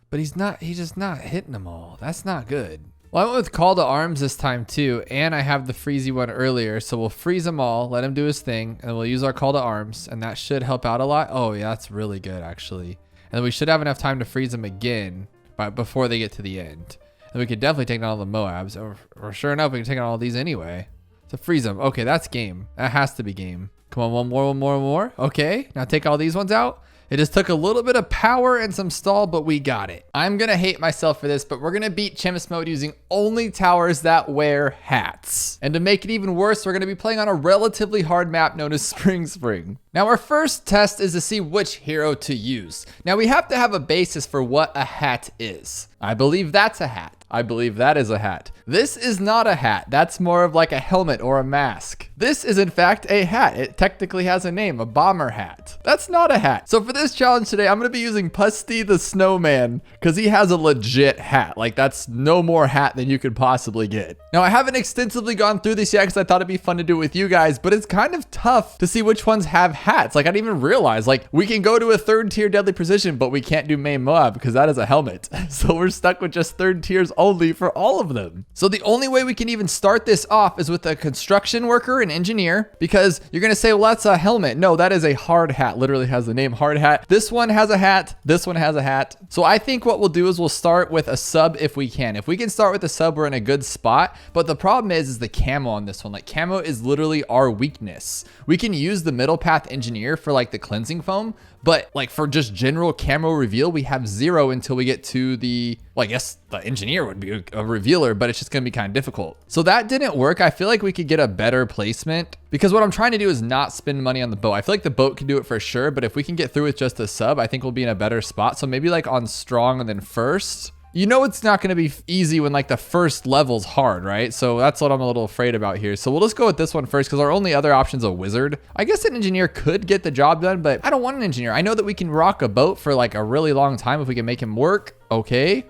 but he's just not hitting them all. That's not good. Well, I went with call to arms this time too, and I have the freezy one earlier, so we'll freeze them all, let him do his thing, and we'll use our call to arms, and that should help out a lot. Oh yeah, that's really good actually. And then we should have enough time to freeze them again before they get to the end. And we could definitely take down all the Moabs, or sure enough, we can take down all these anyway. So freeze them. Okay, that's game. That has to be game. Come on, one more. Okay, now take all these ones out. It just took a little bit of power and some stall, but we got it. I'm gonna hate myself for this, but we're gonna beat Chemist mode using only towers that wear hats. And to make it even worse, we're gonna be playing on a relatively hard map known as Spring. Now our first test is to see which hero to use. Now we have to have a basis for what a hat is. I believe that's a hat. I believe that is a hat. This is not a hat. That's more of like a helmet or a mask. This is in fact a hat. It technically has a name, a bomber hat. That's not a hat. So for this challenge today, I'm gonna be using Pusty the Snowman because he has a legit hat. Like that's no more hat than you could possibly get. Now I haven't extensively gone through this yet because I thought it'd be fun to do it with you guys, but it's kind of tough to see which ones have hats. Like I didn't even realize, like we can go to a 3rd tier deadly precision, but we can't do main Moab because that is a helmet. So we're stuck with just 3rd tiers only for all of them. So the only way we can even start this off is with a construction worker, an engineer, because you're gonna say, well, that's a helmet. No, that is a hard hat. Literally has the name hard hat. This one has a hat. This one has a hat. So I think what we'll do is we'll start with a sub if we can. If we can start with a sub, we're in a good spot. But the problem is the camo on this one. Like camo is literally our weakness. We can use the middle path engineer for like the cleansing foam, but like for just general camo reveal, we have 0 until we get to the, well, I guess the engineer would be a revealer, but it's just gonna be kind of difficult. So that didn't work. I feel like we could get a better placement because what I'm trying to do is not spend money on the boat. I feel like the boat can do it for sure, but if we can get through with just a sub, I think we'll be in a better spot. So maybe like on strong and then first. You know it's not going to be easy when like the first level's hard, right? So that's what I'm a little afraid about here. So we'll just go with this one first because our only other option is a wizard. I guess an engineer could get the job done, but I don't want an engineer. I know that we can rock a boat for like a really long time if we can make him work. Okay.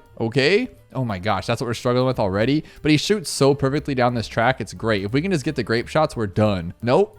Oh my gosh, that's what we're struggling with already. But he shoots so perfectly down this track. It's great. If we can just get the grape shots, we're done. Nope.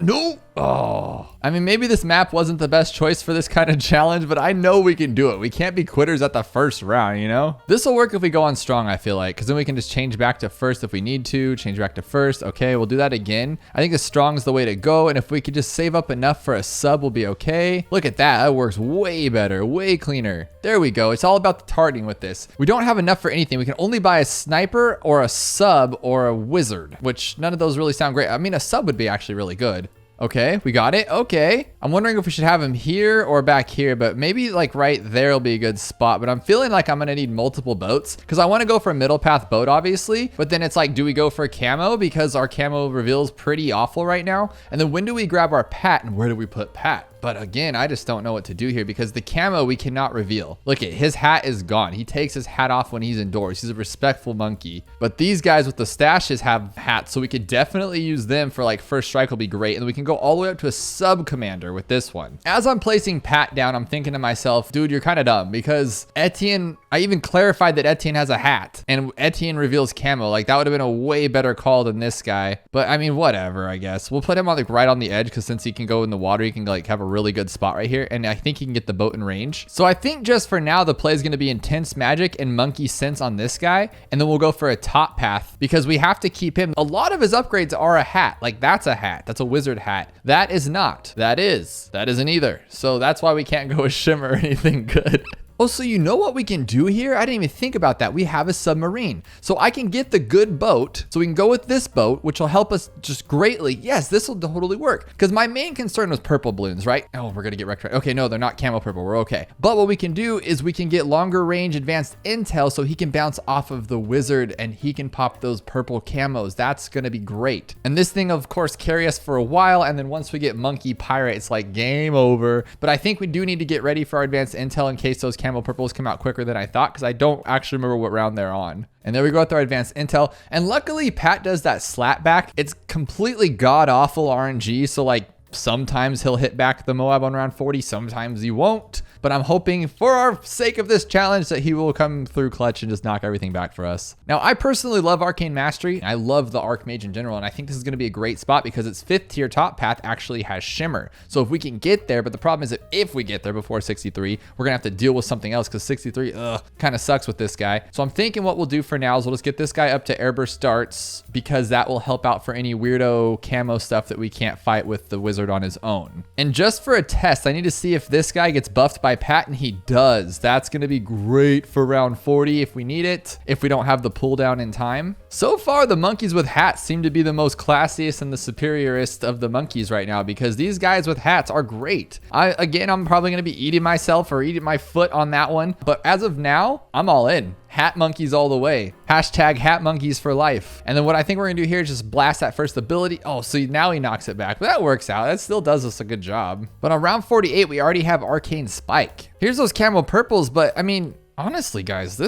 Oh, I mean, maybe this map wasn't the best choice for this kind of challenge, but I know we can do it. We can't be quitters at the first round, you know? This will work if we go on strong, I feel like, because then we can just change back to first if we need to, change back to first. Okay, we'll do that again. I think the strong is the way to go. And if we could just save up enough for a sub, we'll be okay. Look at that. That works way better, way cleaner. There we go. It's all about the targeting with this. We don't have enough for anything. We can only buy a sniper or a sub or a wizard, which none of those really sound great. I mean, a sub would be actually really good. Okay, we got it. Okay. I'm wondering if we should have him here or back here, but maybe like right there will be a good spot. But I'm feeling like I'm going to need multiple boats because I want to go for a middle path boat, obviously. But then it's like, do we go for a camo because our camo reveal is pretty awful right now? And then when do we grab our Pat and where do we put Pat? But again, I just don't know what to do here because the camo we cannot reveal. Look at his hat is gone. He takes his hat off when he's indoors. He's a respectful monkey. But these guys with the stashes have hats, so we could definitely use them for like first strike will be great. And then we can go all the way up to a sub commander with this one. As I'm placing Pat down, I'm thinking to myself, dude, you're kind of dumb because Etienne, I even clarified that Etienne has a hat and Etienne reveals camo. Like that would have been a way better call than this guy. But I mean, whatever, I guess. We'll put him on like right on the edge because since he can go in the water, he can like have a really good spot right here, and I think he can get the boat in range. So I think just for now the play is going to be intense magic and monkey sense on this guy, and then we'll go for a top path because we have to keep him. A lot of his upgrades are a hat. Like that's a hat, that's a wizard hat. That is not. That isn't either. So that's why we can't go with shimmer or anything good. Oh, so you know what we can do here? I didn't even think about that. We have a submarine. So I can get the good boat. So we can go with this boat, which will help us just greatly. Yes, this will totally work. Because my main concern was purple balloons, right? Oh, we're going to get wrecked. Okay, no, they're not camo purple. We're okay. But what we can do is we can get longer range advanced intel so he can bounce off of the wizard and he can pop those purple camos. That's going to be great. And this thing, of course, carry us for a while. And then once we get monkey pirate, it's like game over. But I think we do need to get ready for our advanced intel in case those camo purples come out quicker than I thought because I don't actually remember what round they're on. And there we go with our advanced intel. And luckily Pat does that slap back. It's completely god awful RNG. So like sometimes he'll hit back the Moab on round 40. Sometimes he won't. But I'm hoping for our sake of this challenge that he will come through clutch and just knock everything back for us. Now, I personally love Arcane Mastery. I love the Archmage in general, and I think this is going to be a great spot because its 5th tier top path actually has Shimmer. So if we can get there, but the problem is that if we get there before 63, we're going to have to deal with something else because 63 kind of sucks with this guy. So I'm thinking what we'll do for now is we'll just get this guy up to Airburst darts because that will help out for any weirdo camo stuff that we can't fight with the wizard on his own. And just for a test, I need to see if this guy gets buffed by Pat, and he does. That's going to be great for round 40 if we need it, if we don't have the pull down in time. So far, the monkeys with hats seem to be the most classiest and the superiorist of the monkeys right now because these guys with hats are great. I'm probably going to be eating myself or eating my foot on that one. But as of now, I'm all in. Hat monkeys all the way. Hashtag hat monkeys for life. And then what I think we're gonna do here is just blast that first ability. Oh, so now he knocks it back. But that works out. That still does us a good job. But on round 48, we already have Arcane Spike. Here's those camo purples, but I mean, honestly, guys,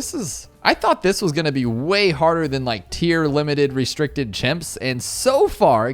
I thought this was gonna be way harder than like tier limited restricted chimps. And so far,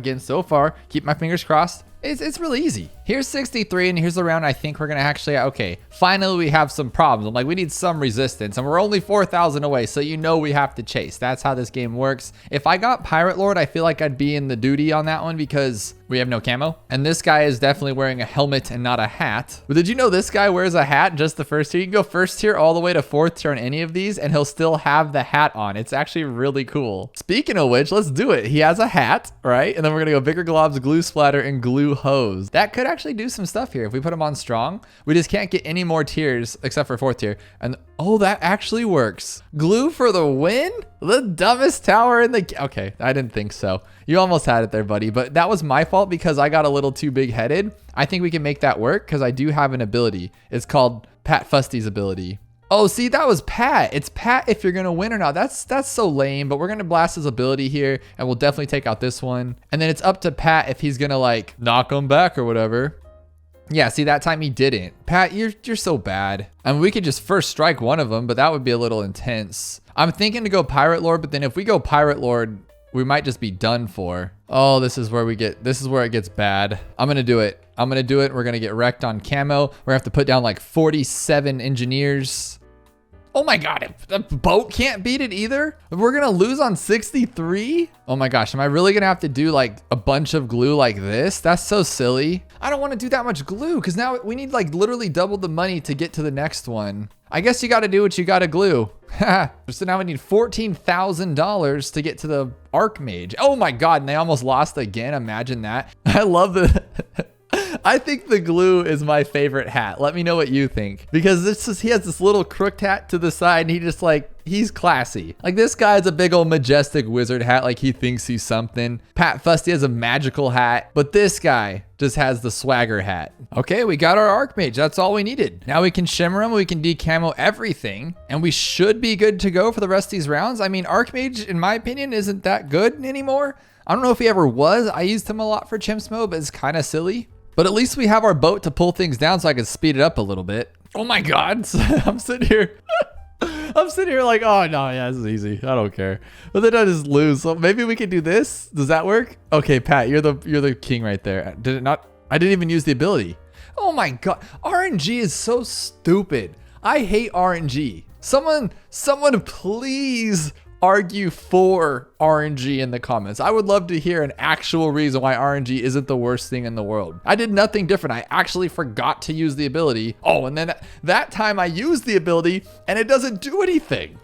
keep my fingers crossed, it's really easy. Here's 63, and here's the round I think we're gonna actually, okay, finally we have some problems. I'm like, we need some resistance, and we're only 4,000 away, so you know we have to chase. That's how this game works. If I got Pirate Lord, I feel like I'd be in the duty on that one because we have no camo. And this guy is definitely wearing a helmet and not a hat. But did you know this guy wears a hat just the first tier? You can go first tier all the way to fourth tier on any of these, and he'll still have the hat on. It's actually really cool. Speaking of which, let's do it. He has a hat, right? And then we're gonna go bigger globs, glue splatter, and glue hose. That could actually do some stuff here. If we put him on strong, we just can't get any more tiers except for fourth tier. And oh, that actually works. Glue for the win? The dumbest tower in the, okay, I didn't think so. You almost had it there, buddy, but that was my fault because I got a little too big headed. I think we can make that work because I do have an ability. It's called Pat Fusty's ability. Oh, see, that was Pat. It's Pat if you're gonna win or not. That's so lame, but we're gonna blast his ability here, and we'll definitely take out this one. And then it's up to Pat if he's gonna like knock him back or whatever. Yeah, see, that time he didn't. Pat, you're so bad. I mean, we could just first strike one of them, but that would be a little intense. I'm thinking to go Pirate Lord, but then if we go Pirate Lord, we might just be done for. Oh, this is where it gets bad. I'm gonna do it. We're gonna get wrecked on camo. We're gonna have to put down like 47 engineers. Oh my God, the boat can't beat it either. We're gonna lose on 63. Oh my gosh, am I really gonna have to do like a bunch of glue like this? That's so silly. I don't wanna do that much glue because now we need like literally double the money to get to the next one. I guess you gotta do what you gotta glue. So now we need $14,000 to get to the Archmage. Oh my God, and they almost lost again. Imagine that. I love the, I think the glue is my favorite hat. Let me know what you think. Because he has this little crooked hat to the side and he just like, he's classy. Like this guy's a big old majestic wizard hat like he thinks he's something. Pat Fusty has a magical hat, but this guy just has the swagger hat. Okay, we got our Archmage. That's all we needed. Now we can shimmer him, we can de-camo everything, and we should be good to go for the rest of these rounds. I mean, Archmage, in my opinion, isn't that good anymore. I don't know if he ever was. I used him a lot for Chimps mode, but it's kind of silly. But at least we have our boat to pull things down so I can speed it up a little bit. Oh my God, I'm sitting here. I'm sitting here like, oh no, yeah, this is easy. I don't care. But then I just lose. So maybe we can do this. Does that work? Okay, Pat, you're the king right there. Did it not? I didn't even use the ability. Oh my God, RNG is so stupid. I hate RNG. Someone please argue for RNG in the comments. I would love to hear an actual reason why RNG isn't the worst thing in the world. I did nothing different. I actually forgot to use the ability. Oh, and then that time I used the ability and it doesn't do anything.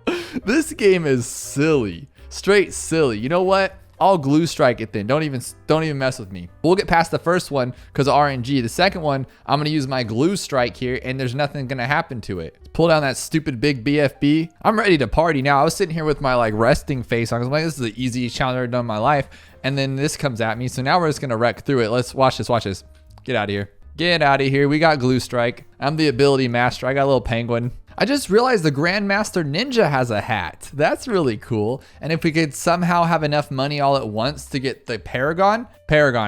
This game is silly, straight silly. You know what? I'll glue strike it then. Don't even mess with me. We'll get past the first one because of RNG. The second one, I'm gonna use my glue strike here and there's nothing gonna happen to it. Pull down that stupid big BFB. I'm ready to party now. I was sitting here with my like resting face on. I was like, this is the easiest challenge I've ever done in my life. And then this comes at me. So now we're just gonna wreck through it. Let's watch this, watch this. Get out of here. Get out of here. We got glue strike. I'm the ability master. I got a little penguin. I just realized the Grandmaster Ninja has a hat. That's really cool. And if we could somehow have enough money all at once to get the Paragon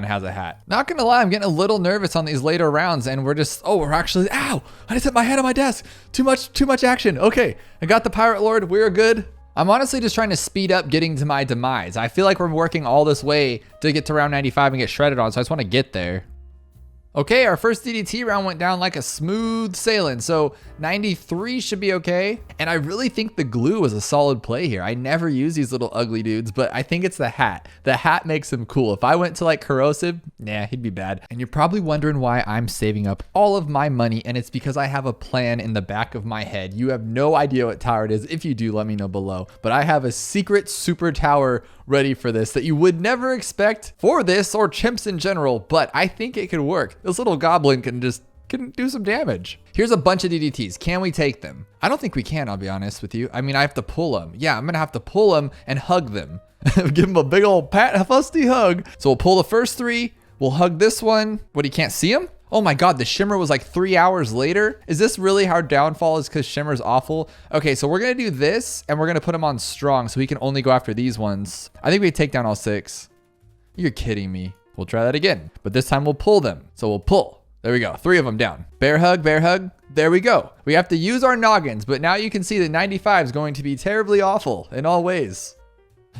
has a hat. Not gonna lie, I'm getting a little nervous on these later rounds and we're actually, ow, I just hit my head on my desk. Too much action. Okay, I got the Pirate Lord, we're good. I'm honestly just trying to speed up getting to my demise. I feel like we're working all this way to get to round 95 and get shredded on, so I just wanna get there. Okay, our first DDT round went down like a smooth sailing, so 93 should be okay. And I really think the glue was a solid play here. I never use these little ugly dudes, but I think it's the hat. The hat makes him cool. If I went to like corrosive, nah, he'd be bad. And you're probably wondering why I'm saving up all of my money, and it's because I have a plan in the back of my head. You have no idea what tower it is. If you do, let me know below. But I have a secret super tower ready for this that you would never expect for this or chimps in general, but I think it could work. This little goblin can do some damage. Here's a bunch of DDTs. Can we take them? I don't think we can, I'll be honest with you. I mean, I have to pull them. Yeah, I'm gonna have to pull them and hug them. Give them a big old Pat Fusty hug. So we'll pull the first three. We'll hug this one. What, he can't see him? Oh my God, the shimmer was like 3 hours later. Is this really how downfall is because shimmer's awful? Okay, so we're gonna do this and we're gonna put him on strong so he can only go after these ones. I think we take down all 6. You're kidding me. We'll try that again, but this time we'll pull them. So we'll pull. There we go. 3 of them down. Bear hug, bear hug. There we go. We have to use our noggins, but now you can see that 95 is going to be terribly awful in all ways.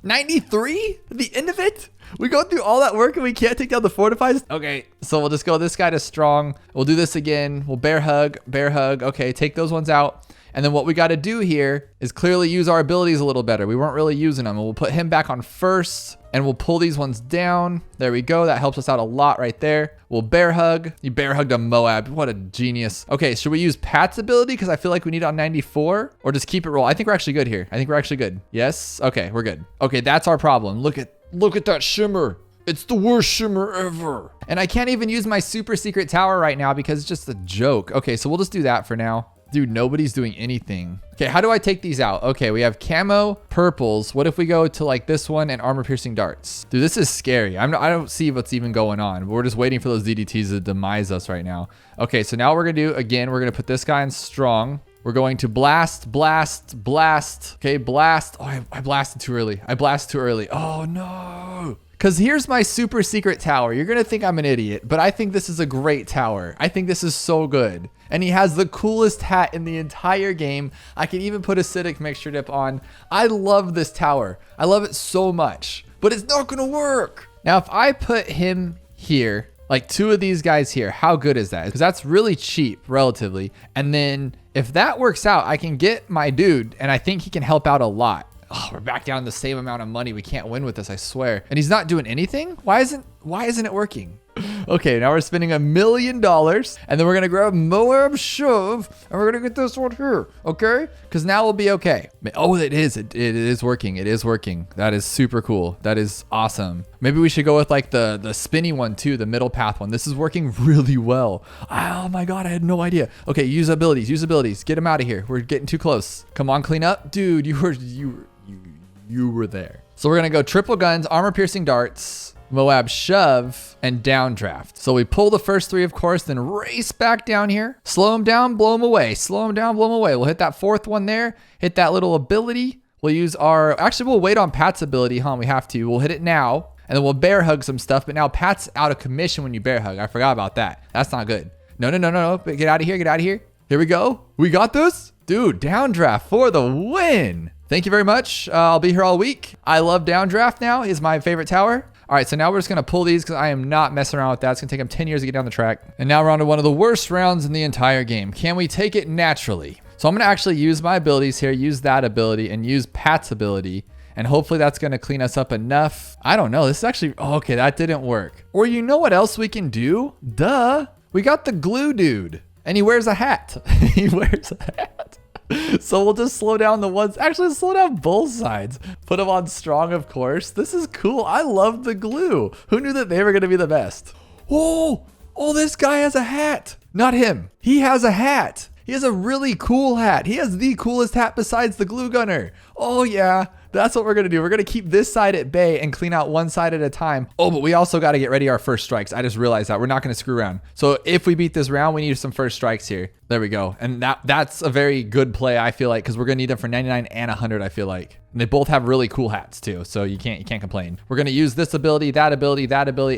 93? The end of it? We go through all that work and we can't take down the fortifies? Okay, so we'll just go this guy to strong. We'll do this again. We'll bear hug, bear hug. Okay, take those ones out. And then what we got to do here is clearly use our abilities a little better. We weren't really using them. And we'll put him back on first and we'll pull these ones down. There we go. That helps us out a lot right there. We'll bear hug. You bear hugged a Moab. What a genius. Okay, should we use Pat's ability? Because I feel like we need it on 94 or just keep it roll. I think we're actually good here. I think we're actually good. Yes. Okay, we're good. Okay, that's our problem. Look at that shimmer. It's the worst shimmer ever. And I can't even use my super secret tower right now because it's just a joke. Okay, so we'll just do that for now. Dude, nobody's doing anything. Okay, how do I take these out? Okay, we have camo, purples. What if we go to like this one and armor piercing darts? Dude, this is scary. I don't see what's even going on. We're just waiting for those DDTs to demise us right now. Okay, so now what we're gonna do, again, we're gonna put this guy in strong. We're going to blast, blast, blast. Okay, blast. Oh, I blasted too early. I blasted too early. Oh no. Because here's my super secret tower. You're going to think I'm an idiot, but I think this is a great tower. I think this is so good. And he has the coolest hat in the entire game. I can even put acidic mixture dip on. I love this tower. I love it so much, but it's not going to work. Now, if I put him here, like 2 of these guys here, how good is that? Because that's really cheap relatively. And then if that works out, I can get my dude and I think he can help out a lot. Oh, we're back down the same amount of money. We can't win with this, I swear. And he's not doing anything? Why isn't it working? Okay, now we're spending $1 million and then we're gonna grab Moab Shove and we're gonna get this one here, okay? Because now we'll be okay. Oh, it is working. It is working. That is super cool. That is awesome. Maybe we should go with like the spinny one too, the middle path one. This is working really well. Oh my God, I had no idea. Okay, use abilities. Get him out of here. We're getting too close. Come on, clean up. Dude, you were there. So we're gonna go triple guns, armor piercing darts, Moab shove, and downdraft. So we pull the first 3, of course, then race back down here, slow him down, blow him away, slow him down, blow him away. We'll hit that 4th one there, hit that little ability. We'll use we'll wait on Pat's ability, huh? We have to. We'll hit it now, and then we'll bear hug some stuff, but now Pat's out of commission when you bear hug. I forgot about that. That's not good. No. Get out of here. Here we go. We got this. Dude, downdraft for the win. Thank you very much. I'll be here all week. I love downdraft now. Is my favorite tower. All right, so now we're just gonna pull these because I am not messing around with that. It's gonna take him 10 years to get down the track. And now we're on to one of the worst rounds in the entire game. Can we take it naturally? So I'm gonna actually use my abilities here, use that ability, and use Pat's ability. And hopefully that's gonna clean us up enough. I don't know, this is actually, okay, that didn't work. Or you know what else we can do? Duh, we got the glue dude. And he wears a hat. He wears a hat. So we'll just slow down the ones, actually slow down both sides. Put them on strong, of course. This is cool. I love the glue. Who knew that they were gonna be the best? Oh, this guy has a hat. Not him. He has a hat. He has a really cool hat. He has the coolest hat besides the glue gunner. Oh yeah, that's what we're gonna do. We're gonna keep this side at bay and clean out one side at a time. Oh, but we also gotta get ready our first strikes. I just realized that. We're not gonna screw around. So if we beat this round, we need some first strikes here. There we go. And that's a very good play, I feel like, because we're gonna need them for 99 and 100, I feel like. And they both have really cool hats too, so you can't complain. We're gonna use this ability, that ability,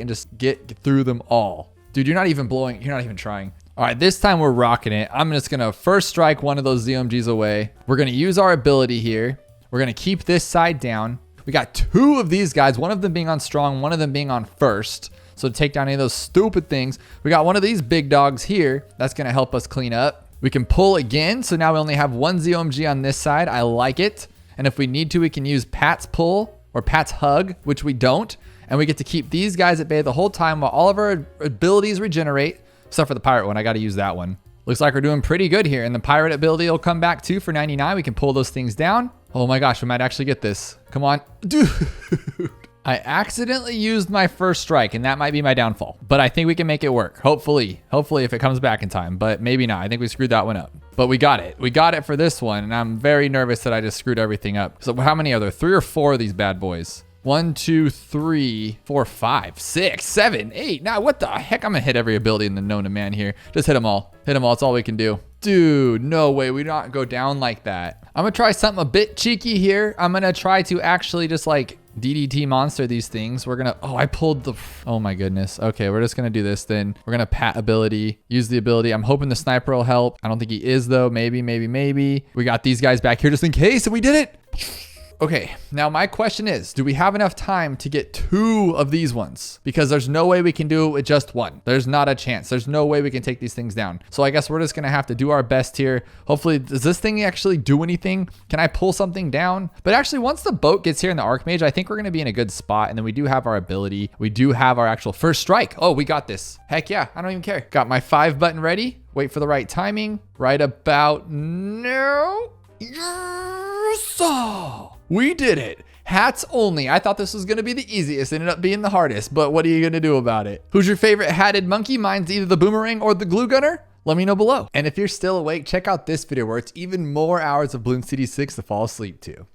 and just get through them all. Dude, you're not even trying. All right, this time we're rocking it. I'm just gonna first strike one of those ZMGs away. We're gonna use our ability here. We're gonna keep this side down. We got 2 of these guys, one of them being on strong, one of them being on first. So to take down any of those stupid things, we got one of these big dogs here. That's gonna help us clean up. We can pull again. So now we only have 1 ZOMG on this side. I like it. And if we need to, we can use Pat's pull or Pat's hug, which we don't. And we get to keep these guys at bay the whole time while all of our abilities regenerate. Except for the pirate one, I got to use that one. Looks like we're doing pretty good here. And the pirate ability will come back too for 99. We can pull those things down. Oh my gosh, we might actually get this. Come on. Dude. I accidentally used my first strike and that might be my downfall. But I think we can make it work. Hopefully if it comes back in time. But maybe not. I think we screwed that one up. But we got it. We got it for this one. And I'm very nervous that I just screwed everything up. So how many are there? 3 or 4 of these bad boys? 1, 2, 3, 4, 5, 6, 7, 8. Now, what the heck? I'm gonna hit every ability in the known to man here. Just hit them all. Hit them all. It's all we can do. Dude, no way. We not go down like that. I'm gonna try something a bit cheeky here. I'm gonna try to actually just like DDT monster these things. We're gonna, oh, I pulled the, oh my goodness. Okay, we're just gonna do this then. We're gonna pat ability, use the ability. I'm hoping the sniper will help. I don't think he is though. Maybe. We got these guys back here just in case, and we did it. Okay, now my question is, do we have enough time to get 2 of these ones? Because there's no way we can do it with just 1. There's not a chance. There's no way we can take these things down. So I guess we're just gonna have to do our best here. Hopefully, does this thing actually do anything? Can I pull something down? But actually, once the boat gets here in the Archmage, I think we're gonna be in a good spot. And then we do have our ability. We do have our actual first strike. Oh, we got this. Heck yeah, I don't even care. Got my 5 button ready. Wait for the right timing. Right about now. So we did it. Hats only. I thought this was going to be the easiest. It ended up being the hardest, but what are you going to do about it? Who's your favorite hatted monkey? Mine's either the boomerang or the glue gunner. Let me know below. And if you're still awake, check out this video where it's even more Hours of Bloons TD6 to fall asleep to.